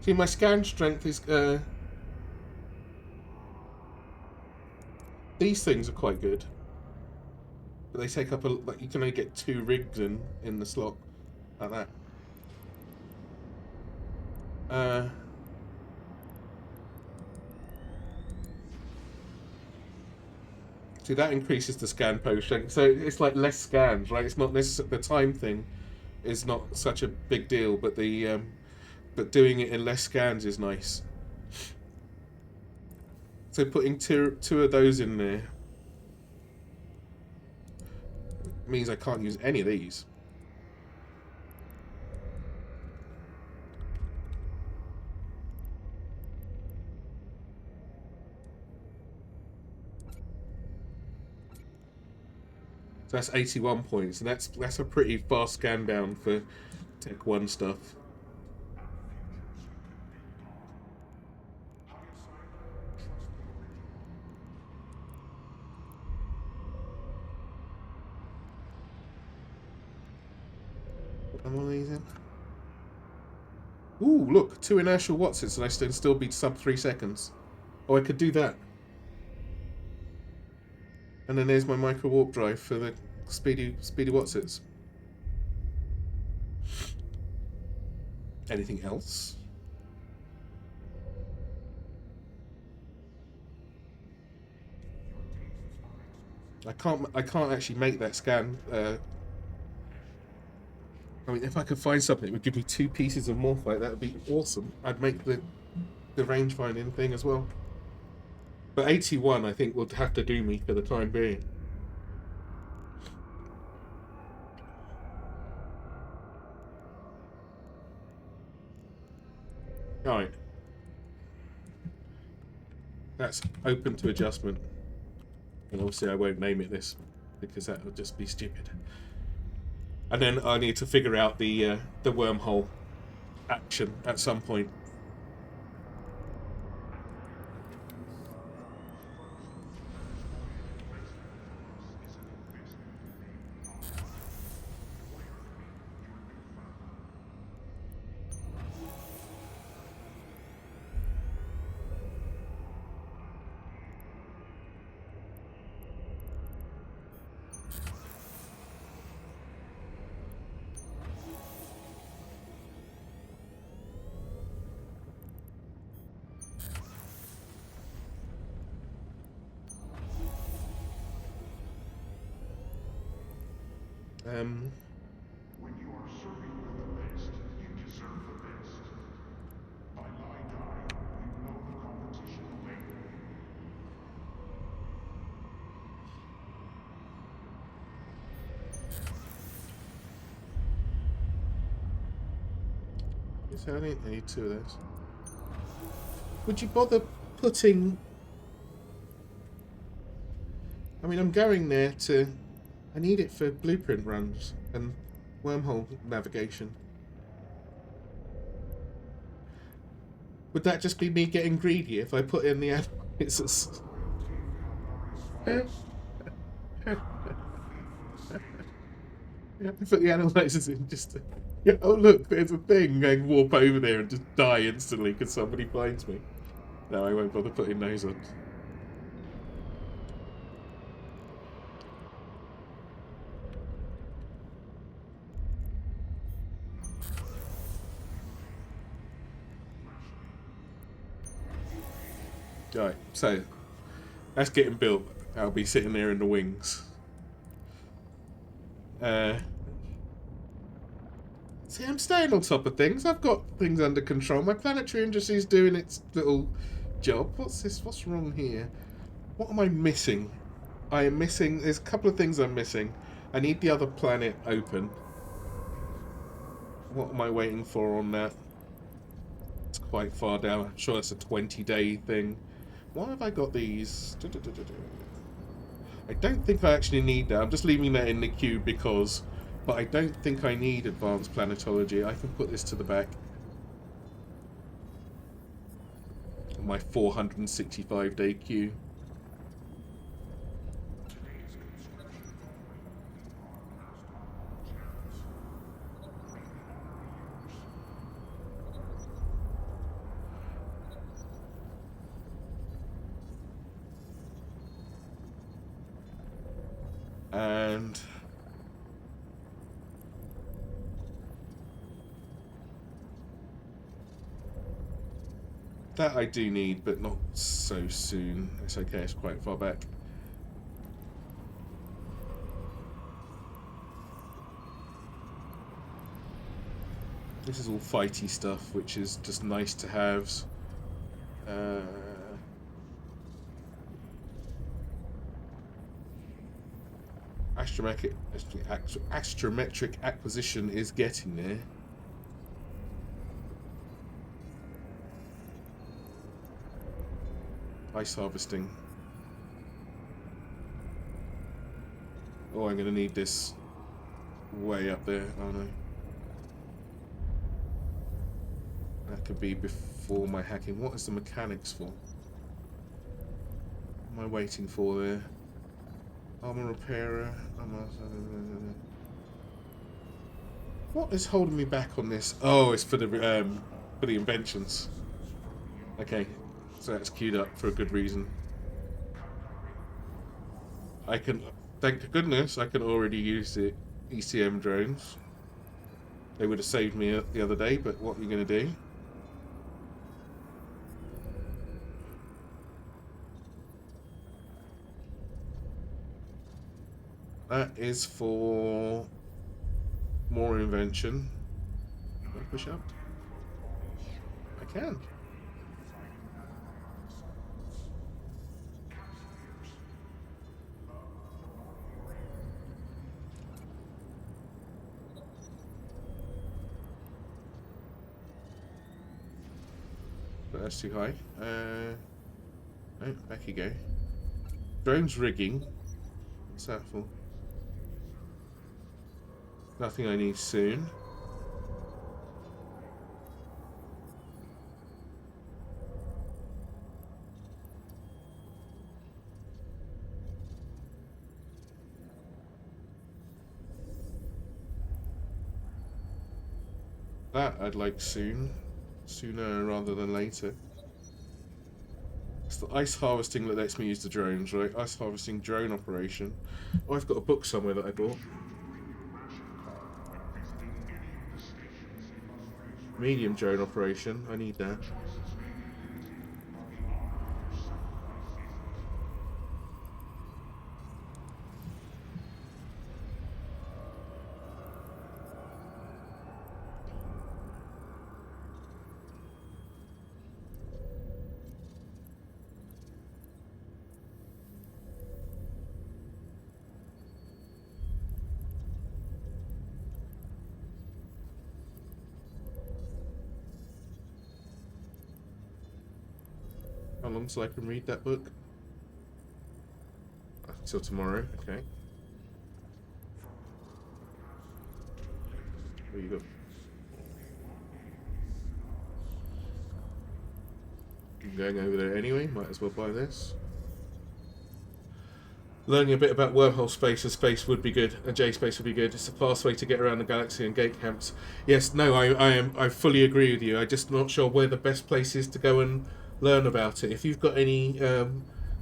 See, my scan strength is... these things are quite good. But they take up a... like, you can only get 2 rigs in the slot. Like that. See, that increases the scan potion, so it's like less scans, right? It's not necessarily the time thing is not such a big deal, but the but doing it in less scans is nice. So putting two of those in there means I can't use any of these. So that's 81 points, and that's a pretty fast scan down for Tech 1 stuff. What am I using? Ooh, look, 2 inertial Watsits, and I still beat sub 3 seconds. Oh, I could do that. And then there's my micro warp drive for the speedy Watsits. Anything else? I can't actually make that scan. I mean, if I could find something that would give me 2 pieces of Morphite, that would be awesome. I'd make the range finding thing as well. But 81, I think, would have to do me for the time being. Alright. That's open to adjustment. And obviously I won't name it this, because that would just be stupid. And then I need to figure out the wormhole action at some point. When you are serving with the best, you deserve the best. By my die, you know the competition away. Yes, I need 2 of those. Would you bother putting... I mean, I'm going there to... I need it for blueprint runs and wormhole navigation. Would that just be me getting greedy if I put in the analyzers? I put the analyzers in just to... Yeah, oh look, there's a thing. I can warp over there and just die instantly because somebody finds me. No, I won't bother putting those on. Right, so that's getting built. I'll be sitting there in the wings. See, I'm staying on top of things. I've got things under control. My planetary industry is doing its little job. What's this? What's wrong here? What am I missing? I am missing. There's a couple of things I'm missing. I need the other planet open. What am I waiting for on that? It's quite far down. I'm sure it's a 20-day thing. Why have I got these? I don't think I actually need that. I'm just leaving that in the queue because... But I don't think I need advanced planetology. I can put this to the back. My 465-day queue. And that I do need, but not so soon. It's okay, it's quite far back. This is all fighty stuff, which is just nice to have. Astrometric acquisition is getting there. Ice harvesting. Oh, I'm going to need this way up there. Oh no. That could be before my hacking. What is the mechanics for? What am I waiting for there? Armor repairer. What is holding me back on this? Oh, it's for the inventions. Okay, so that's queued up for a good reason. I can, thank goodness, I can already use the ECM drones. They would have saved me the other day, but what are you going to do? That is for more invention. Can I push up? I can. But that's too high. No, back you go. Drones rigging. What's that for? Nothing I need soon. That I'd like soon. Sooner rather than later. It's the ice harvesting that lets me use the drones, right? Ice harvesting drone operation. Oh, I've got a book somewhere that I bought. Medium drone operation. I need that. How long till I can read that book? Till tomorrow, okay. What you got? I'm going over there anyway, might as well buy this. Learning a bit about wormhole space and space would be good, and J space would be good. It's a fast way to get around the galaxy and gate camps. Yes, no, I fully agree with you. I'm just not sure where the best place is to go and learn about it. If you've got any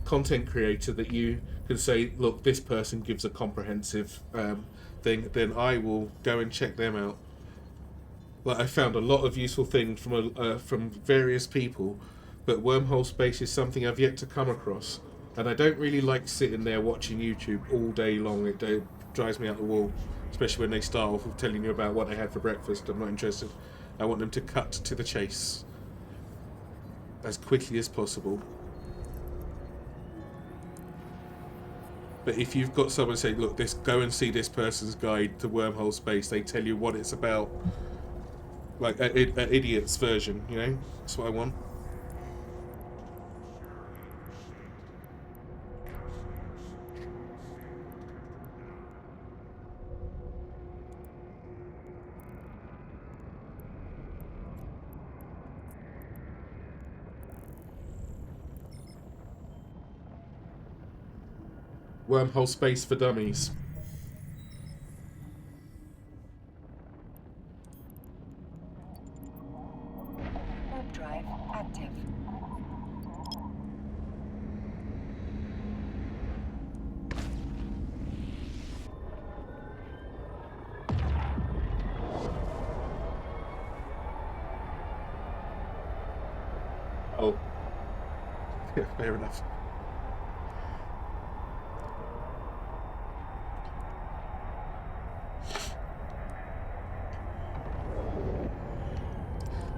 content creator that you can say, look, this person gives a comprehensive thing, then I will go and check them out. Like, I found a lot of useful things from various people, but wormhole space is something I've yet to come across, and I don't really like sitting there watching YouTube all day long. It drives me out the wall, especially when they start off with telling you about what they had for breakfast. I'm not interested. I want them to cut to the chase as quickly as possible. But if you've got someone say, look, go and see this person's guide to wormhole space, they tell you what it's about. Like an idiot's version, you know? That's what I want. Wormhole space for dummies. Warp drive active. Oh. Yeah, fair enough.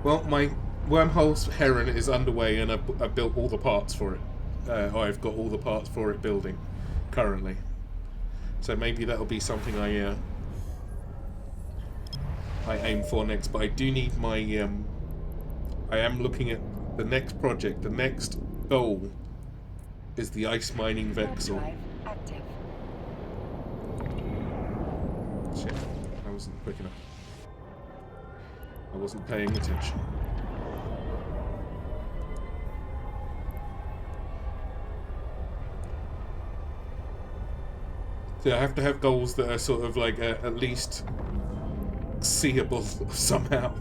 Well, my wormhole Heron is underway, and I've built all the parts for it. I've got all the parts for it building currently. So maybe that'll be something I aim for next. But I do need my. I am looking at the next project. The next goal is the ice mining vessel. Drive active. Shit, I wasn't quick enough. I wasn't paying attention. So I have to have goals that are sort of like at least seeable somehow.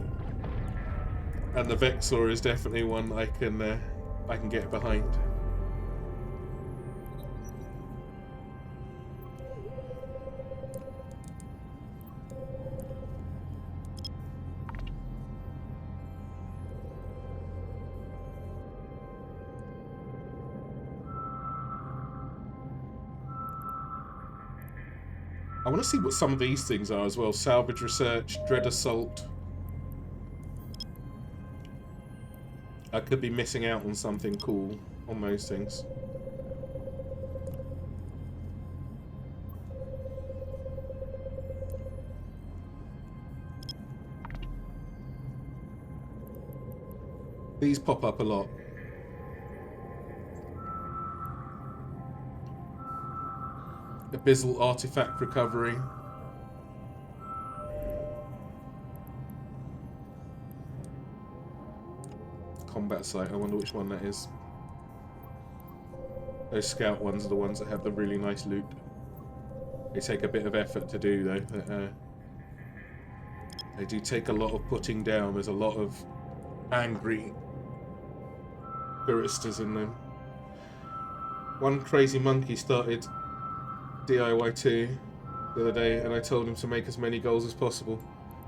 And the Vexor is definitely one I can get behind. I want to see what some of these things are as well. Salvage research, dread assault. I could be missing out on something cool on those things. These pop up a lot. Abyssal artifact recovery. Combat site, I wonder which one that is. Those scout ones are the ones that have the really nice loot. They take a bit of effort to do though. They do take a lot of putting down. There's a lot of angry baristas in them. One crazy monkey started DIY2 the other day, and I told him to make as many goals as possible.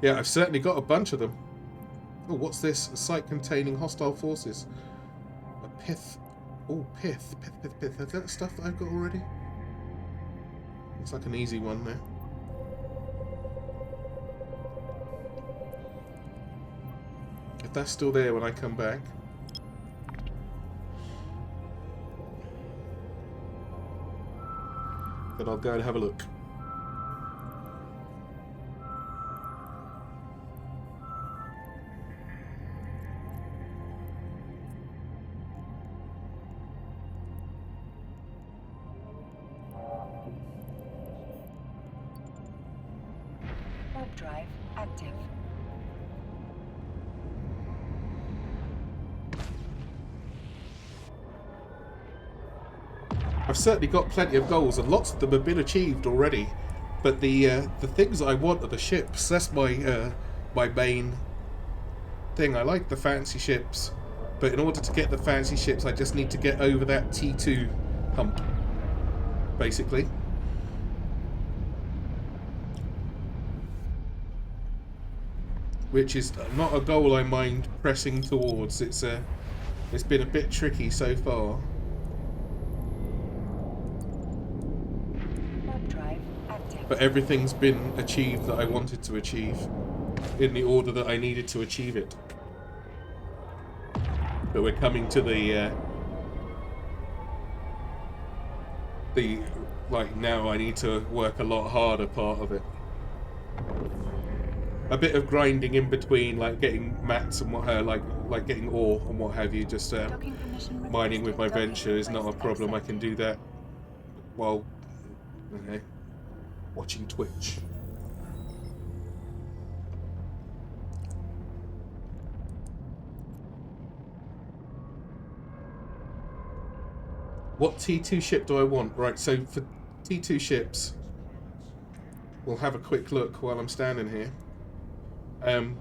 Yeah, I've certainly got a bunch of them. Oh, what's this? A site containing hostile forces. A pith. Oh, pith. Pith. Is that stuff that I've got already? Looks like an easy one there. If that's still there when I come back. Then I'll go and have a look. Warp drive active. I've certainly got plenty of goals, and lots of them have been achieved already. But the things I want are the ships. That's my my main thing. I like the fancy ships, but in order to get the fancy ships, I just need to get over that T2 hump, basically. Which is not a goal I mind pressing towards. It's been a bit tricky so far. But everything's been achieved that I wanted to achieve in the order that I needed to achieve it. But we're coming to the like now I need to work a lot harder part of it. A bit of grinding in between, like getting mats and what like getting ore and what have you. Just Docking permission mining with requested. my Docking venture is not a request problem. I can accepted. do that while watching Twitch. What T2 ship do I want? Right, so for T2 ships, we'll have a quick look while I'm standing here. I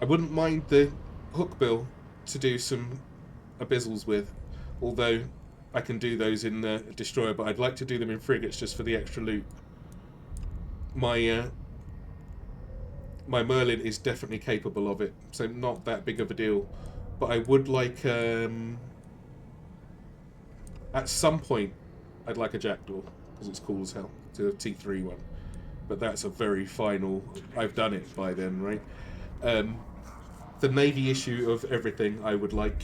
wouldn't mind the hookbill to do some abyssals with, although I can do those in the destroyer, but I'd like to do them in frigates just for the extra loot. My my Merlin is definitely capable of it, so not that big of a deal. But I would like at some point I'd like a Jackdaw because it's cool as hell, to a T3 one. But that's a very final. I've done it by then, right? The Navy issue of everything I would like,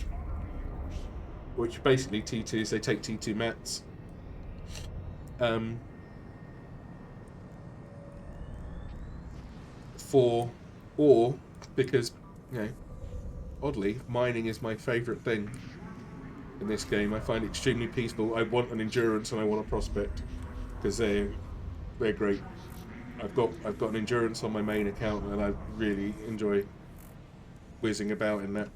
which basically T2s, they take T2 mats. Or because, you know, oddly, mining is my favourite thing in this game. I find it extremely peaceful. I want an endurance and I want a prospect because they're great. I've got an endurance on my main account and I really enjoy whizzing about in that.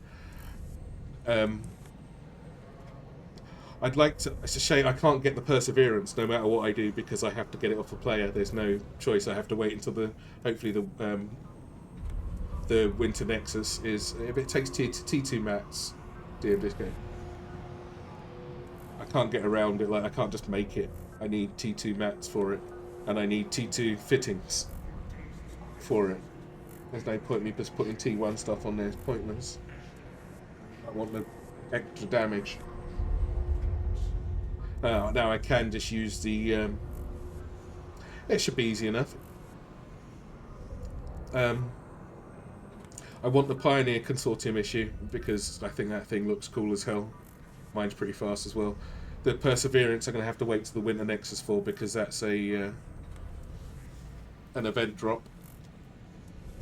I'd like to. It's a shame I can't get the perseverance no matter what I do because I have to get it off a player. There's no choice. I have to wait until hopefully the Winter Nexus is. If it takes T2 mats, dear this game, I can't get around it. Like I can't just make it. I need T2 mats for it, and I need T2 fittings for it. There's no point in me just putting T1 stuff on there. It's pointless. I want the extra damage. Now I can just use the. It should be easy enough. I want the Pioneer Consortium issue because I think that thing looks cool as hell. Mine's pretty fast as well. The Perseverance I'm going to have to wait till the Winter Nexus for because that's an event drop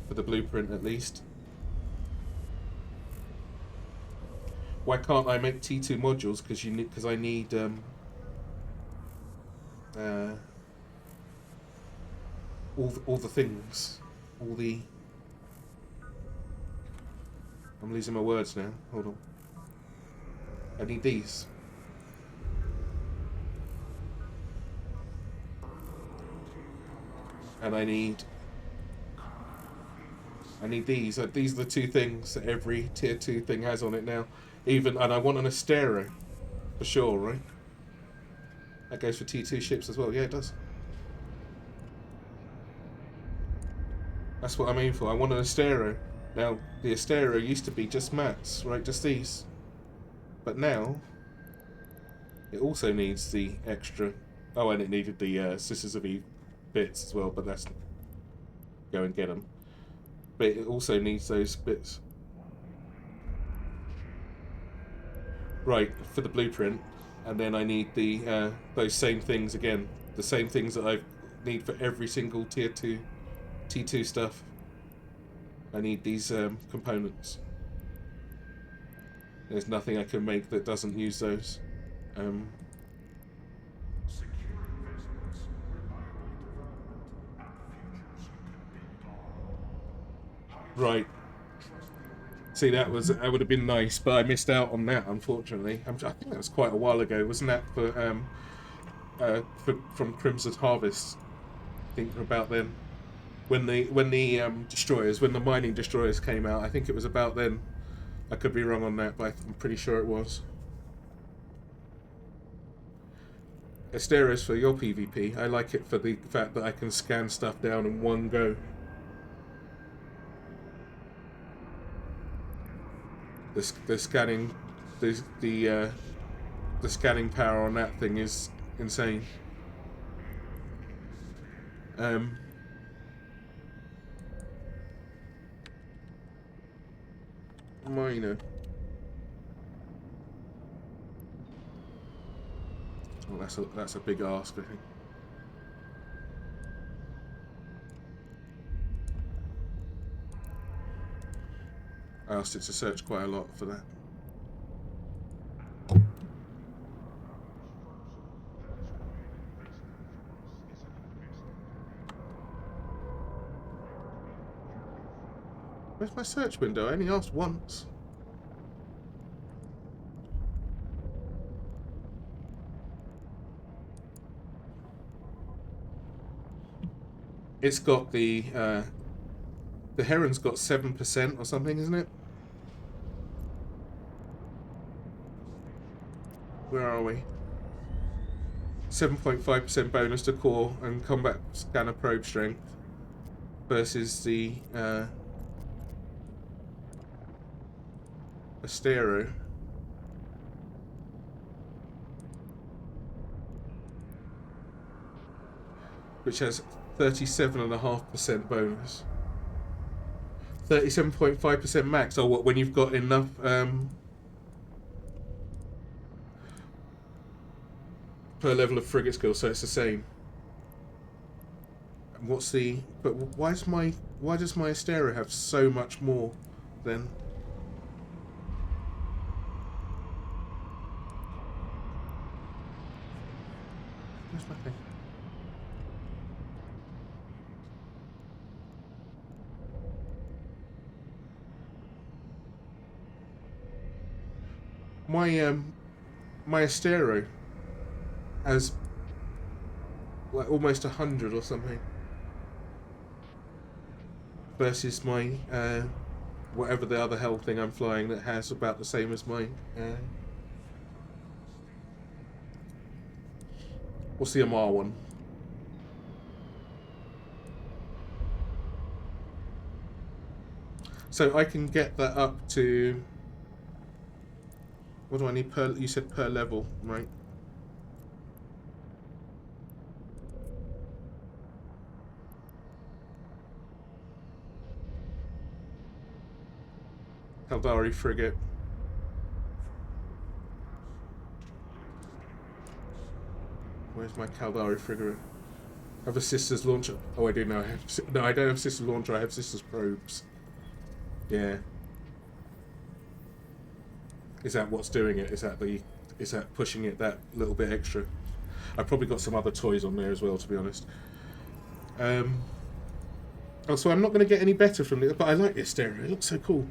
for the blueprint at least. Why can't I make T2 modules? Because I need all the things, all the. I'm losing my words now. Hold on. I need these. And I need these. These are the two things that every tier 2 thing has on it now. And I want an Astero for sure, right? That goes for T2 ships as well. Yeah, it does. That's what I'm aiming for. I want an Astero. Now, the Astero used to be just mats, right? Just these. But now, it also needs the extra. Oh, and it needed the Sisters of EvE bits as well, but that's. Go and get them. But it also needs those bits. Right, for the blueprint. And then I need the those same things again. The same things that I need for every single tier 2 T2 stuff. I need these components. There's nothing I can make that doesn't use those. Right. See, that would have been nice, but I missed out on that, unfortunately. I think that was quite a while ago, wasn't that? From Crimson's Harvest. I think about then, when the destroyers, when the mining destroyers came out. I think it was about then. I could be wrong on that, but I'm pretty sure it was. Asteros for your PvP. I like it for the fact that I can scan stuff down in one go. The scanning, the scanning power on that thing is insane. Miner. Well, that's a big ask, I think. I asked it to search quite a lot for that. Where's my search window? I only asked once. It's got the Heron's got 7% or something, isn't it? Where are we? 7.5% bonus to core and combat scanner probe strength versus the Astero. Which has 37.5% bonus. 37.5% max. Oh, what, when you've got enough per level of frigate skill, so it's the same. What's the... But why does my Astero have so much more then? Where's my thing? My Astero has like almost 100 or something versus my whatever the other hell thing I'm flying that has about the same as my what's the Amar one? So I can get that up to... What do I need per... You said per level, right? Caldari frigate. Where's my Caldari frigate? I have a sister's launcher. Oh, I do know. No, I don't have sister's launcher. I have sister's probes. Yeah. Is that what's doing it? Is that pushing it that little bit extra? I've probably got some other toys on there as well, to be honest. Oh, so I'm not going to get any better from it, but I like the Astero. It looks so cool.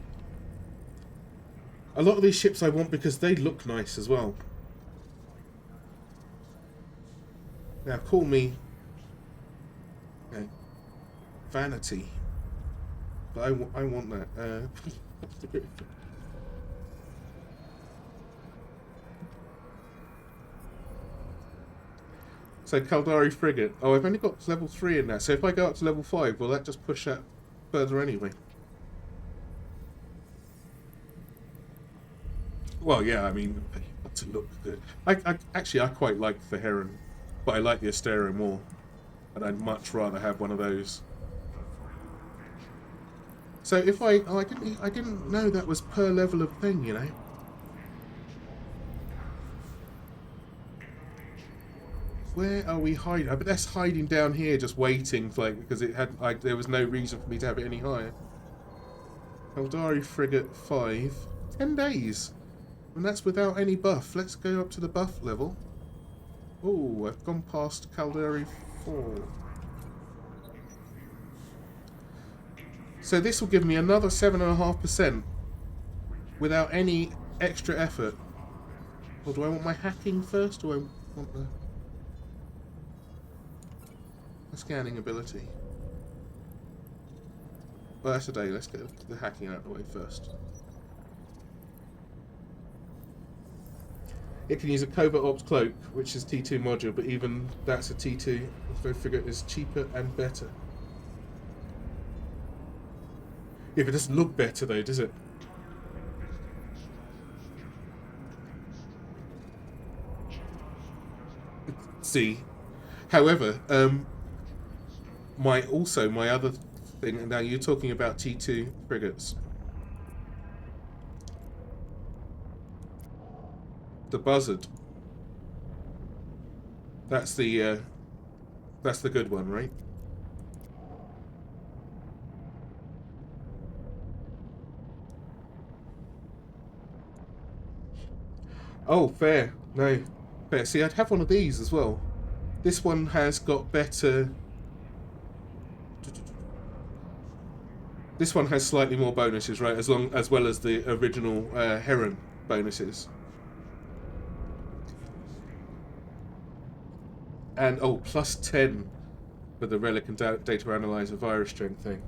A lot of these ships I want because they look nice as well. Now, call me vanity, but I want that. So Caldari frigate. Oh, I've only got level 3 in that. So if I go up to level 5, will that just push that further anyway? Well, yeah. I mean, to look good. I actually quite like the Heron, but I like the Astero more, and I'd much rather have one of those. So if I didn't know that was per level of thing, you know. Where are we hiding? I bet that's hiding down here, just waiting, like, because it had. There was no reason for me to have it any higher. Caldari frigate 5, 10 days, and that's without any buff. Let's go up to the buff level. Oh, I've gone past Caldari 4. So this will give me another 7.5% without any extra effort. Or do I want my hacking first, or do I want the scanning ability? Well, that's a day. Let's get the hacking out of the way first. It can use a Covert Ops Cloak, which is T2 module, but even that's a T2. I figure it's cheaper and better. Yeah, but it doesn't look better though, does it? See. However, my other thing, now you're talking about T2 frigates. The Buzzard. That's the good one, right? Oh, fair. No, fair. See, I'd have one of these as well. This one has got better. This one has slightly more bonuses, right? As well as the original Heron bonuses. And oh, plus 10 for the relic and data analyzer virus strength thing.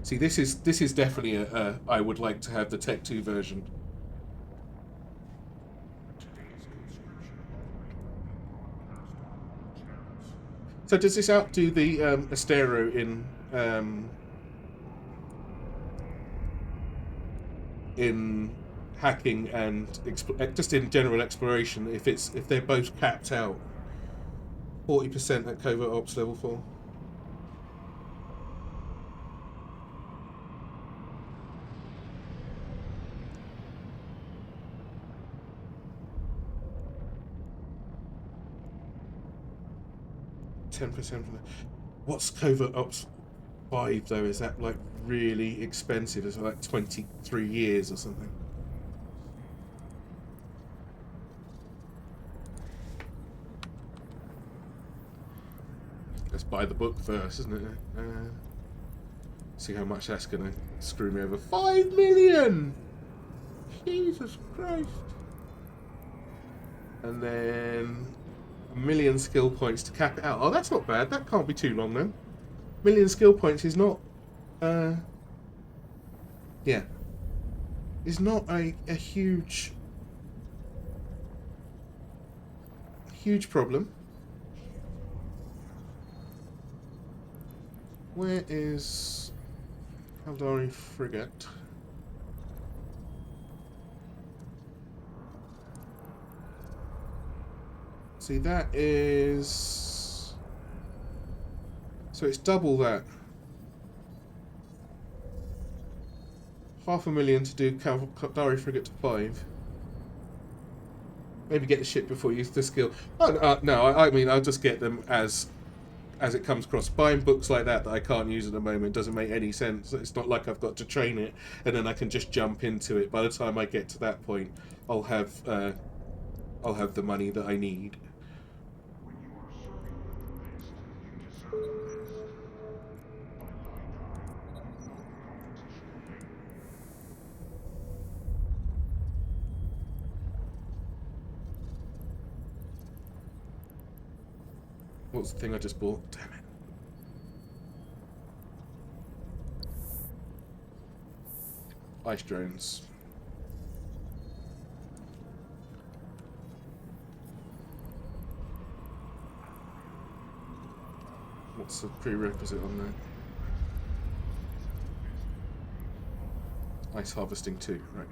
See, this is definitely a I would like to have the Tech 2 version. So does this outdo the Astero in hacking and just in general exploration? If they're both capped out, 40% at covert ops level 4. %. What's covert ops 5 though? Is that like really expensive? Is it like 23 years or something? Let's buy the book first, isn't it? See how much that's gonna screw me over. 5 million! Jesus Christ! And then 1,000,000 skill points to cap it out. Oh, that's not bad. That can't be too long then. 1,000,000 skill points is not, yeah, is not a huge problem. Where is Caldari frigate? See, that is... So it's double that. 500,000 to do Caldari frigate to 5. Maybe get the ship before you use the skill. Oh, no, I mean, I'll just get them as it comes across. Buying books like that I can't use at the moment doesn't make any sense. It's not like I've got to train it and then I can just jump into it. By the time I get to that point, I'll have the money that I need. When you are serving with the best, you deserve the best. By my die, you know the competition ahead. What's the thing I just bought? Damn it. Ice drones. What's the prerequisite on that? Ice harvesting 2, right.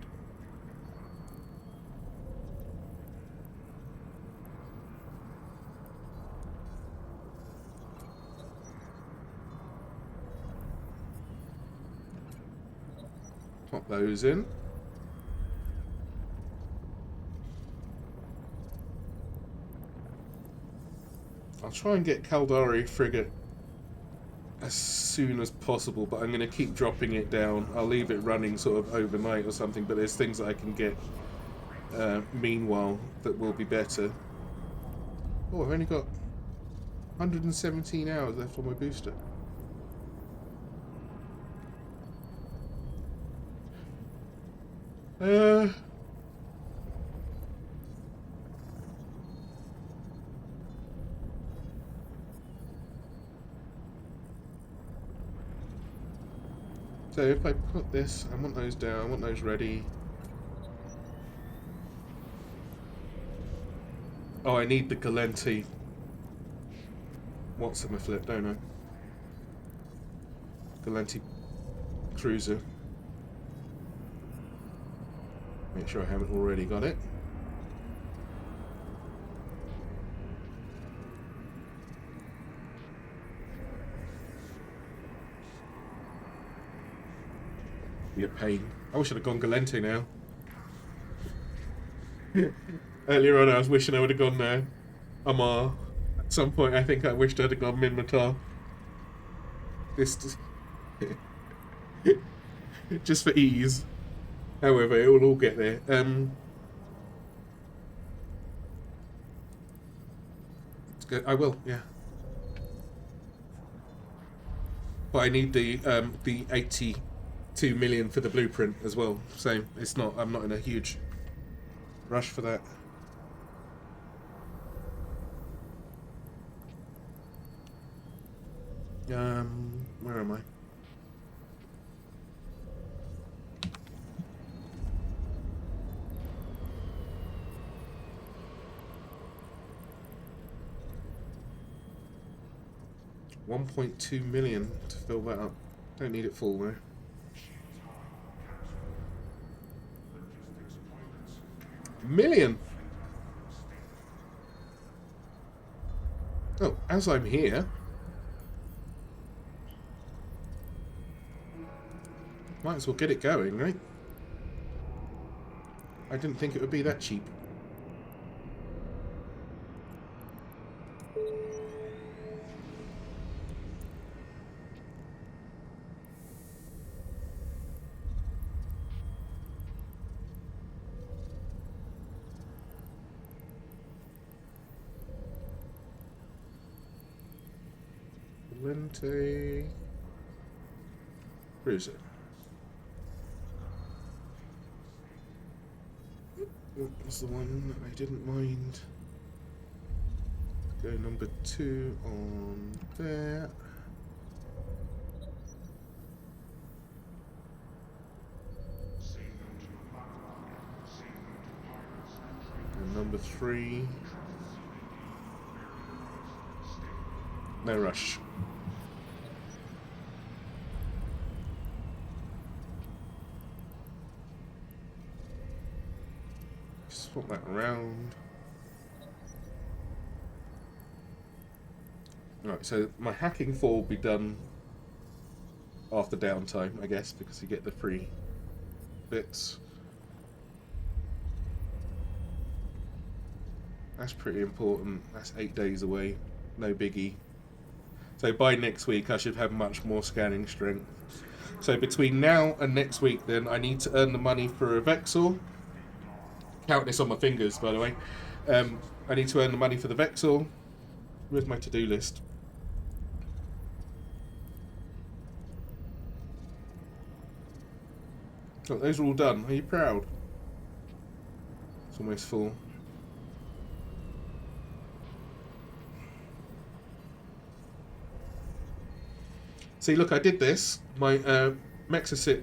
Pop those in. I'll try and get Caldari frigate as soon as possible, but I'm going to keep dropping it down. I'll leave it running sort of overnight or something, but there's things that I can get meanwhile that will be better. Oh, I've only got 117 hours left on my booster. So if I put this, I want those down, I want those ready. Oh, I need the Galenti. What's in my flip, don't I? Galenti cruiser. Make sure I haven't already got it. Be a pain. I wish I'd have gone Galente now. Earlier on, I was wishing I would have gone Amar. At some point, I think I wished I'd have gone Minmatar. This just for ease. However, it will all get there. It's good. I will, yeah. But I need the 82 million for the blueprint as well. So it's not. I'm not in a huge rush for that. Where am I? $1.2 million to fill that up. Don't need it full though. Million. Oh, as I'm here, might as well get it going, right? I didn't think it would be that cheap. Lente. Where is it? What was the one that I didn't mind? Go number 2 on there. And number 3. No rush. Swap that around. Right, so my hacking 4 will be done after downtime, I guess, because you get the free bits. That's pretty important. That's 8 days away. No biggie. So by next week I should have much more scanning strength. So between now and next week then I need to earn the money for a Vexor. Count this on my fingers, by the way. I need to earn the money for the Vexor. Where's my to-do list? Oh, those are all done. Are you proud? It's almost full. See, look, I did this. My Mexasit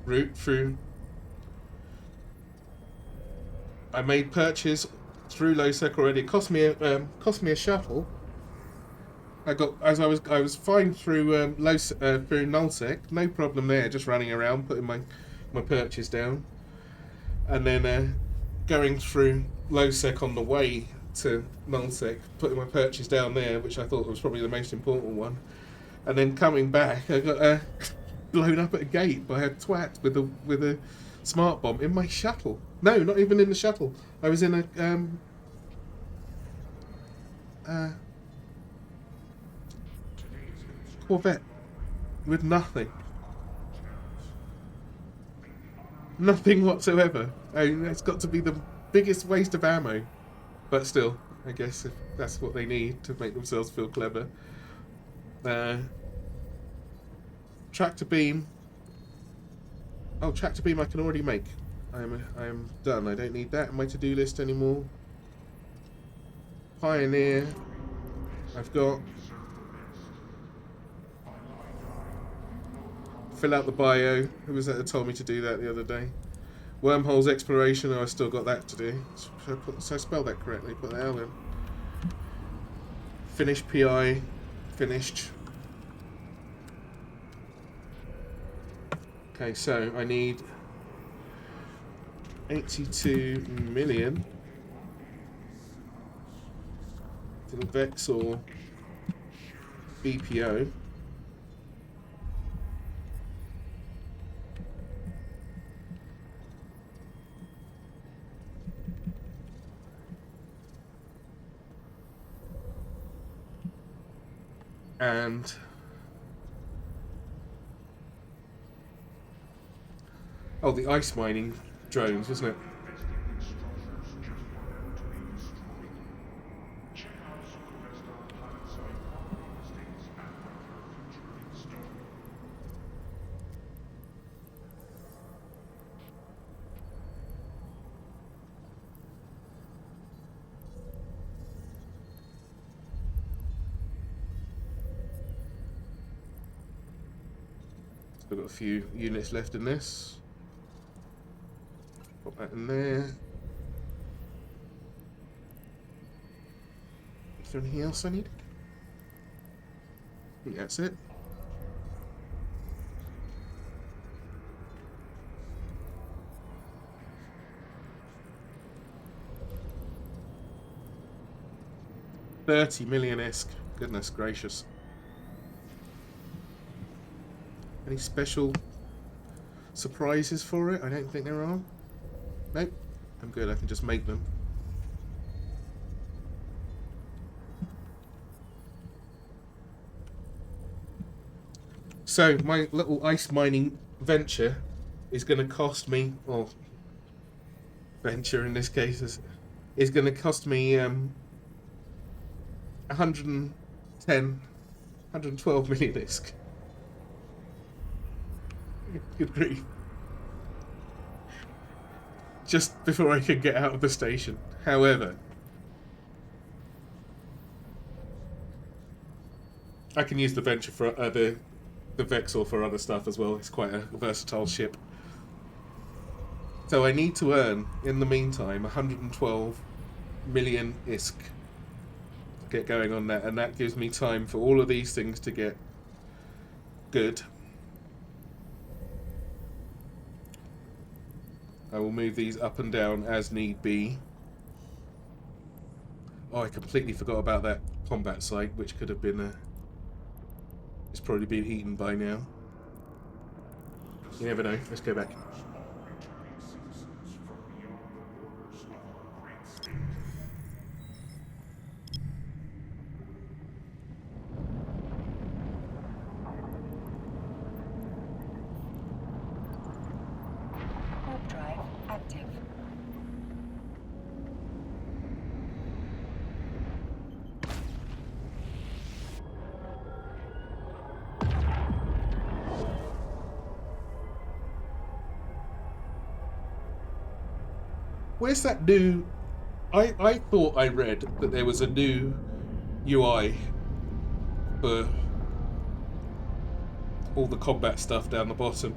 route through. I made purchase through LowSec already. It cost me a shuttle. I was fine through through nullsec, no problem there. Just running around, putting my purchase down, and then going through LowSec on the way to nullsec, putting my purchase down there, which I thought was probably the most important one, and then coming back, I got blown up at a gate by a twat with a smart bomb in my shuttle. No, not even in the shuttle. I was in a Corvette with nothing. Nothing whatsoever. I mean, it's got to be the biggest waste of ammo. But still, I guess if that's what they need to make themselves feel clever. Tractor beam. Oh, tractor beam I can already make. I am done. I don't need that in my to-do list anymore. Pioneer. I've got. Fill out the bio. Who was that that told me to do that the other day? Wormholes exploration. Oh, I still got that to do. So I spelled that correctly. Put that out in. Finish PI. Finished. Okay, so I need 82 million to the Vexor BPO. And oh, the ice mining drones, wasn't it? Investigate structures just for them to be destroyed. Check out Supervesta planet site property listings and regular future install. Still got a few units left in this. Put that in there. Is there anything else I need? I think that's it. $30 million-esque. Goodness gracious. Any special surprises for it? I don't think there are. Nope. I'm good. I can just make them. So my little ice mining venture is going to cost me, or venture in this case is going to cost me 112 million ISK. Good grief. Just before I could get out of the station. However, I can use the Venture for the Vexor for other stuff as well. It's quite a versatile ship. So I need to earn, in the meantime, 112 million ISK to get going on that, and that gives me time for all of these things to get good. I will move these up and down as need be. Oh, I completely forgot about that combat site, which could have been it's probably been eaten by now. You never know. Let's go back. Returning citizens from beyond the borders of our great state. Warp drive active. Where's that new... I thought I read that there was a new UI for all the combat stuff down the bottom.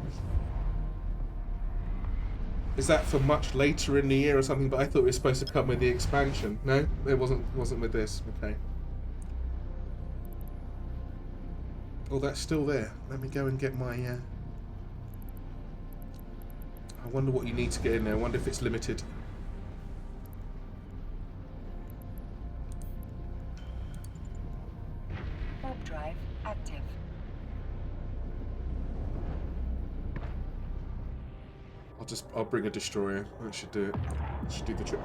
Is that for much later in the year or something? But I thought it was supposed to come with the expansion. No, it wasn't with this. Okay. Oh, that's still there. Let me go and get my... I wonder what you need to get in there. I wonder if it's limited. Warp drive active. I'll bring a destroyer. That should do it. Should do the trick.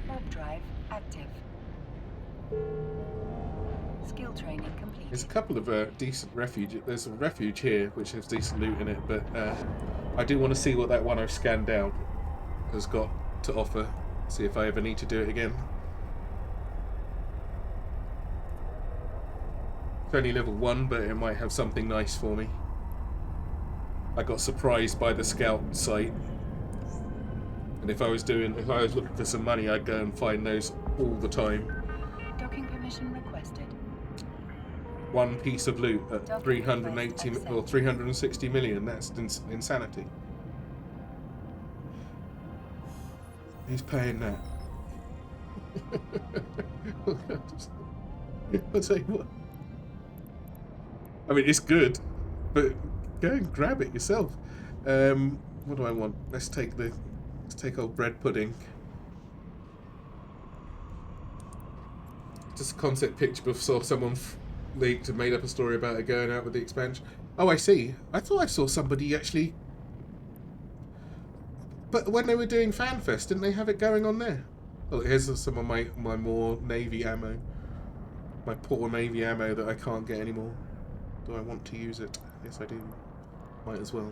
Warp drive active. Skill training complete. There's a couple of decent refuge. There's a refuge here which has decent loot in it, but I do want to see what that one I've scanned down has got to offer. See if I ever need to do it again. It's only level 1, but it might have something nice for me. I got surprised by the scout site, and if I was looking for some money, I'd go and find those all the time. Docking permission requested. One piece of loot at 380 or 360 million. That's insanity. Who's paying that? I'll tell you what. I mean, it's good, but Go and grab it yourself. What do I want? Let's take old bread pudding. Just a concept picture before someone leaked and made up a story about it going out with the expansion. Oh, I see. I thought I saw somebody actually. But when they were doing FanFest, didn't they have it going on there? Oh, here's some of my more Navy ammo. My poor Navy ammo that I can't get anymore. Do I want to use it? Yes, I do. Might as well.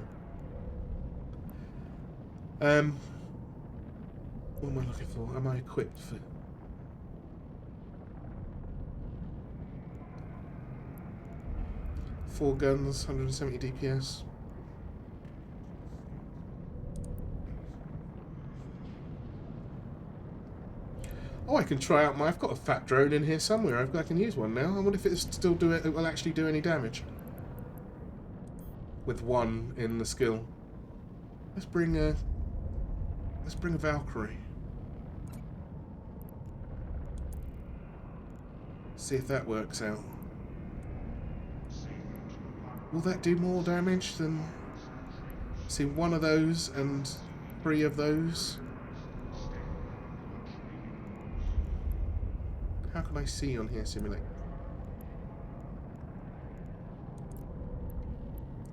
What am I looking for? Am I equipped for... Four guns, 170 DPS. Oh, I can try out my... I've got a fat drone in here somewhere. I can use one now. I wonder if it will actually do any damage. With one in the skill. Let's bring a Valkyrie. See if that works out. Will that do more damage than... See, one of those and 3 of those? How can I see on here, simulate?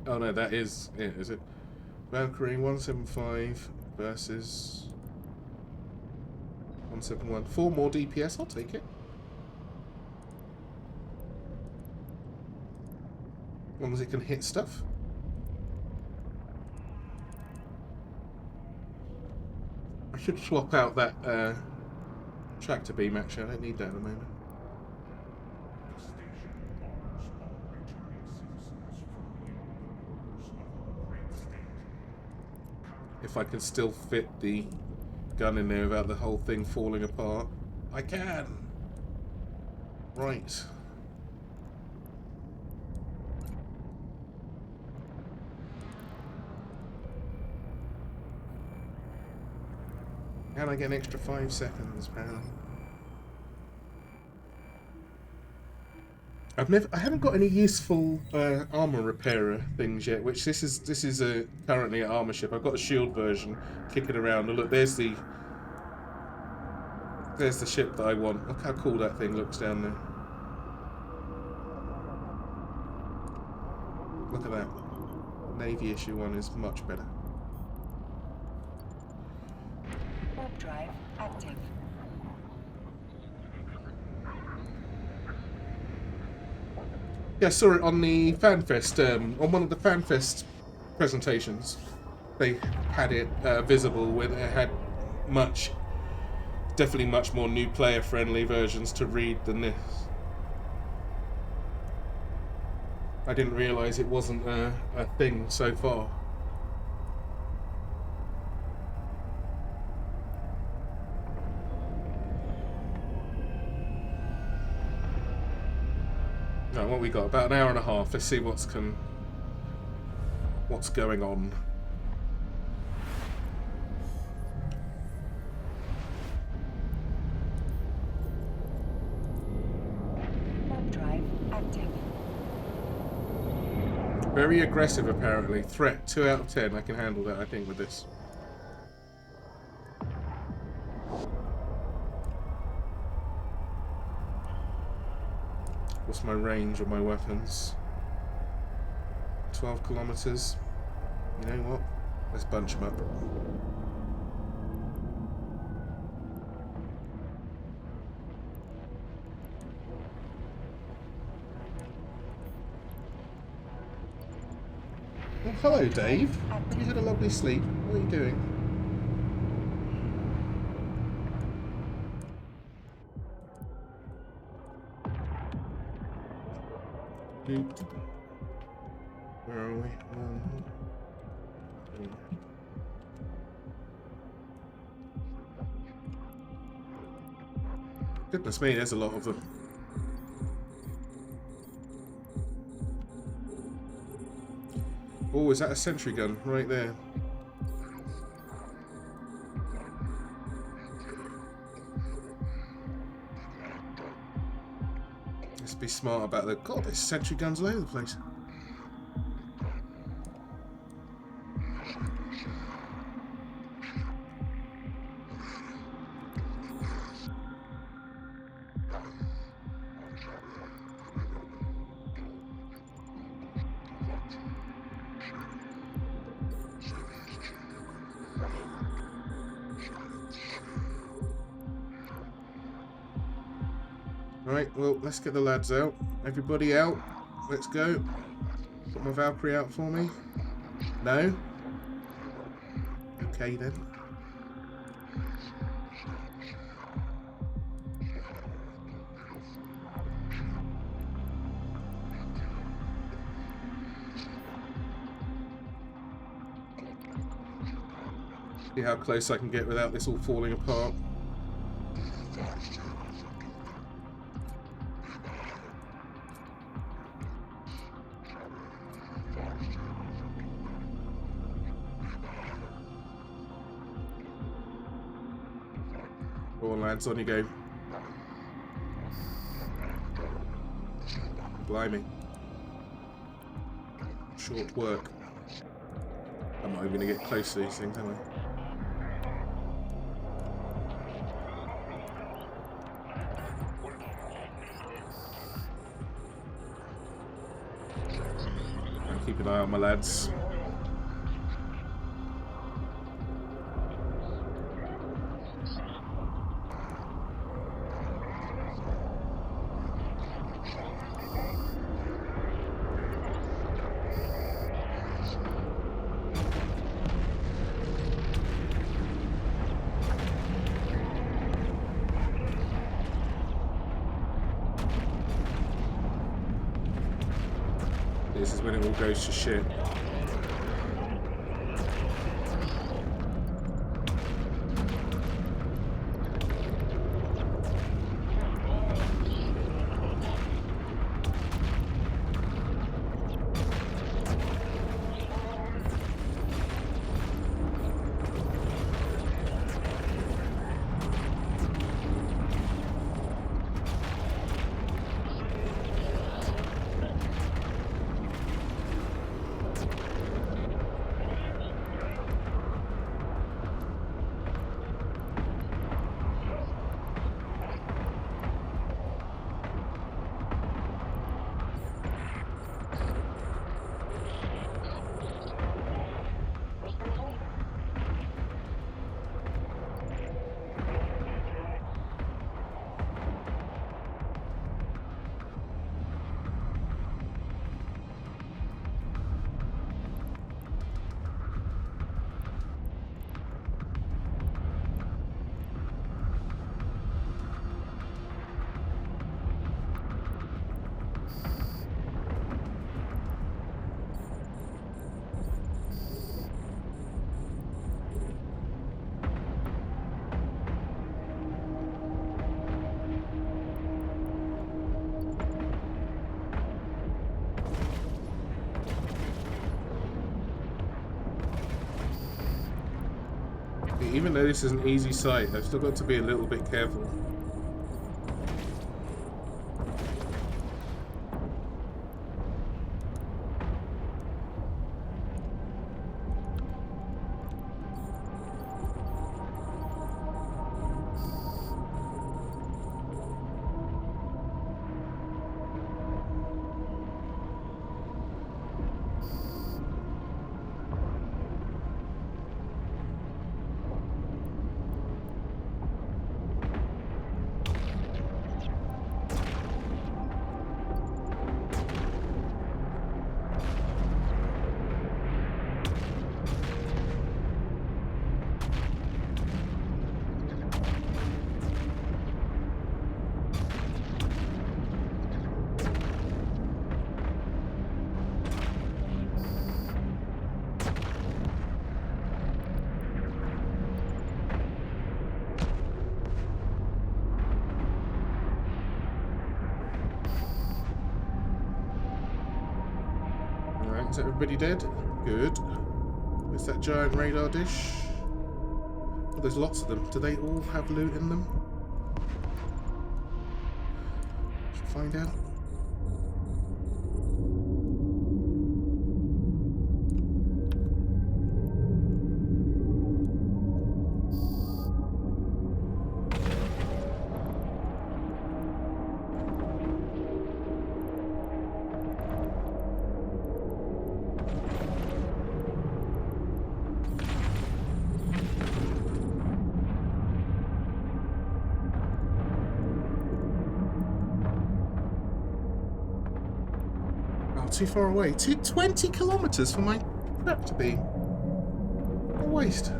Oh no, that is it, is it? Valkyrie 175 versus 171. 4 more DPS, I'll take it. As long as it can hit stuff. I should swap out that tractor beam actually, I don't need that at the moment. If I can still fit the gun in there without the whole thing falling apart. I can! Right. And I get an extra 5 seconds, apparently. I haven't got any useful armor repairer things yet. Which this is currently an armor ship. I've got a shield version kicking around. And look, there's the ship that I want. Look how cool that thing looks down there. Look at that. Navy issue one is much better. Warp drive active. Yeah, I saw it on the FanFest, on one of the FanFest presentations. They had it visible when it had definitely much more new player-friendly versions to read than this. I didn't realise it wasn't a thing so far. Right, what we got? About an hour and a half. Let's see what's going on. Warp drive active. Very aggressive, apparently. Threat 2 out of 10. I can handle that, I think, with this. What's my range of my weapons? 12 kilometers. You know what? Let's bunch them up. Well, hello, Dave. Have you had a lovely sleep? What are you doing? Where are we? Goodness me, there's a lot of them. Oh, is that a sentry gun right there? Let's be smart about the... God, there's sentry guns all over the place. Right, well, let's get the lads out. Everybody out. Let's go. Put my Valkyrie out for me. No? Okay, then. See how close I can get without this all falling apart. Go on, lads, on you go. Blimey. Short work. I'm not even going to get close to these things, am I? I'll keep an eye on my lads. This is when it all goes to shit. Even though this is an easy sight, I've still got to be a little bit careful. Is everybody dead? Good. Where's that giant radar dish? Oh, there's lots of them. Do they all have loot in them? Should find out. Oh, too far away. 20 kilometres for my prep to be. What a waste.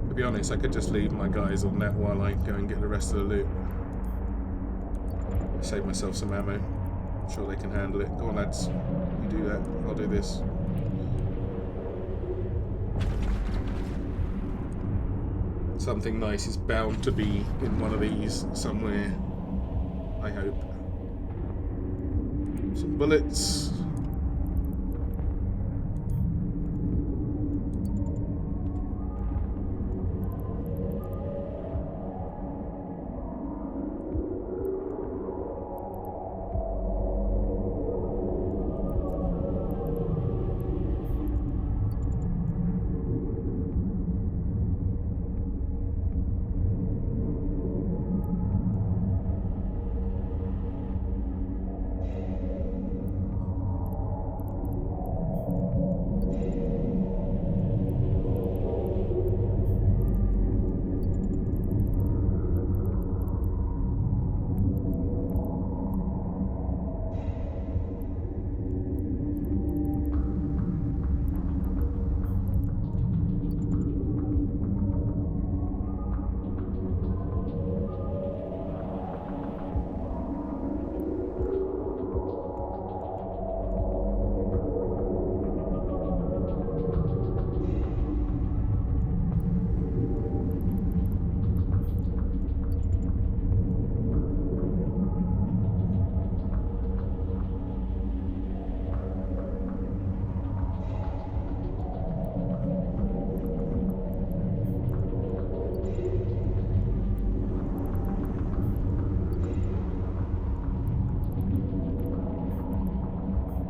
To be honest, I could just leave my guys on that while I go and get the rest of the loot. Save myself some ammo. I'm sure they can handle it. Go on, lads. You do that. I'll do this. Something nice is bound to be in one of these somewhere. I hope. Some bullets.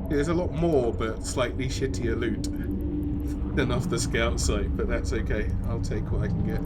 There's a lot more, but slightly shittier loot than off the scout site, but that's okay. I'll take what I can get.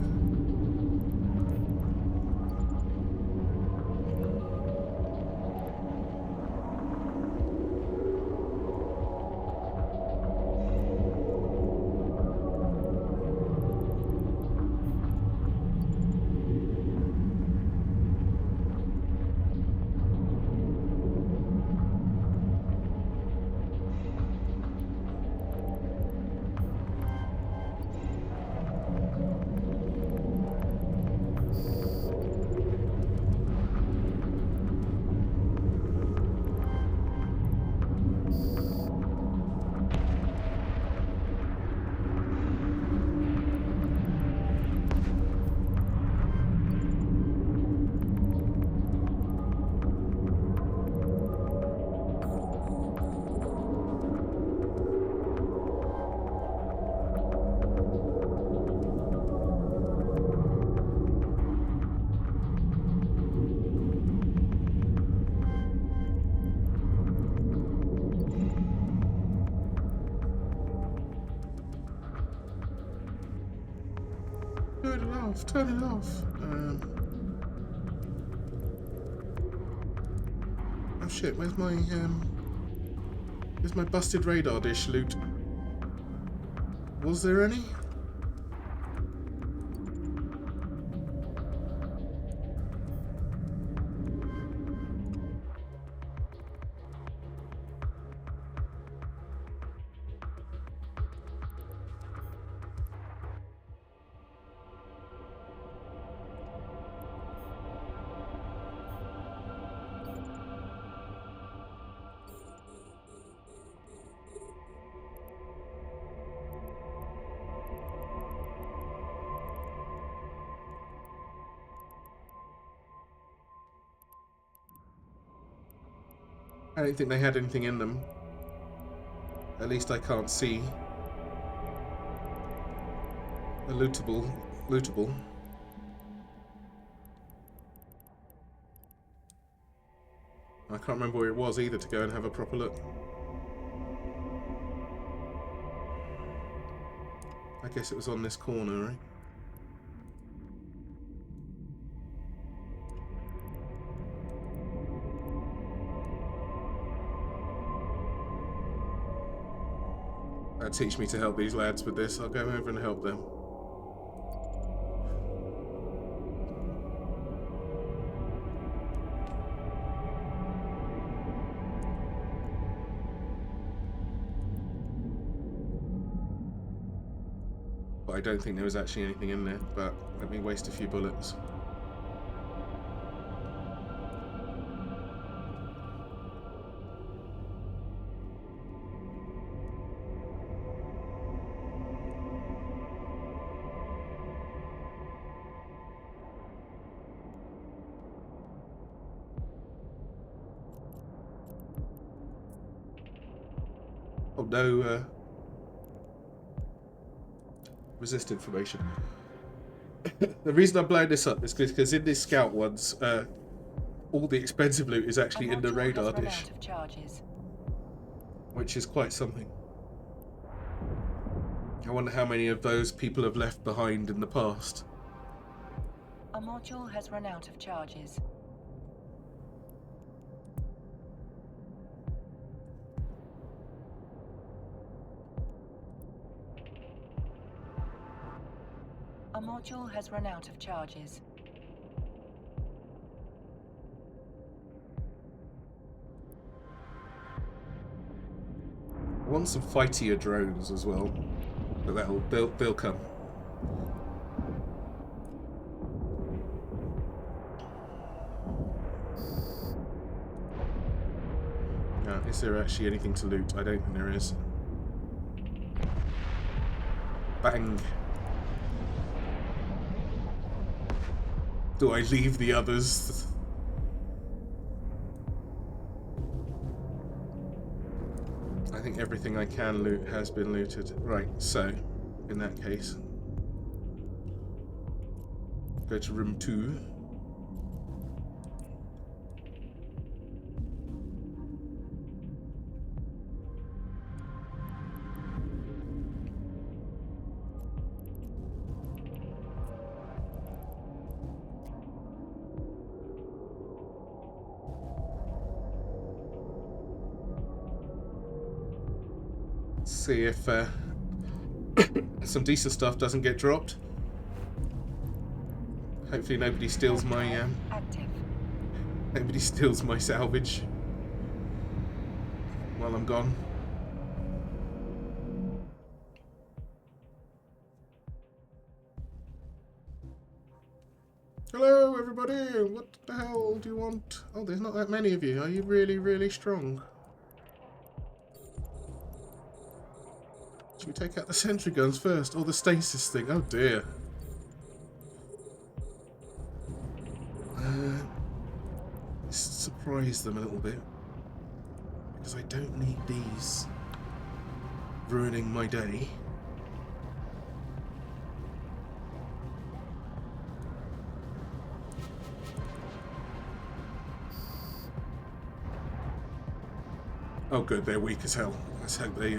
Turn it off. Oh shit, where's my busted radar dish loot? Was there any? I don't think they had anything in them. At least I can't see. A lootable. I can't remember where it was either to go and have a proper look. I guess it was on this corner, right? That'll teach me to help these lads with this. I'll go over and help them. But I don't think there was actually anything in there, but let me waste a few bullets. Oh no, resist information. The reason I'm blowing this up is because in this scout ones, all the expensive loot is actually in the radar dish, which is quite something. I wonder how many of those people have left behind in the past. A module has run out of charges. A module has run out of charges. I want some fightier drones as well, but they'll come. Now, is there actually anything to loot? I don't think there is. Bang. Do I leave the others? I think everything I can loot has been looted. Right, so, in that case, go to room 2. See if some decent stuff doesn't get dropped. Hopefully nobody steals my nobody steals my salvage while I'm gone. Hello everybody, what the hell do you want? Oh, there's not that many of you. Are you really, really strong? Should we take out the sentry guns first? Or the stasis thing? Oh dear. Surprise them a little bit. Because I don't need these ruining my day. Oh good, they're weak as hell. Let's hope they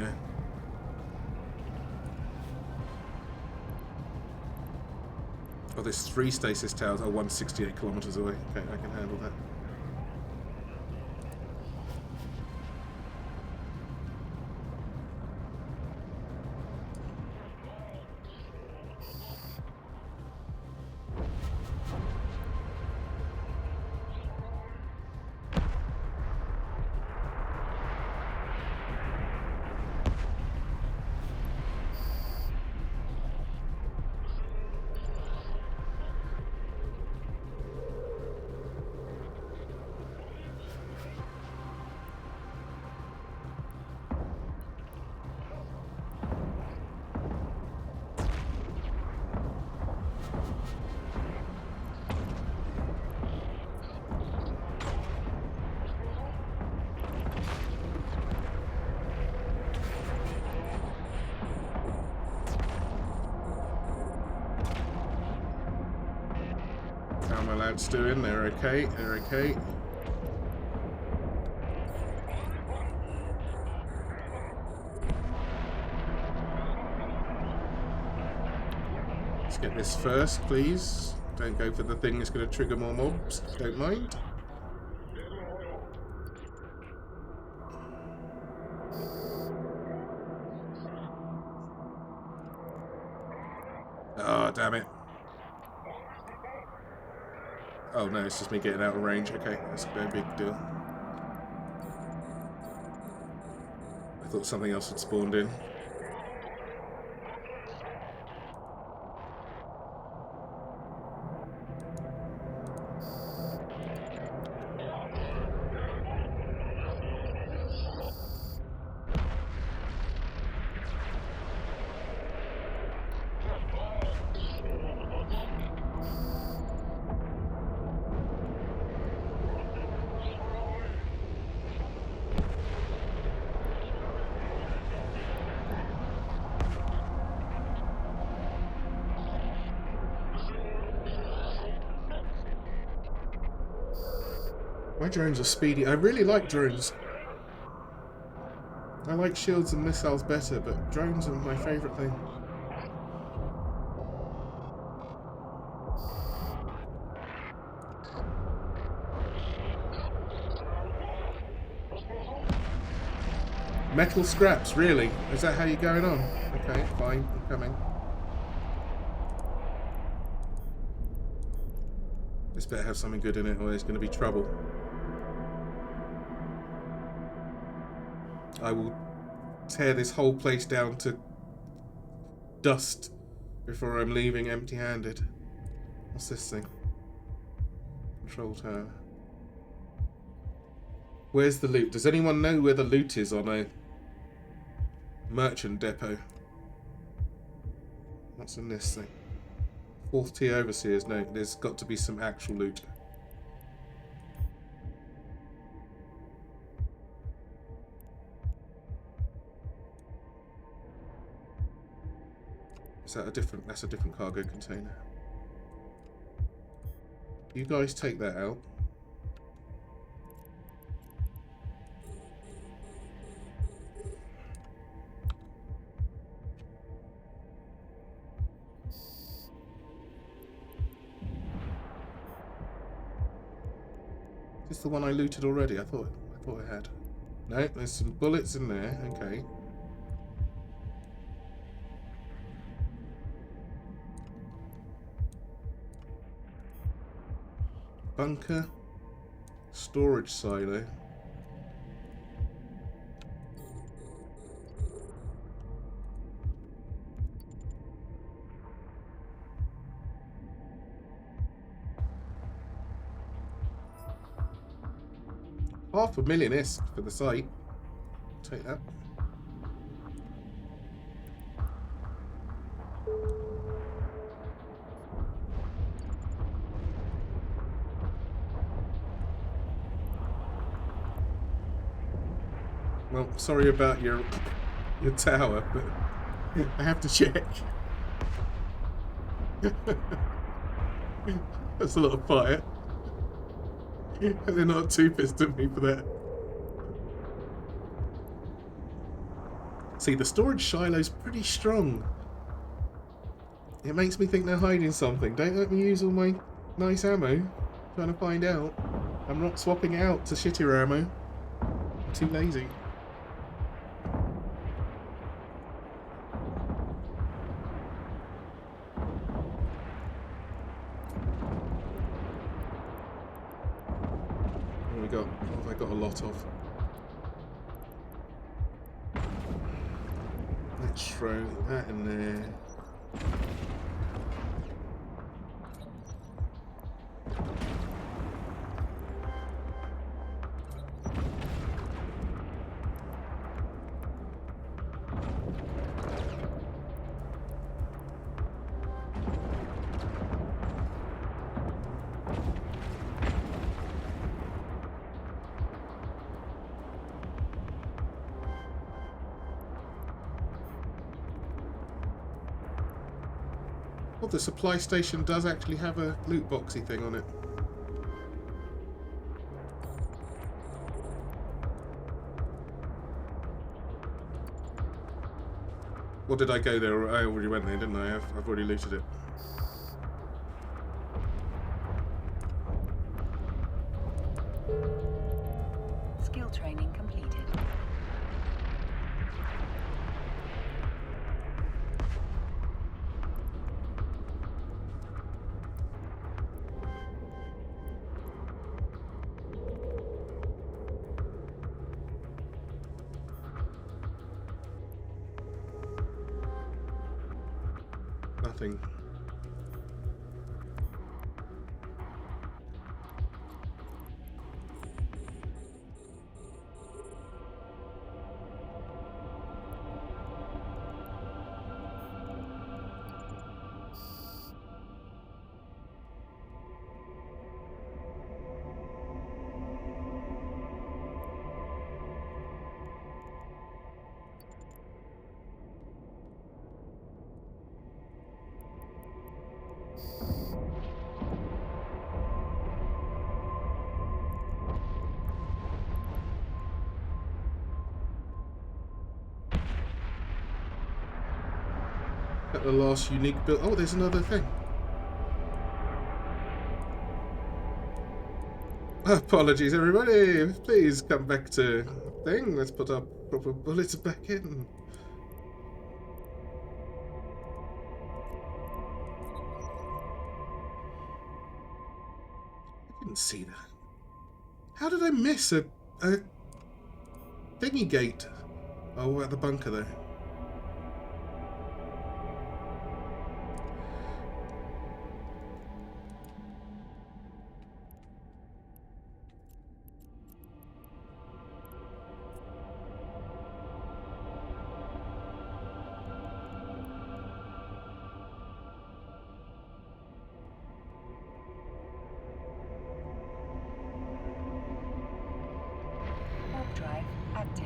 Oh, there's 3 stasis towers. Oh, 168 kilometers away. Okay, I can handle that. How are my lads doing? They're okay. They're okay. Let's get this first, please. Don't go for the thing that's going to trigger more mobs. Don't mind. Oh, damn it. Oh no, it's just me getting out of range. Okay, that's no big deal. I thought something else had spawned in. My drones are speedy. I really like drones. I like shields and missiles better, but drones are my favourite thing. Metal scraps, really? Is that how you're going on? Okay, fine, I'm coming. This better have something good in it or there's going to be trouble. I will tear this whole place down to dust before I'm leaving empty-handed. What's this thing? Control tower. Where's the loot? Does anyone know where the loot is on a merchant depot? What's in this thing? Fourth tier overseers. No, there's got to be some actual loot. Is that a different? That's a different cargo container. You guys take that out. Is this the one I looted already? I thought I had. No, there's some bullets in there. Okay. Bunker, storage silo. $500,000 ISK for the site. Take that. Well, sorry about your tower, but I have to check. That's a lot of fire. And they're not too pissed at me for that. See, the storage silo's pretty strong. It makes me think they're hiding something. Don't let me use all my nice ammo. Trying to find out. I'm not swapping it out to shittier ammo. I'm too lazy. What have I got a lot of? Let's throw that in there. Oh, the supply station does actually have a loot boxy thing on it. Or did I go there? I already went there, didn't I? I've already looted it. Skill training completed. Nothing. At the last unique build. Oh, there's another thing. Apologies, everybody. Please come back to thing. Let's put our proper bullets back in. I didn't see that. How did I miss a thingy gate? Oh, we're at the bunker there. Warp drive active.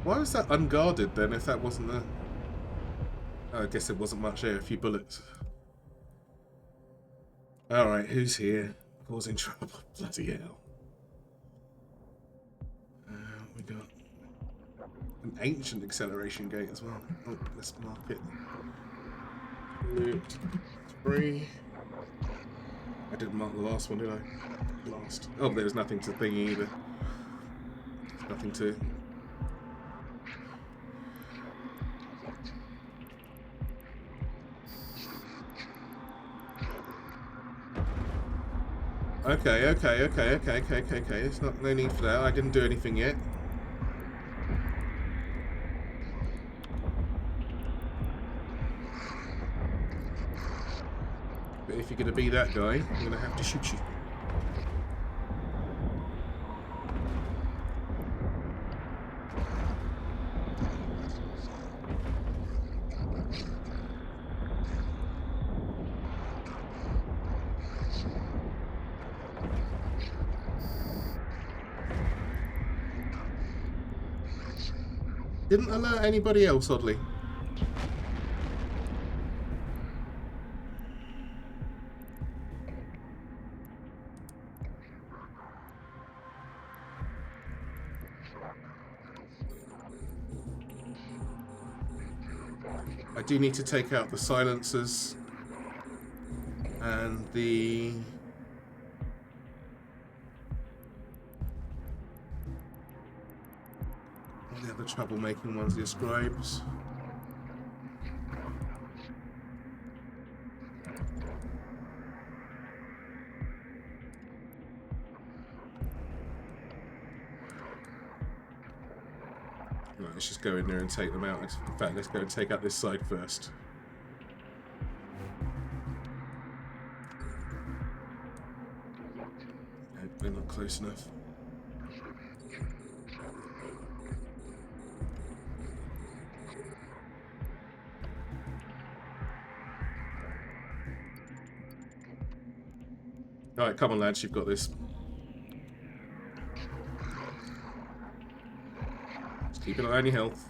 Why was that unguarded then if that wasn't the... Oh, I guess it wasn't much there, a few bullets. Alright, who's here? Causing trouble. Bloody hell. We got an ancient acceleration gate as well. Oh, let's mark it. Loot 3. I didn't mark the last one, did I? Last. Oh, there was nothing to thingy either. Nothing to... Okay. It's not, no need for that. I didn't do anything yet. But if you're going to be that guy, I'm going to have to shoot you. Didn't alert anybody else, oddly. I do need to take out the silencers and the... the other troublemaking ones, the scribes. Right, let's just go in there and take them out. In fact, let's go and take out this side first. No, they're not close enough. Alright, come on lads, you've got this. Just keep an eye on your health.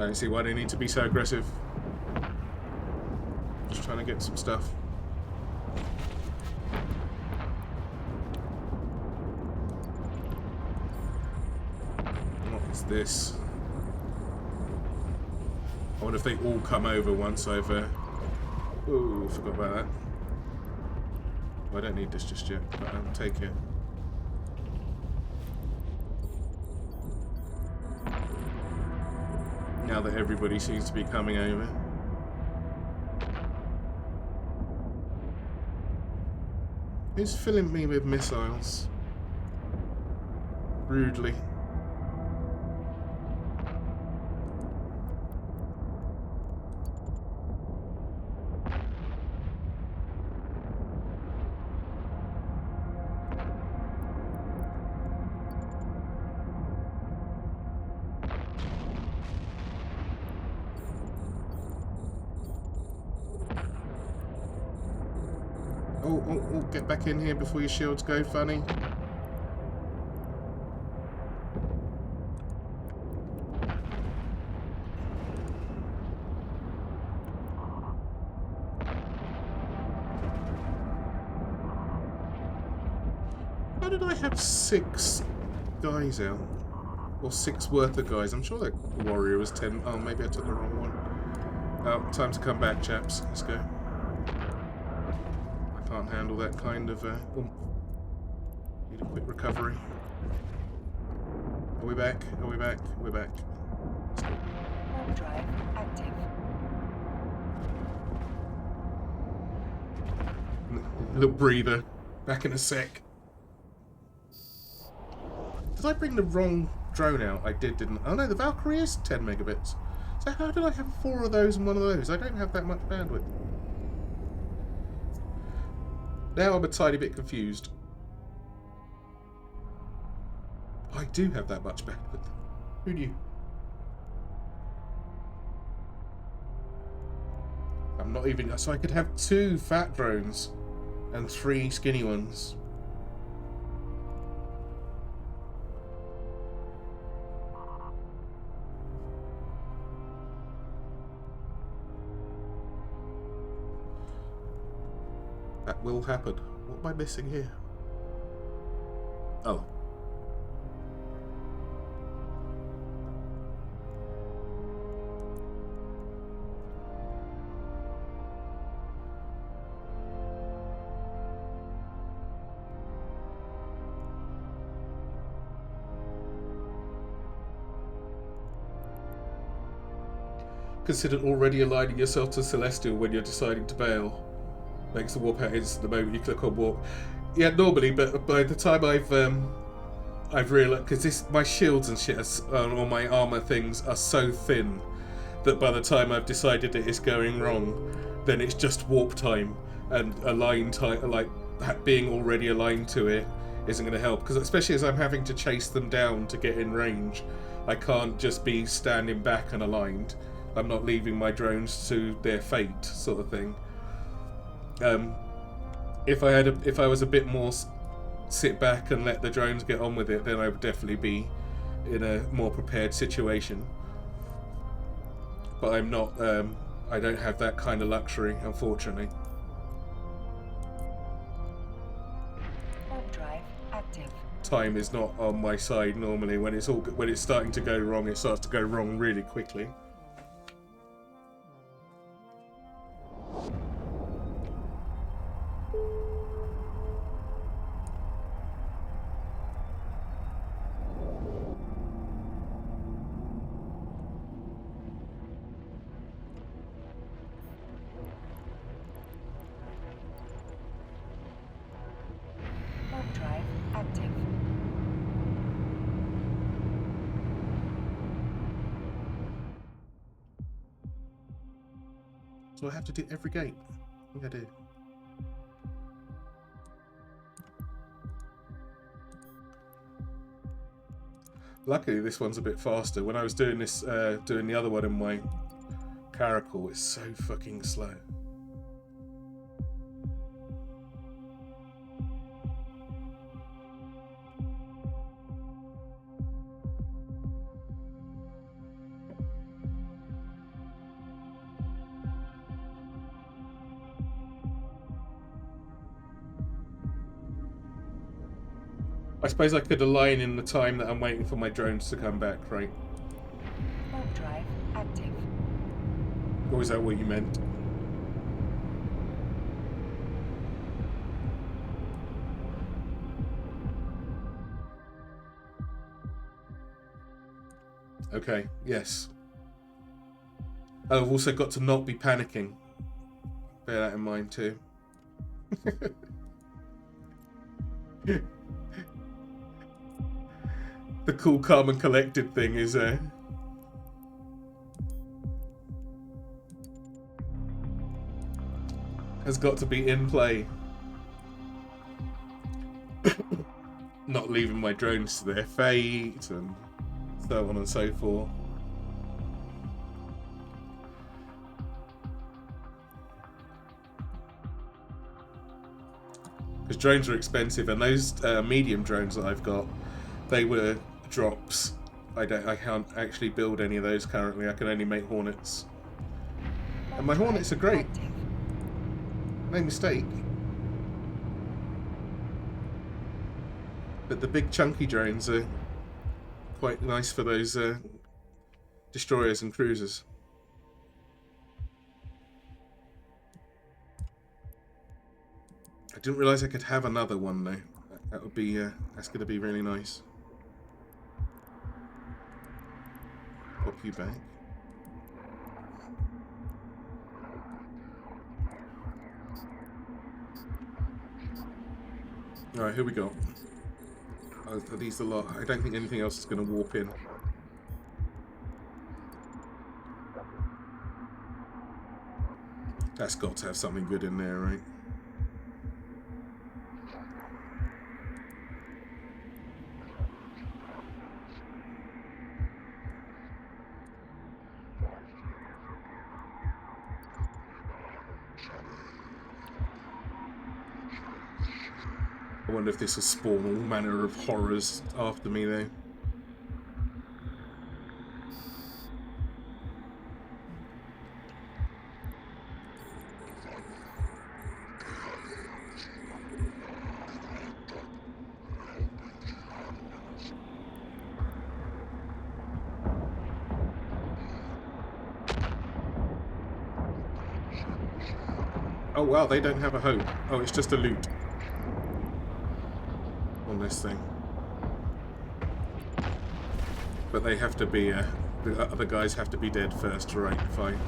I don't see why they need to be so aggressive. Just trying to get some stuff. What is this? I wonder if they all come over once I've... Ooh, forgot about that. Well, I don't need this just yet, but I'll take it. Now that everybody seems to be coming over. Who's filling me with missiles? Rudely. Oh, get back in here before your shields go funny. How did I have 6 guys out? Or 6 worth of guys? I'm sure that warrior was 10. Oh, maybe I took the wrong one. Oh, time to come back, chaps. Let's go. Can't handle that kind of need a quick recovery. Are we back? Are we back? We're back. Let's go. Warp drive active. Little breather. Back in a sec. Did I bring the wrong drone out? I did, didn't I? Oh no, the Valkyrie is 10 megabits. So how did I have 4 of those and 1 of those? I don't have that much bandwidth. Now I'm a tiny bit confused. I do have that much bandwidth. Who knew? I'm not even... So I could have 2 fat drones and 3 skinny ones. That will happen. What am I missing here? Oh. Consider already aligning yourself to Celestial when you're deciding to bail. Makes the warp out instant the moment you click on warp. Yeah, normally, but by the time I've realised, because my shields and shit, all my armour things are so thin that by the time I've decided that it's going wrong, then it's just warp time, and align time, like being already aligned to it, isn't going to help. Because especially as I'm having to chase them down to get in range, I can't just be standing back and aligned. I'm not leaving my drones to their fate, sort of thing. If I was a bit more sit back and let the drones get on with it, then I would definitely be in a more prepared situation. But I'm not. I don't have that kind of luxury, unfortunately. Warp drive active. Time is not on my side normally. When it's starting to go wrong, it starts to go wrong really quickly. Warp drive active. So I have to do every gate. I think I do. Luckily, this one's a bit faster. When I was doing this, doing the other one in my Caracal, it's so fucking slow. I suppose I could align in the time that I'm waiting for my drones to come back, right? Warp drive active. Or is that what you meant? Okay, yes. Oh, I've also got to not be panicking. Bear that in mind too. The cool, calm and collected thing is has got to be in play. Not leaving my drones to their fate and so on and so forth. Because drones are expensive, and those medium drones that I've got, they were drops. I can't actually build any of those currently. I can only make Hornets, and my Hornets are great. Active. No mistake. But the big chunky drones are quite nice for those destroyers and cruisers. I didn't realise I could have another one though. That would be that's going to be really nice. Pop you back. Alright, here we go. Oh, are these the lot? I don't think anything else is going to warp in. That's got to have something good in there, right? I wonder if this will spawn all manner of horrors after me though. Oh wow, they don't have a home. Oh, it's just a loot. On this thing. But they have to be, the other guys have to be dead first, right? Fine.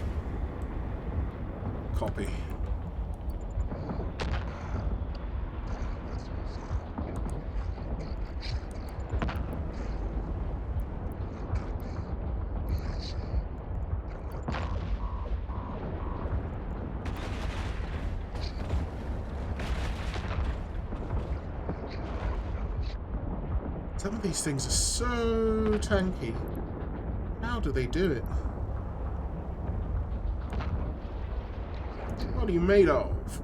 Copy. Some of these things are so tanky. How do they do it? What are you made of?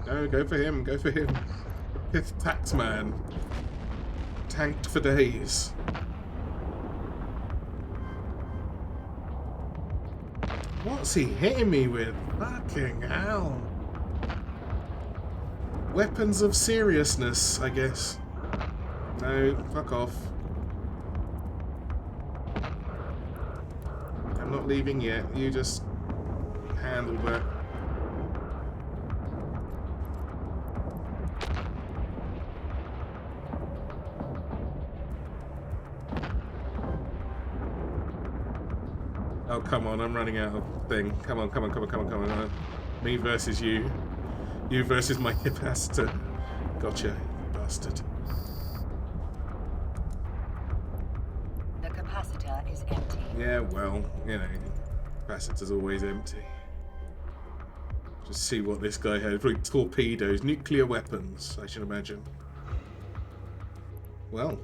No, go for him, go for him. Pith Taxman. Tanked for days. What's he hitting me with? Fucking hell. Weapons of seriousness, I guess. No, fuck off. I'm not leaving yet. You just handle that. Oh, come on, I'm running out of thing. Come on, come on, come on, come on, come on. Me versus you. You versus my capacitor. Gotcha, you bastard. The capacitor is empty. Yeah, well, you know, capacitor's always empty. Just see what this guy had. Probably torpedoes, nuclear weapons, I should imagine. Well,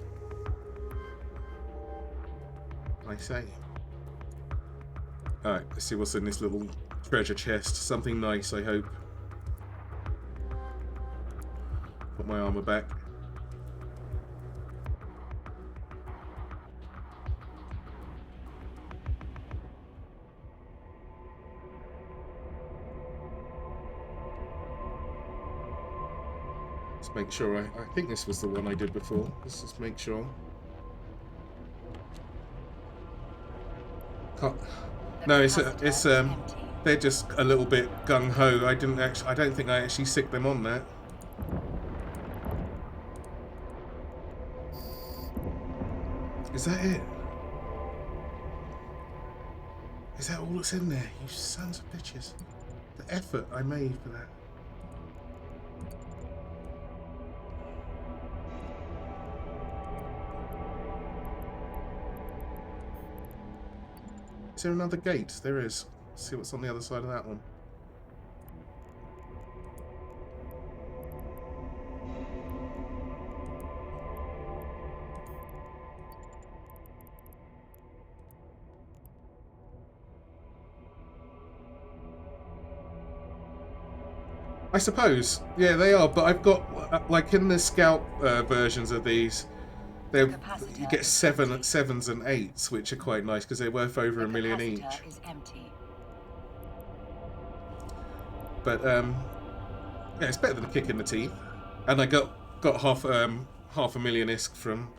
I say. Alright, let's see what's in this little treasure chest. Something nice, I hope. Put my armor back. Let's make sure. I think this was the one I did before. Let's just make sure. Can't, no, it's they're just a little bit gung ho. I don't think I actually sicked them on that. Is that it? Is that all that's in there? You sons of bitches. The effort I made for that. Is there another gate? There is. Let's see what's on the other side of that one. I suppose. Yeah, they are. But I've got, like in the scout versions of these, you get sevens and eights, which are quite nice because they're worth over $1 million each. Is empty. But yeah, it's better than a kick in the teeth. And I got half a million ISK from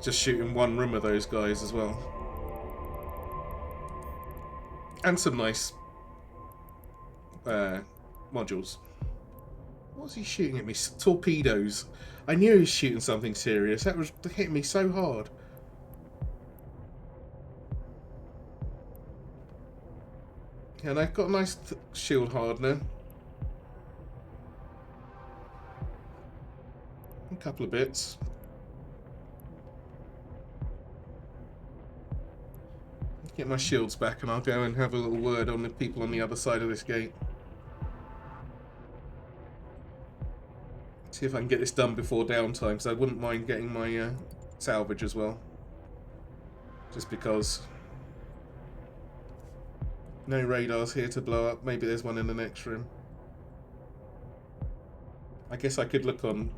just shooting one room of those guys as well. And some nice modules. What was he shooting at me? Torpedoes. I knew he was shooting something serious. That was hitting me so hard. And I've got a nice shield hardener. A couple of bits. Get my shields back and I'll go and have a little word on the people on the other side of this gate. See if I can get this done before downtime, because I wouldn't mind getting my salvage as well. Just because no radars here to blow up. Maybe there's one in the next room. I guess I could look on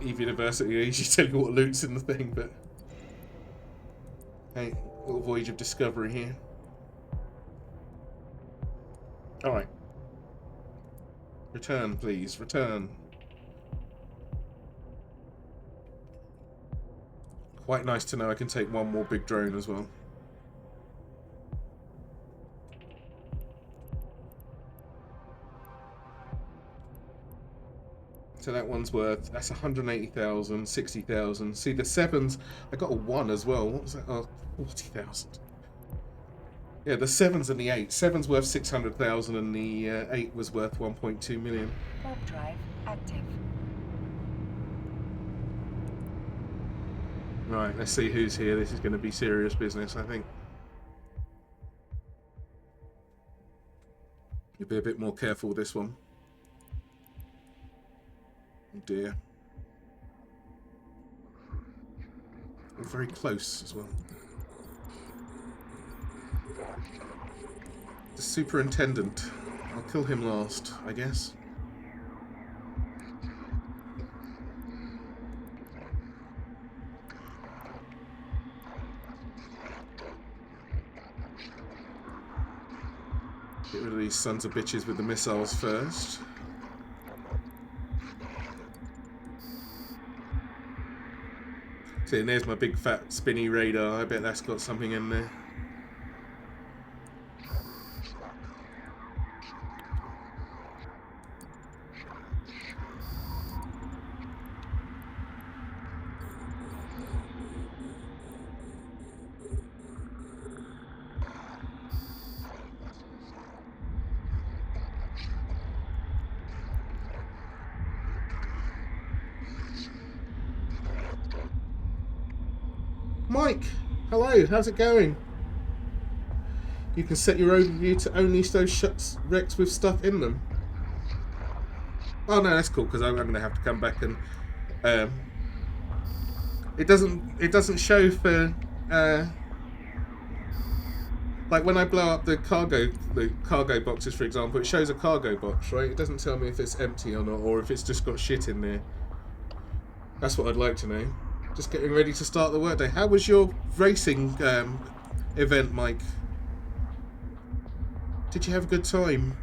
EvE University. They usually tell you what loot's in the thing, but hey, little voyage of discovery here. Alright. Return, please. Return. Quite nice to know I can take one more big drone as well. So that one's worth, that's 180,000, 60,000. See the sevens, I got a 1 as well. What was that? Oh, 40,000. Yeah, the sevens and the 8. Seven's worth 600,000 and the 8 was worth 1.2 million. Warp drive active. Right, let's see who's here. This is going to be serious business, I think. You'll be a bit more careful with this one. Oh dear. I'm very close as well. The superintendent. I'll kill him last, I guess. Get rid of these sons of bitches with the missiles first. See, and there's my big fat spinny radar. I bet that's got something in there. Mike, hello, how's it going? You can set your overview to only those wrecks with stuff in them. Oh no, that's cool, because I'm going to have to come back and it doesn't show for like when I blow up the cargo boxes, for example. It shows a cargo box, right? It doesn't tell me if it's empty or not, or if it's just got shit in there. That's what I'd like to know. Just getting ready to start the workday. How was your racing event, Mike? Did you have a good time?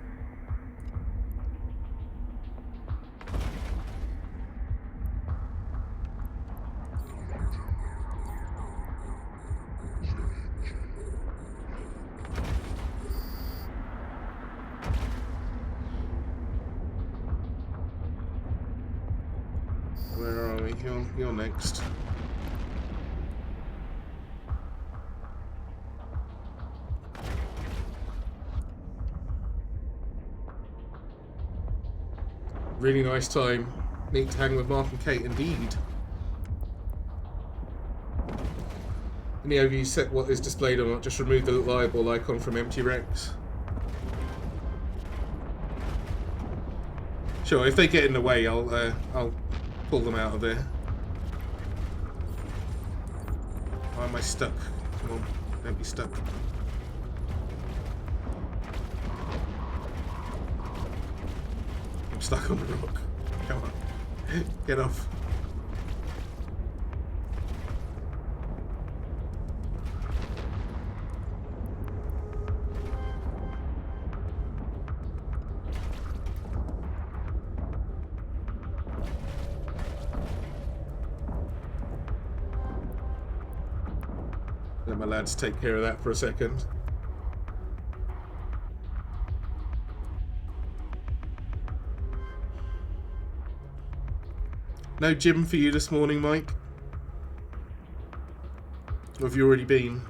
Where are we? You're next. Really nice time. Neat to hang with Mark and Kate, indeed. In the EvE, set what is displayed or not. Just remove the little eyeball icon from empty Rex. Sure, if they get in the way, I'll pull them out of there. Why am I stuck? Come on, don't be stuck. I'm stuck on the rock. Come on, get off. Let my lads take care of that for a second. No gym for you this morning, Mike? Or have you already been?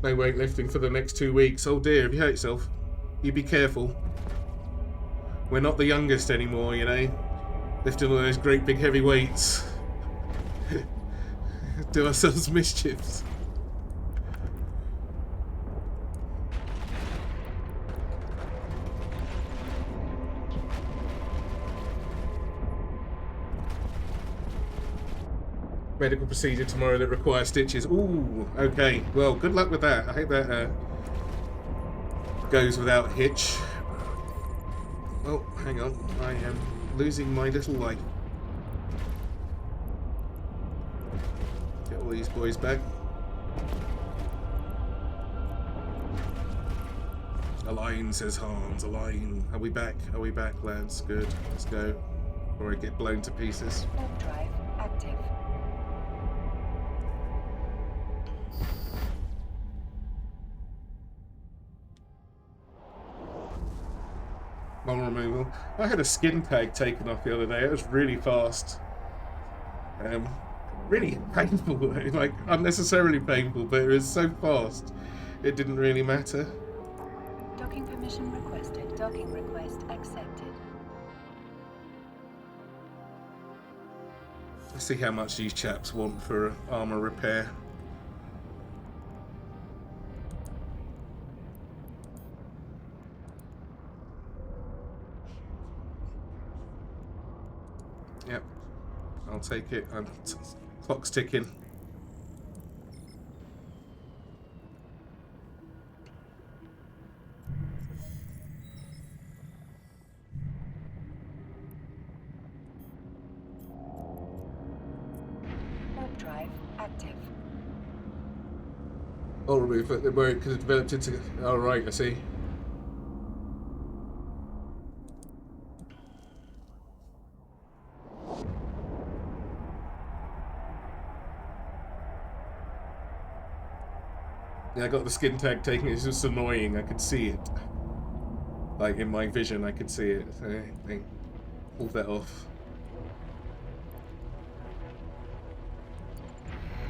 No weightlifting for the next 2 weeks. Oh dear, have you hurt yourself? You be careful. We're not the youngest anymore, you know. Lifting all those great big heavy weights. Do ourselves mischiefs. Medical procedure tomorrow that requires stitches. Ooh, okay. Well, good luck with that. I hope that goes without hitch. Oh, hang on. I am losing my little light. Get all these boys back. A line, says Hans. A line. Are we back? Are we back, lads? Good. Let's go. Before I get blown to pieces. Warp drive active. Model removal. I had a skin tag taken off the other day. It was really fast. Really painful, like unnecessarily painful, but it was so fast it didn't really matter. Docking permission requested. Docking request accepted. Let's see how much these chaps want for armor repair. Yep, I'll take it. Clock's ticking. Warp drive active. I'll remove it where it could have developed into. Oh, right, I see. Yeah, I got the skin tag taken. It's just annoying. I could see it. Like in my vision, I could see it. So I pulled that off.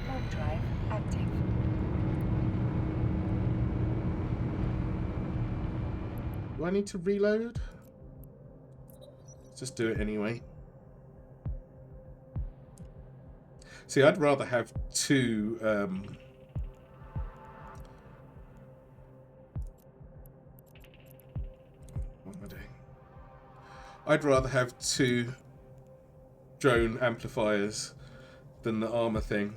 Warp drive active. Do I need to reload? Let's just do it anyway. See, I'd rather have two. What am I doing? I'd rather have two drone amplifiers than the armor thing.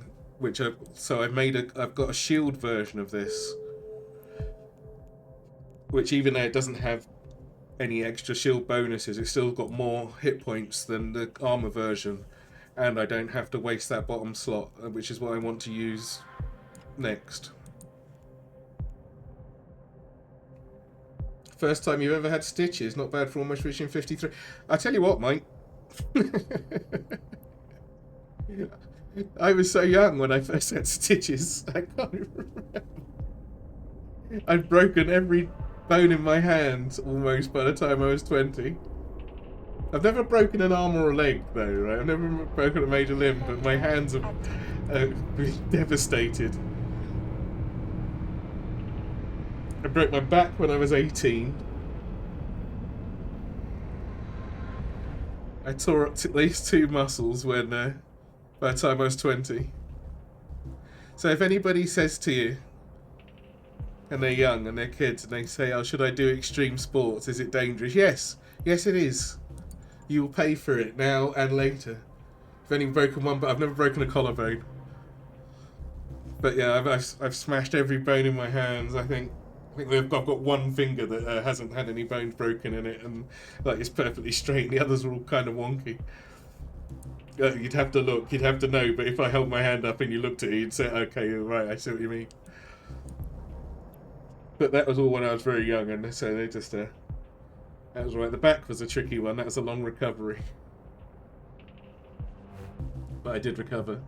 So I've got a shield version of this, which even though it doesn't have any extra shield bonuses, it's still got more hit points than the armor version, and I don't have to waste that bottom slot, which is what I want to use next. First time you've ever had stitches. Not bad for almost reaching 53. I tell you what, mate. I was so young when I first had stitches. I can't remember. I'd broken every bone in my hand almost by the time I was 20. I've never broken an arm or a leg though, right? I've never broken a major limb, but my hands have been devastated. I broke my back when I was 18. I tore up at least 2 muscles when by the time I was 20. So if anybody says to you, and they're young and they're kids, and they say, "Oh, should I do extreme sports? Is it dangerous?" Yes, yes, it is. You will pay for it now and later. I've only broken one, but I've never broken a collarbone. But yeah, I've smashed every bone in my hands. I think I've got one finger that hasn't had any bones broken in it, and like it's perfectly straight. The others are all kind of wonky. You'd have to look, you'd have to know. But if I held my hand up and you looked at it, you'd say, "Okay, you're right. I see what you mean." But that was all when I was very young, and so they just that was right. The back was a tricky one. That was a long recovery, but I did recover.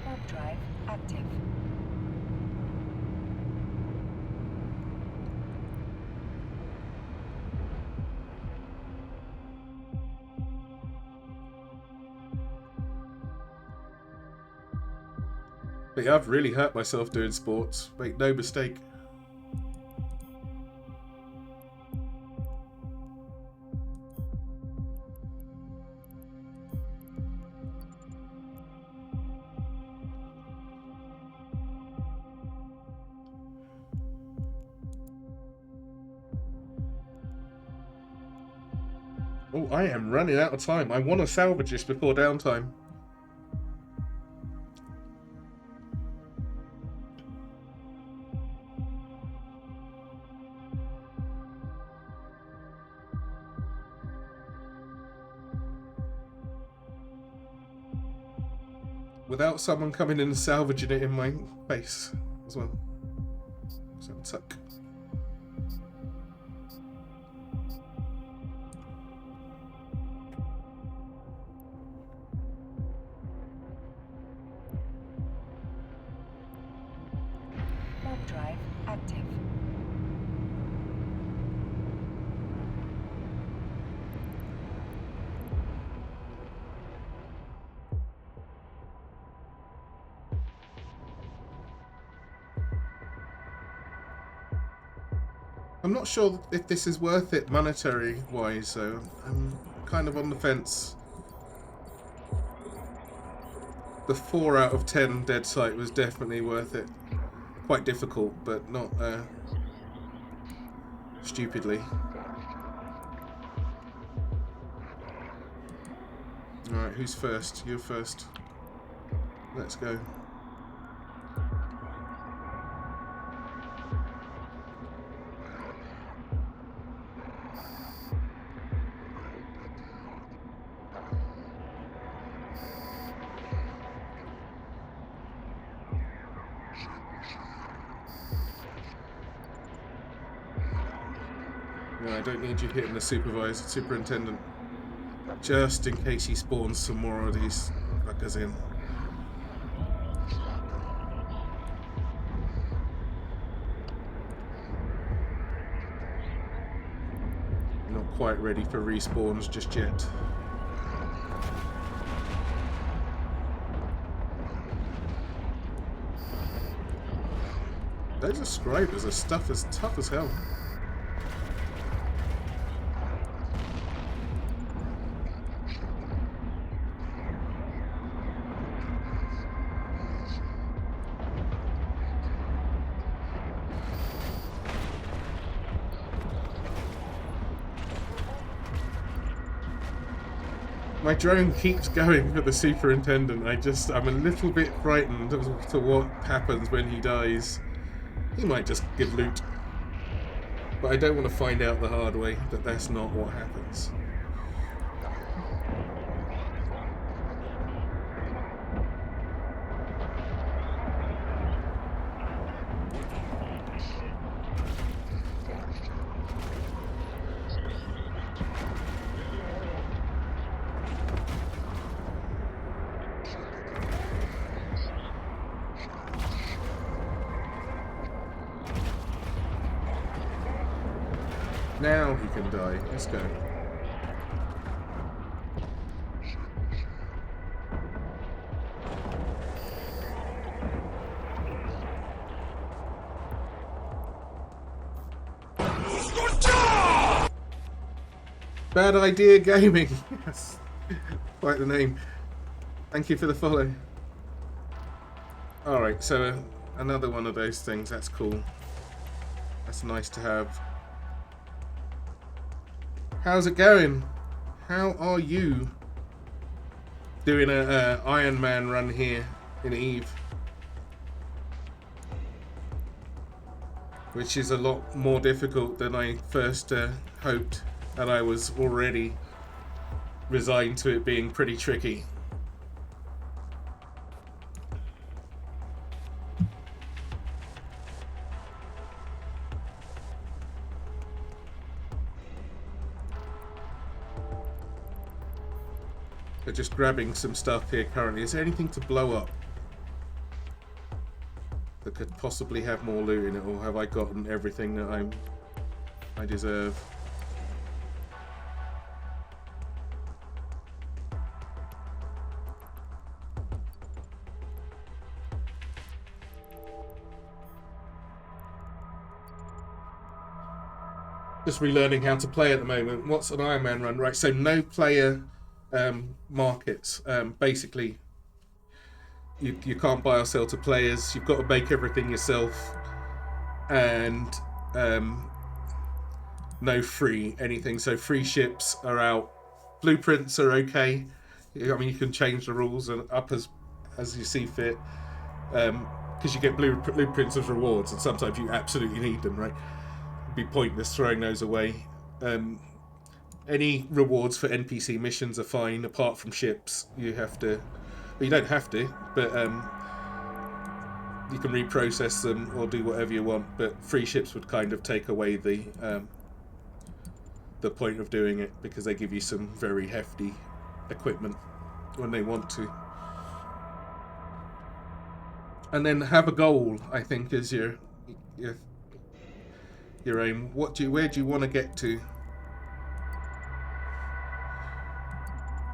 Warp drive active. But yeah, I've really hurt myself doing sports. Make no mistake. Oh, I am running out of time. I want to salvage this before downtime. Without someone coming in and salvaging it in my face as well. So tuck. Warp drive active. I'm not sure if this is worth it monetary wise, so I'm kind of on the fence. The 4 out of 10 dead site was definitely worth it. Quite difficult, but not stupidly. Alright, who's first? You're first. Let's go. No, I don't need you hitting the superintendent. Just in case he spawns some more of these fuckers in. Not quite ready for respawns just yet. Those ascribers are tough as hell. My drone keeps going for the superintendent. I'm a little bit frightened as to what happens when he dies. He might just give loot. But I don't want to find out the hard way that that's not what happens. Now he can die. Let's go. Bad Idea Gaming. Yes. Quite the name. Thank you for the follow. Alright, so another one of those things. That's cool. That's nice to have. How's it going? How are you? Doing a Iron Man run here in EvE. Which is a lot more difficult than I first hoped. And I was already resigned to it being pretty tricky. But just grabbing some stuff here currently. Is there anything to blow up that could possibly have more loot in it, or have I gotten everything that I deserve? Just relearning how to play at the moment. What's an Iron Man run? Right, so no player markets. Basically, you can't buy or sell to players. You've got to make everything yourself, and no free anything. So free ships are out. Blueprints are okay. I mean, you can change the rules and up as you see fit, because you get blueprints as rewards, and sometimes you absolutely need them, right? Be pointless throwing those away. Any rewards for NPC missions are fine, apart from ships. You have to, well, you don't have to, but you can reprocess them or do whatever you want. But free ships would kind of take away the point of doing it, because they give you some very hefty equipment when they want to. And then have a goal, I think, is your aim. Where do you want to get to?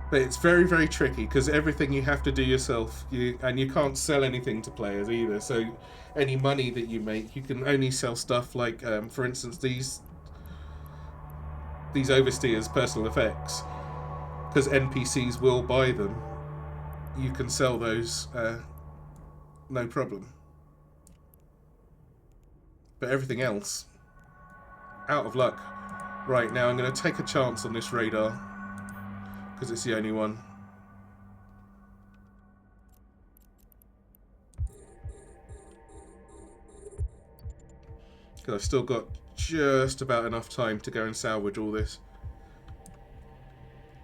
But it's very, very tricky, because everything you have to do yourself, and you can't sell anything to players either. So any money that you make, you can only sell stuff like, for instance, these oversteers personal effects, because NPCs will buy them. You can sell those no problem. But everything else, out of luck. Right, now I'm going to take a chance on this radar, because it's the only one. Because I've still got just about enough time to go and salvage all this.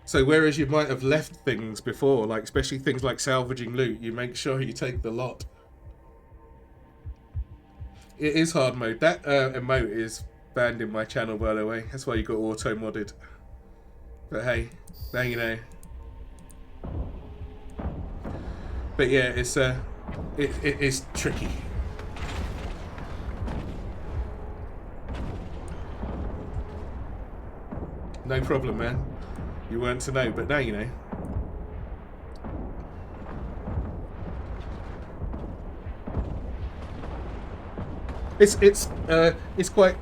So whereas you might have left things before, like especially things like salvaging loot, you make sure you take the lot. It is hard mode. That emote is banned in my channel, by the way. That's why you got auto modded. But hey, now you know. But yeah, it's it is tricky. No problem, man. You weren't to know, but now you know. It's quite.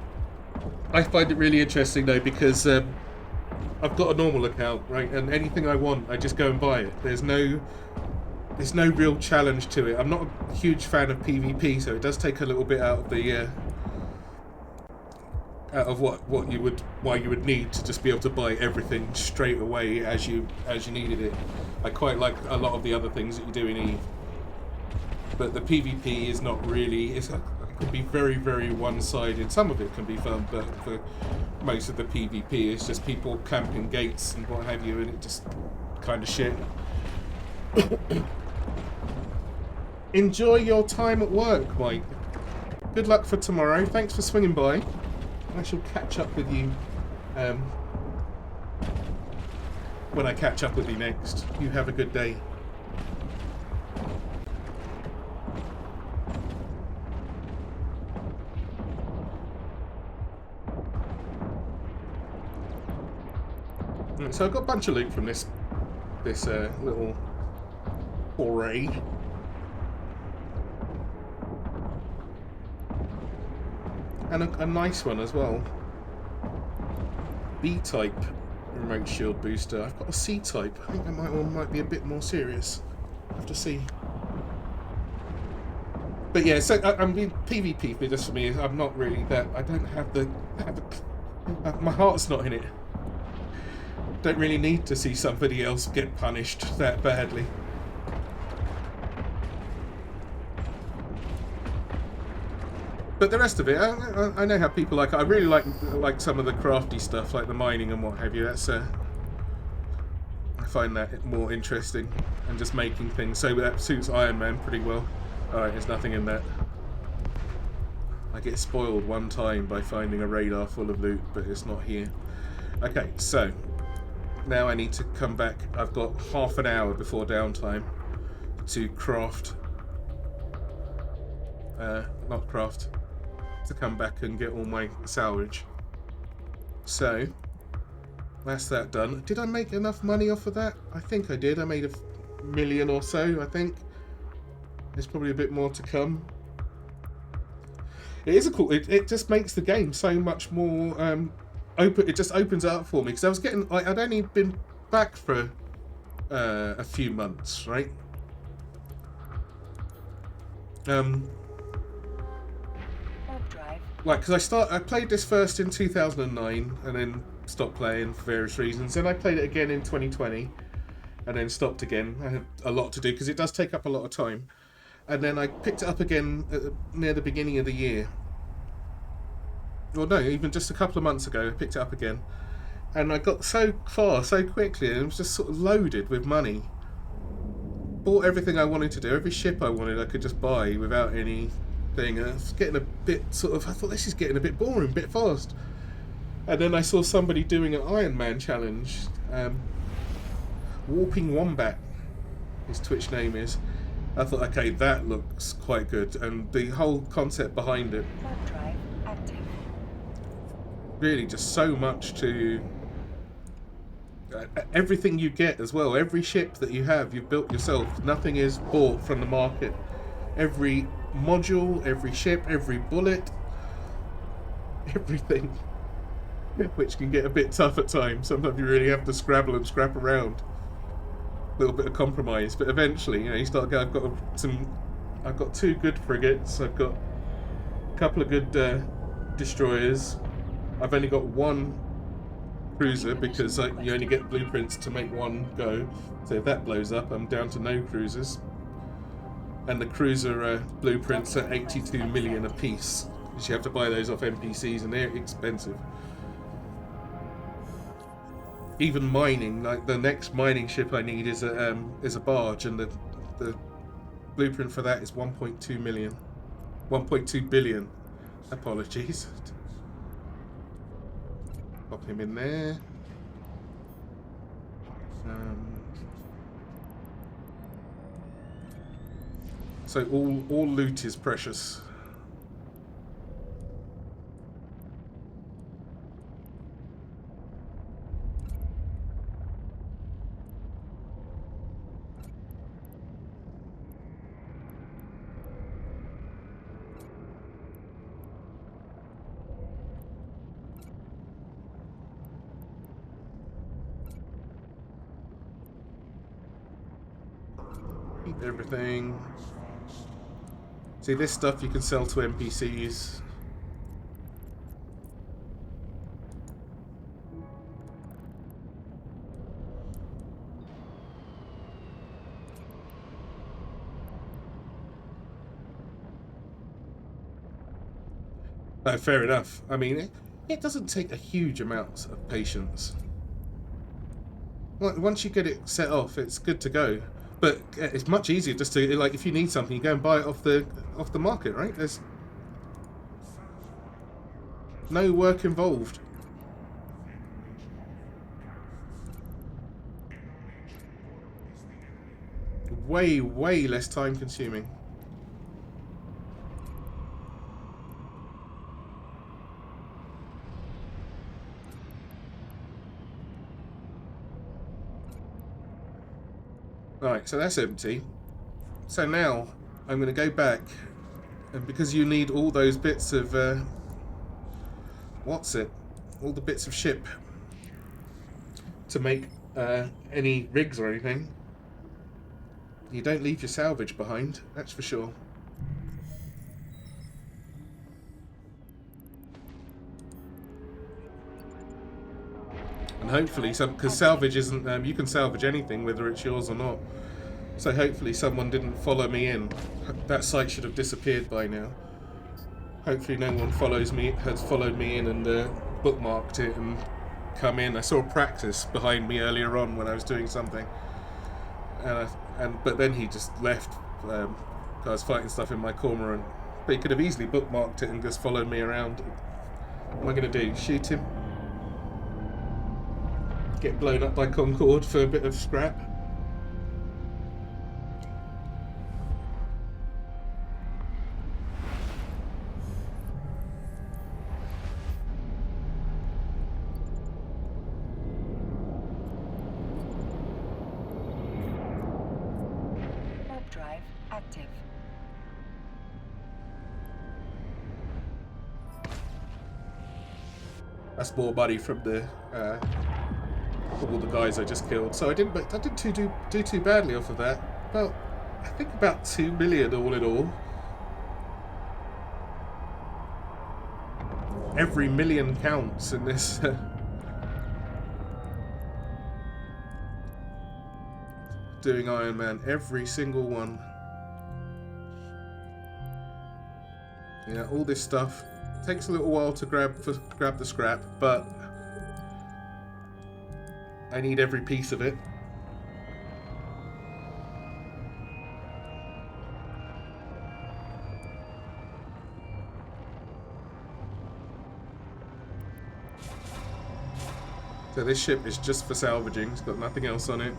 I find it really interesting though, because I've got a normal account, right, and anything I want, I just go and buy it. There's no real challenge to it. I'm not a huge fan of PvP, so it does take a little bit out of the out of why you would need to just be able to buy everything straight away as you needed it. I quite like a lot of the other things that you do in EvE, but the PvP is not really. It can be very, very one-sided. Some of it can be fun, but for most of the PvP, it's just people camping gates and what have you, and it just kind of shit. Enjoy your time at work, Mike. Good luck for tomorrow. Thanks for swinging by. I shall catch up with you when I catch up with you next. You have a good day. So I've got a bunch of loot from this little foray. And a nice one as well. B-type remote shield booster. I've got a C-type. I think that might be a bit more serious. Have to see. But yeah, so I mean, PvP just for me, I'm not really that. I don't have the my heart's not in it. Don't really need to see somebody else get punished that badly. But the rest of it, I know how people like it. I really like some of the crafty stuff, like the mining and what have you. That's I find that more interesting, and just making things. So that suits Iron Man pretty well. Alright, there's nothing in that. I get spoiled one time by finding a radar full of loot, but it's not here. Okay, so now I need to come back. I've got half an hour before downtime to craft. To come back and get all my salvage. So that's that done. Did I make enough money off of that? I think I did. I made $1 million or so, I think. There's probably a bit more to come. It is a cool. It just makes the game so much more open. It just opens it up for me because I was getting. I'd only been back for a few months, right? Like, because I played this first in 2009 and then stopped playing for various reasons. Then I played it again in 2020 and then stopped again. I had a lot to do because it does take up a lot of time. And then I picked it up again near the beginning of the year. Well, no, even just a couple of months ago, I picked it up again. And I got so far so quickly, and it was just sort of loaded with money. Bought everything I wanted to do. Every ship I wanted, I could just buy without any thing. And I was getting a bit sort of, I thought this is getting a bit boring, a bit fast. And then I saw somebody doing an Iron Man challenge. Warping Wombat, his Twitch name is. I thought, okay, that looks quite good, and the whole concept behind it. Drive active. Really, just so much to everything you get as well. Every ship that you have, you've built yourself. Nothing is bought from the market. Every module, every ship, every bullet, everything. Which can get a bit tough at times. Sometimes you really have to scrabble and scrap around. Little bit of compromise, but eventually, you start going. I've got 2 good frigates. I've got a couple of good destroyers. I've only got 1 cruiser because you only get blueprints to make 1 go. So if that blows up, I'm down to no cruisers. And the cruiser blueprints are 82 million a piece. You have to buy those off NPCs, and they're expensive. Even mining, like the next mining ship I need is a barge, and the blueprint for that is 1.2 million. 1.2 billion. Apologies. Pop him in there. So all loot is precious. Keep everything. See, this stuff you can sell to NPCs. Fair enough. I mean, it doesn't take a huge amount of patience. Once you get it set off, it's good to go. But it's much easier just to, like, if you need something, you go and buy it off the market, right? There's no work involved. Way, way less time consuming. Right, so that's empty. So now I'm going to go back, and because you need all those bits of what's it? All the bits of ship to make any rigs or anything. You don't leave your salvage behind, that's for sure. And hopefully, because salvage isn't, you can salvage anything, whether it's yours or not. So hopefully someone didn't follow me in. That site should have disappeared by now. Hopefully no one has followed me in and bookmarked it and come in. I saw Practice behind me earlier on when I was doing something. But then he just left. I was fighting stuff in my corner, but he could have easily bookmarked it and just followed me around. What am I going to do? Shoot him? Get blown up by Concorde for a bit of scrap? Warp drive active. That's more money from all the guys I just killed. So I didn't do too badly off of that. Well, I think about 2 million all in all. Every million counts in this. Doing Iron Man, every single one. Yeah, all this stuff takes a little while to grab the scrap, but I need every piece of it. So this ship is just for salvaging, it's got nothing else on it.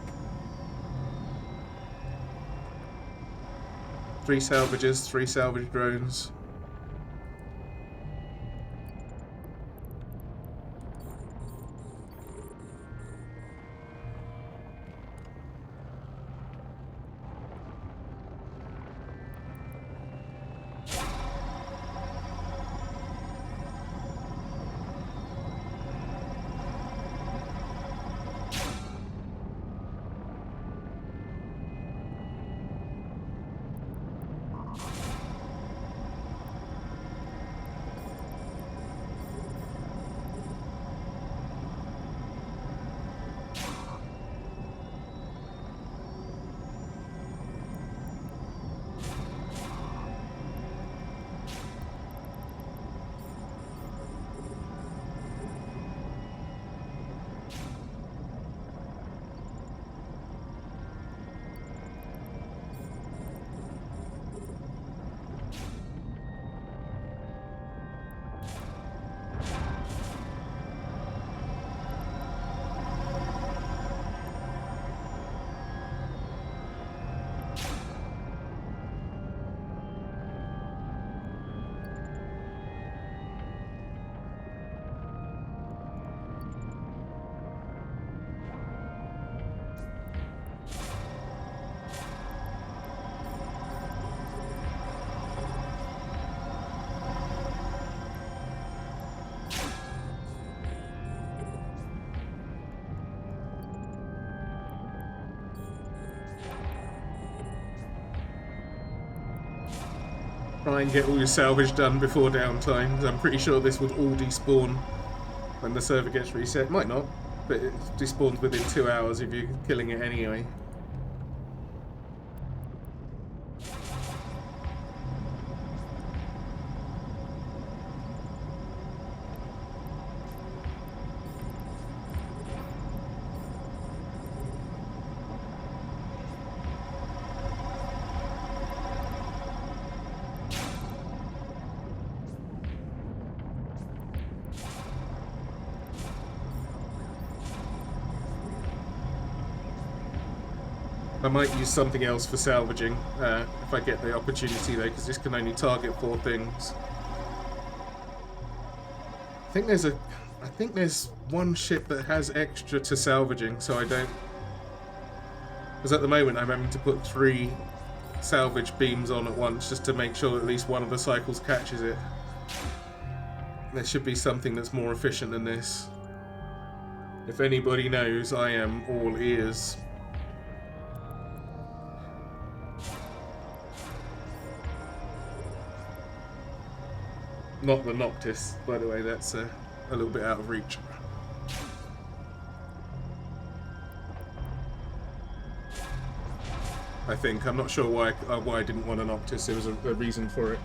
3 salvages, 3 salvage drones. Try and get all your salvage done before downtime, because I'm pretty sure this would all despawn when the server gets reset. Might not, but it despawns within 2 hours if you're killing it anyway. I might use something else for salvaging if I get the opportunity though, because this can only target 4 things. I think there's one ship that has extra to salvaging, so I don't. Because at the moment I'm having to put 3 salvage beams on at once just to make sure at least one of the cycles catches it. There should be something that's more efficient than this. If anybody knows, I am all ears. Not the Noctis, by the way, that's a little bit out of reach. I think. I'm not sure why I didn't want a Noctis. There was a reason for it.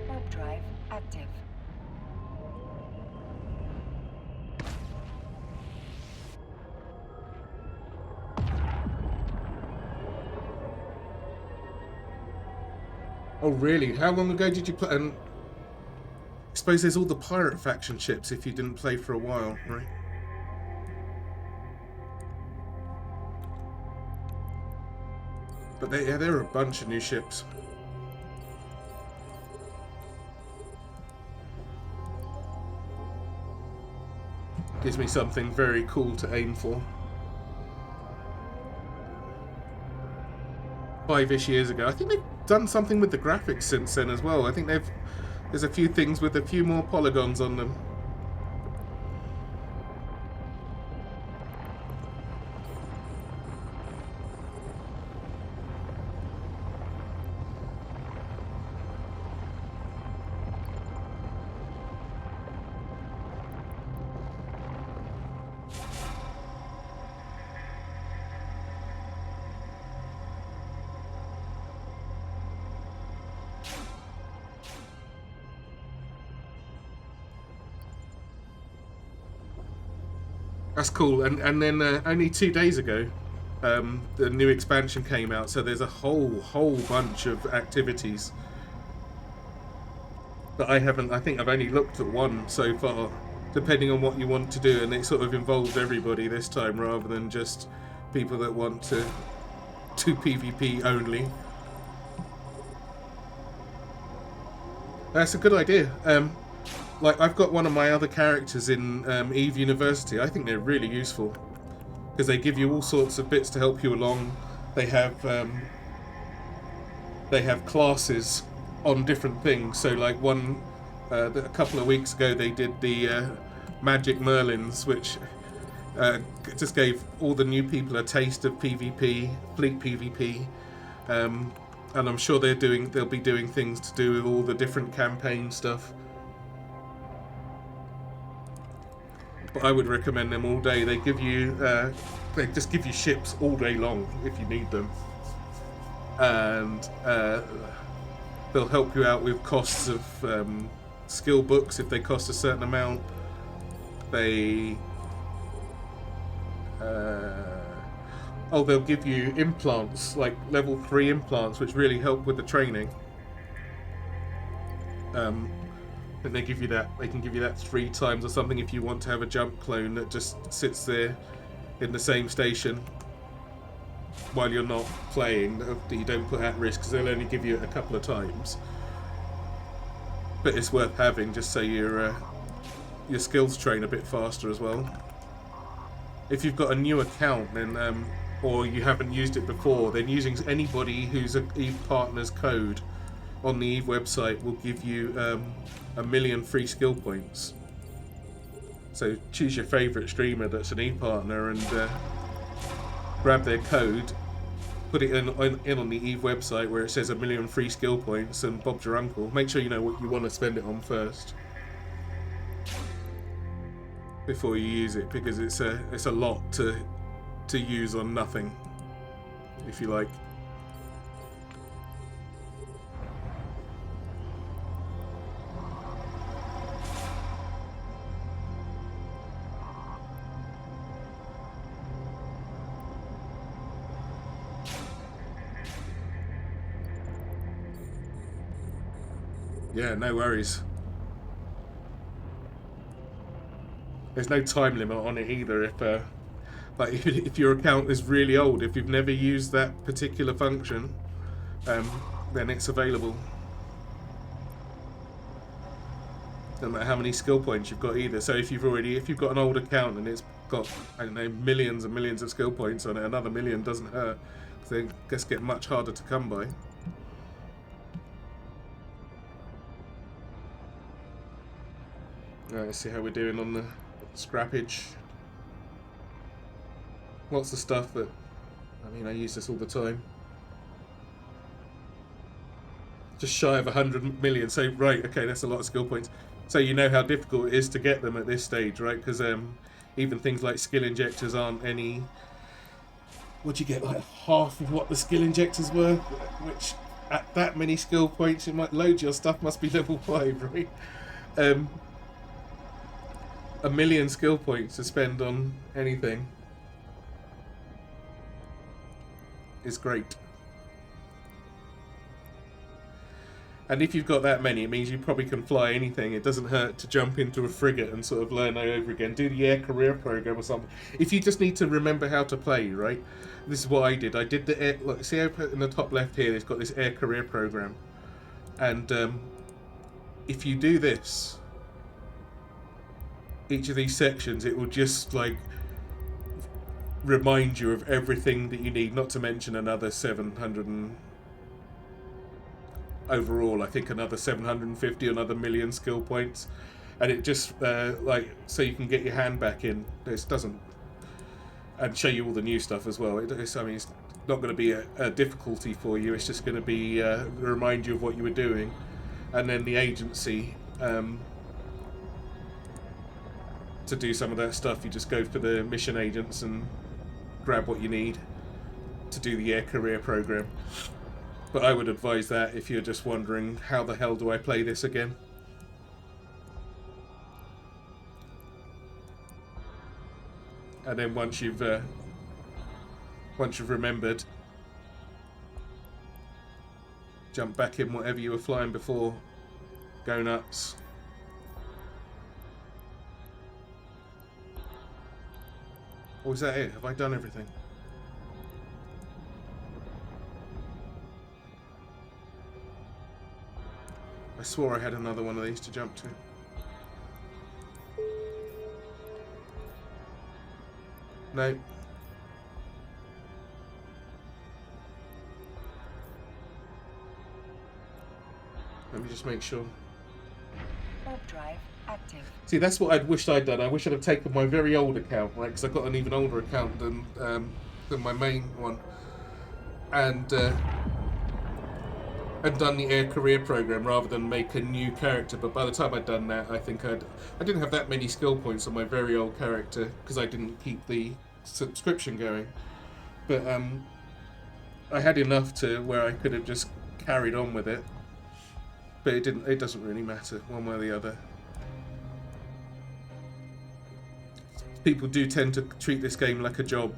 Warp drive active. Oh really? How long ago did you play? And I suppose there's all the pirate faction ships if you didn't play for a while, right? But there are a bunch of new ships. Gives me something very cool to aim for. 5-ish years ago. I think they've done something with the graphics since then as well. I think there's a few things with a few more polygons on them. That's cool. And then only 2 days ago, the new expansion came out, so there's a whole bunch of activities that I think I've only looked at one so far, depending on what you want to do, and it sort of involves everybody this time rather than just people that want to PvP only. That's a good idea. Like, I've got one of my other characters in EvE University. I think they're really useful because they give you all sorts of bits to help you along. They have classes on different things. So, like a couple of weeks ago, they did the Magic Merlins, which just gave all the new people a taste of PvP, fleet PvP, and I'm sure they'll be doing things to do with all the different campaign stuff. But I would recommend them all day. They give you, they just give you ships all day long if you need them, and they'll help you out with costs of skill books if they cost a certain amount. They, they'll give you implants, like level 3 implants, which really help with the training. And they give you that. They can give you that 3 times or something if you want to have a jump clone that just sits there in the same station while you're not playing, that you don't put at risk, because they'll only give you it a couple of times. But it's worth having just so your skills train a bit faster as well. If you've got a new account, then or you haven't used it before, then using anybody who's an EvE partner's code on the EvE website will give you 1 million free skill points. So choose your favourite streamer that's an EvE partner and grab their code, put it in on the EvE website where it says 1 million free skill points, and Bob's your uncle. Make sure you know what you want to spend it on first before you use it, because it's a lot to use on nothing, if you like. Yeah, no worries. There's no time limit on it either. Like if your account is really old, if you've never used that particular function, then it's available. No matter how many skill points you've got either. So if you've got an old account and it's got, I don't know, millions and millions of skill points on it, another million doesn't hurt. So they just get much harder to come by. Right, let's see how we're doing on the scrappage. What's the stuff that, I mean, I use this all the time. Just shy of 100 million. So, right, okay, that's a lot of skill points. So you know how difficult it is to get them at this stage, right? Because even things like skill injectors aren't any... What'd you get, like half of what the skill injectors were? Which, at that many skill points, it might load your stuff, must be level 5, right? 1 million skill points to spend on anything is great. And if you've got that many, it means you probably can fly anything. It doesn't hurt to jump into a frigate and sort of learn over again. Do the air career program or something. If you just need to remember how to play, right? This is what I did. I did the air... Look, see how in the top left here, it's got this air career program. And if you do this, each of these sections, it will just, like, remind you of everything that you need. Not to mention another 700 and... Overall, I think another 750, another million skill points, and it just like so you can get your hand back in. This doesn't, and show you all the new stuff as well. I mean, it's not going to be a difficulty for you. It's just going to be remind you of what you were doing, and then the agency to do some of that stuff. You just go for the mission agents and grab what you need to do the air career program. But I would advise that if you're just wondering, how the hell do I play this again? And then once you've remembered, jump back in whatever you were flying before. Go nuts. Or is that it? Have I done everything? I swore I had another one of these to jump to. No. Let me just make sure. Warp drive active. See, that's what I'd wished I'd done. I wish I'd have taken my very old account, right? Because I've got an even older account than my main one. And done the air career program rather than make a new character. But by the time I'd done that, I think I didn't have that many skill points on my very old character because I didn't keep the subscription going. But I had enough to where I could have just carried on with it. But it doesn't really matter one way or the other. People do tend to treat this game like a job,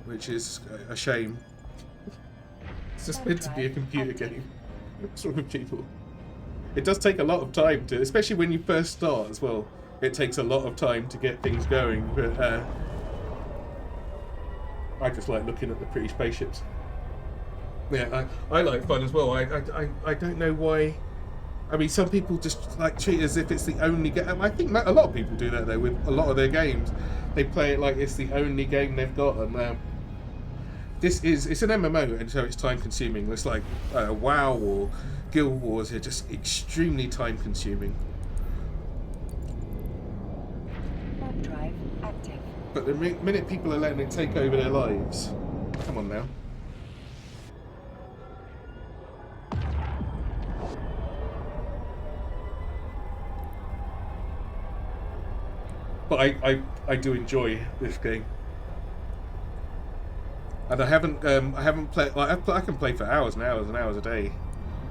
which is a shame. It's just meant to be a computer game. What's wrong with people? It does take a lot of time to, especially when you first start as well. It takes a lot of time to get things going. But I just like looking at the pretty spaceships. Yeah, I like fun as well. I don't know why. I mean, some people just like treat it as if it's the only game. I think a lot of people do that though with a lot of their games. They play it like it's the only game they've got, and it's an MMO, and so it's time consuming. It's like WoW or Guild Wars are just extremely time consuming. Warp drive active. But the minute people are letting it take over their lives, come on now. But I do enjoy this game. And I haven't played. Like, I can play for hours and hours and hours a day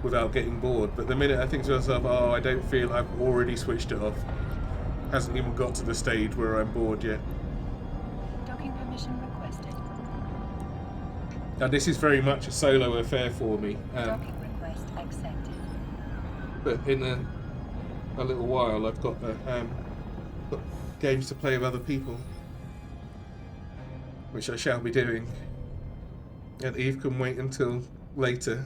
without getting bored. But the minute I think to myself, oh, I don't feel, I've already switched it off. Hasn't even got to the stage where I'm bored yet. Docking permission requested. Now this is very much a solo affair for me. Docking request accepted. But in a little while, I've got games to play with other people, which I shall be doing. And EvE can wait until later.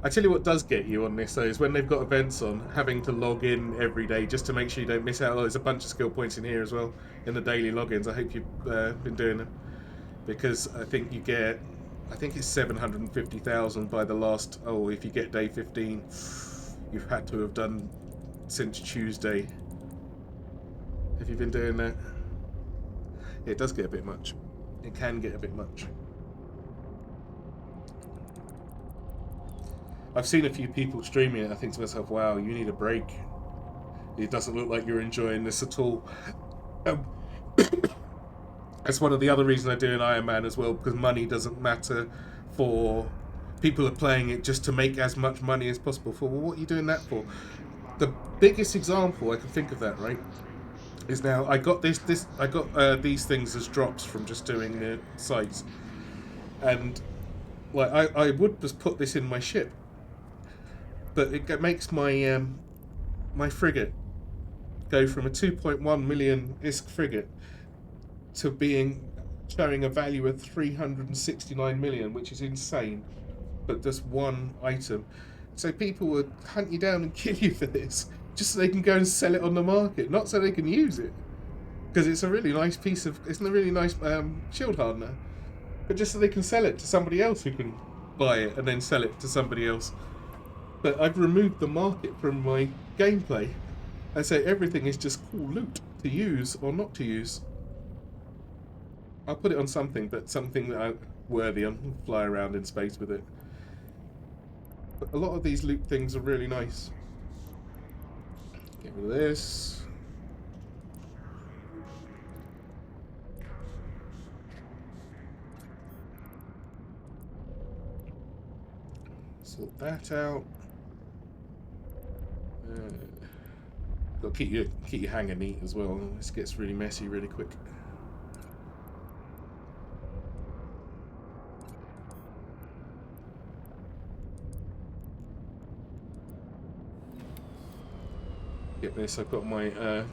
I tell you what does get you on this though is when they've got events on, having to log in every day just to make sure you don't miss out. Oh, there's a bunch of skill points in here as well in the daily logins. I hope you've been doing them, because I think you get, I think it's 750,000 by the last. Oh, if you get day 15, you've had to have done since Tuesday. Have you been doing that? It does get a bit much. It can get a bit much. I've seen a few people streaming it. I think to myself, wow, you need a break. It doesn't look like you're enjoying this at all. That's one of the other reasons I do an Iron Man as well, because money doesn't matter for people are playing it just to make as much money as possible. For well, what are you doing that for? The biggest example I can think of that, right, is now I got these things as drops from just doing the sites, and like I would just put this in my ship. But it makes my my frigate go from a 2.1 million ISK frigate to showing a value of 369 million, which is insane. But just one item. So people would hunt you down and kill you for this, just so they can go and sell it on the market, not so they can use it. Because it's a really nice it's a really nice shield hardener. But just so they can sell it to somebody else who can buy it and then sell it to somebody else. But I've removed the market from my gameplay. I say everything is just cool loot to use or not to use. I'll put it on something, but something that I'm worthy on, fly around in space with it. But a lot of these loot things are really nice. Get rid of this. Sort that out. Got to keep your hanger neat as well. This gets really messy really quick. Get this. I've got my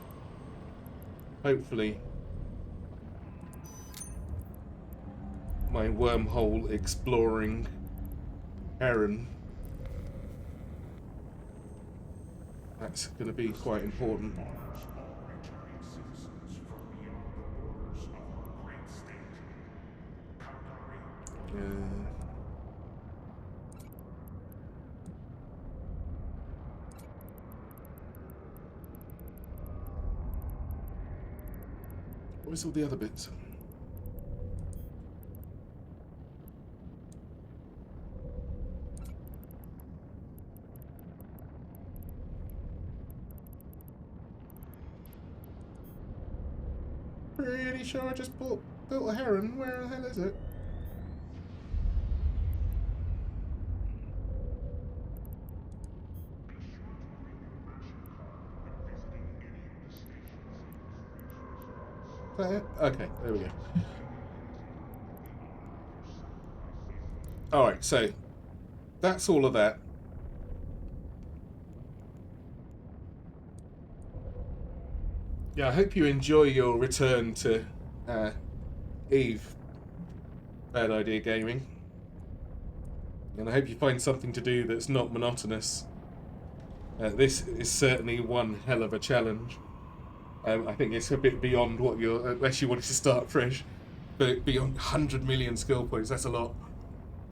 hopefully my wormhole exploring Heron. That's going to be quite important. Where's all the other bits? Pretty sure I just built a Heron. Where the hell is it? Is that it? Okay, there we go. Alright, so that's all of that. Yeah, I hope you enjoy your return to EvE, Bad Idea Gaming. And I hope you find something to do that's not monotonous. This is certainly one hell of a challenge. I think it's a bit beyond what you're, unless you wanted to start fresh, but beyond 100 million skill points, that's a lot.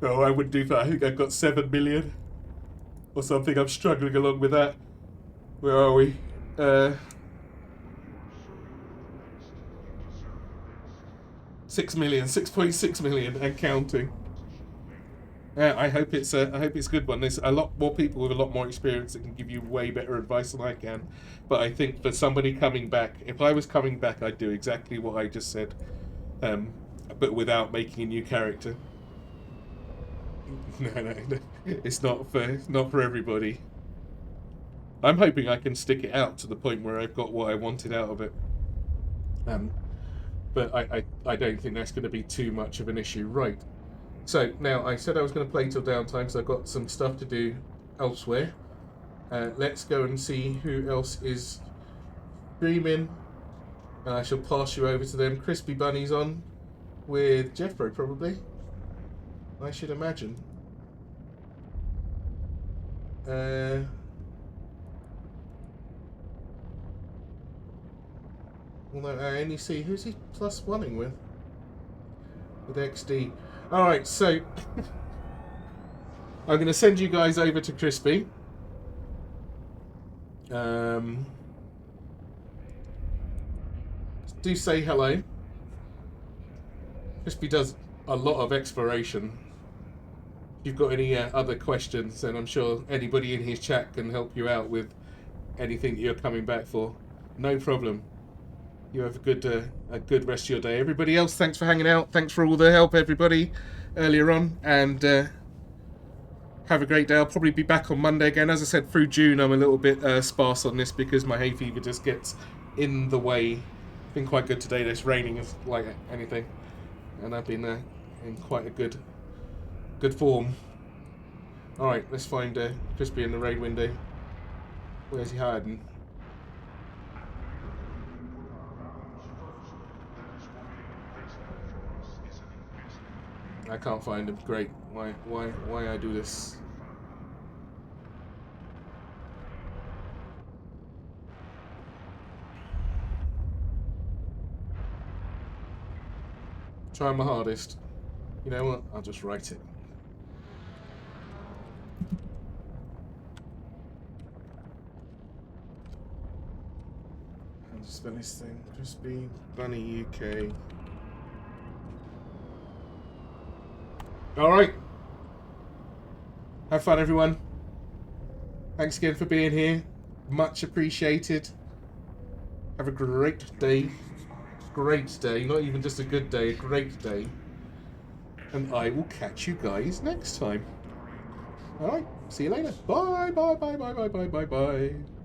Oh, I wouldn't do that. I think I've got 7 million or something. I'm struggling along with that. Where are we? 6 million, 6.6 million and counting. Yeah, I hope it's a good one. There's a lot more people with a lot more experience that can give you way better advice than I can. But I think for somebody coming back, if I was coming back, I'd do exactly what I just said, but without making a new character. No, it's not for everybody. I'm hoping I can stick it out to the point where I've got what I wanted out of it. But I don't think that's going to be too much of an issue, right? So now I said I was going to play till downtime because I've got some stuff to do elsewhere. Let's go and see who else is streaming. And I shall pass you over to them. Crispy Bunny's on with Jeffro, probably. I should imagine. Although I only see... Who's he plus oneing with? With XD. Alright, so... I'm going to send you guys over to Crispy. Do say hello. Crispy does a lot of exploration. If you've got any other questions, then I'm sure anybody in his chat can help you out with anything that you're coming back for. No problem. You have a good rest of your day. Everybody else, thanks for hanging out. Thanks for all the help, everybody, earlier on. And have a great day. I'll probably be back on Monday again. As I said, through June, I'm a little bit sparse on this because my hay fever just gets in the way. Been quite good today. It's raining as like anything, and I've been in quite a good form. All right, let's find Crispy in the raid window. Where's he hiding? I can't find him. Great. Why I do this? Trying my hardest. You know what? I'll just write it. I'll just spell this thing. Crispy Bunny UK. Alright. Have fun, everyone. Thanks again for being here. Much appreciated. Have a great day. Great day, not even just a good day, a great day. And I will catch you guys next time. Alright, see you later. Bye, bye, bye, bye, bye, bye, bye, bye.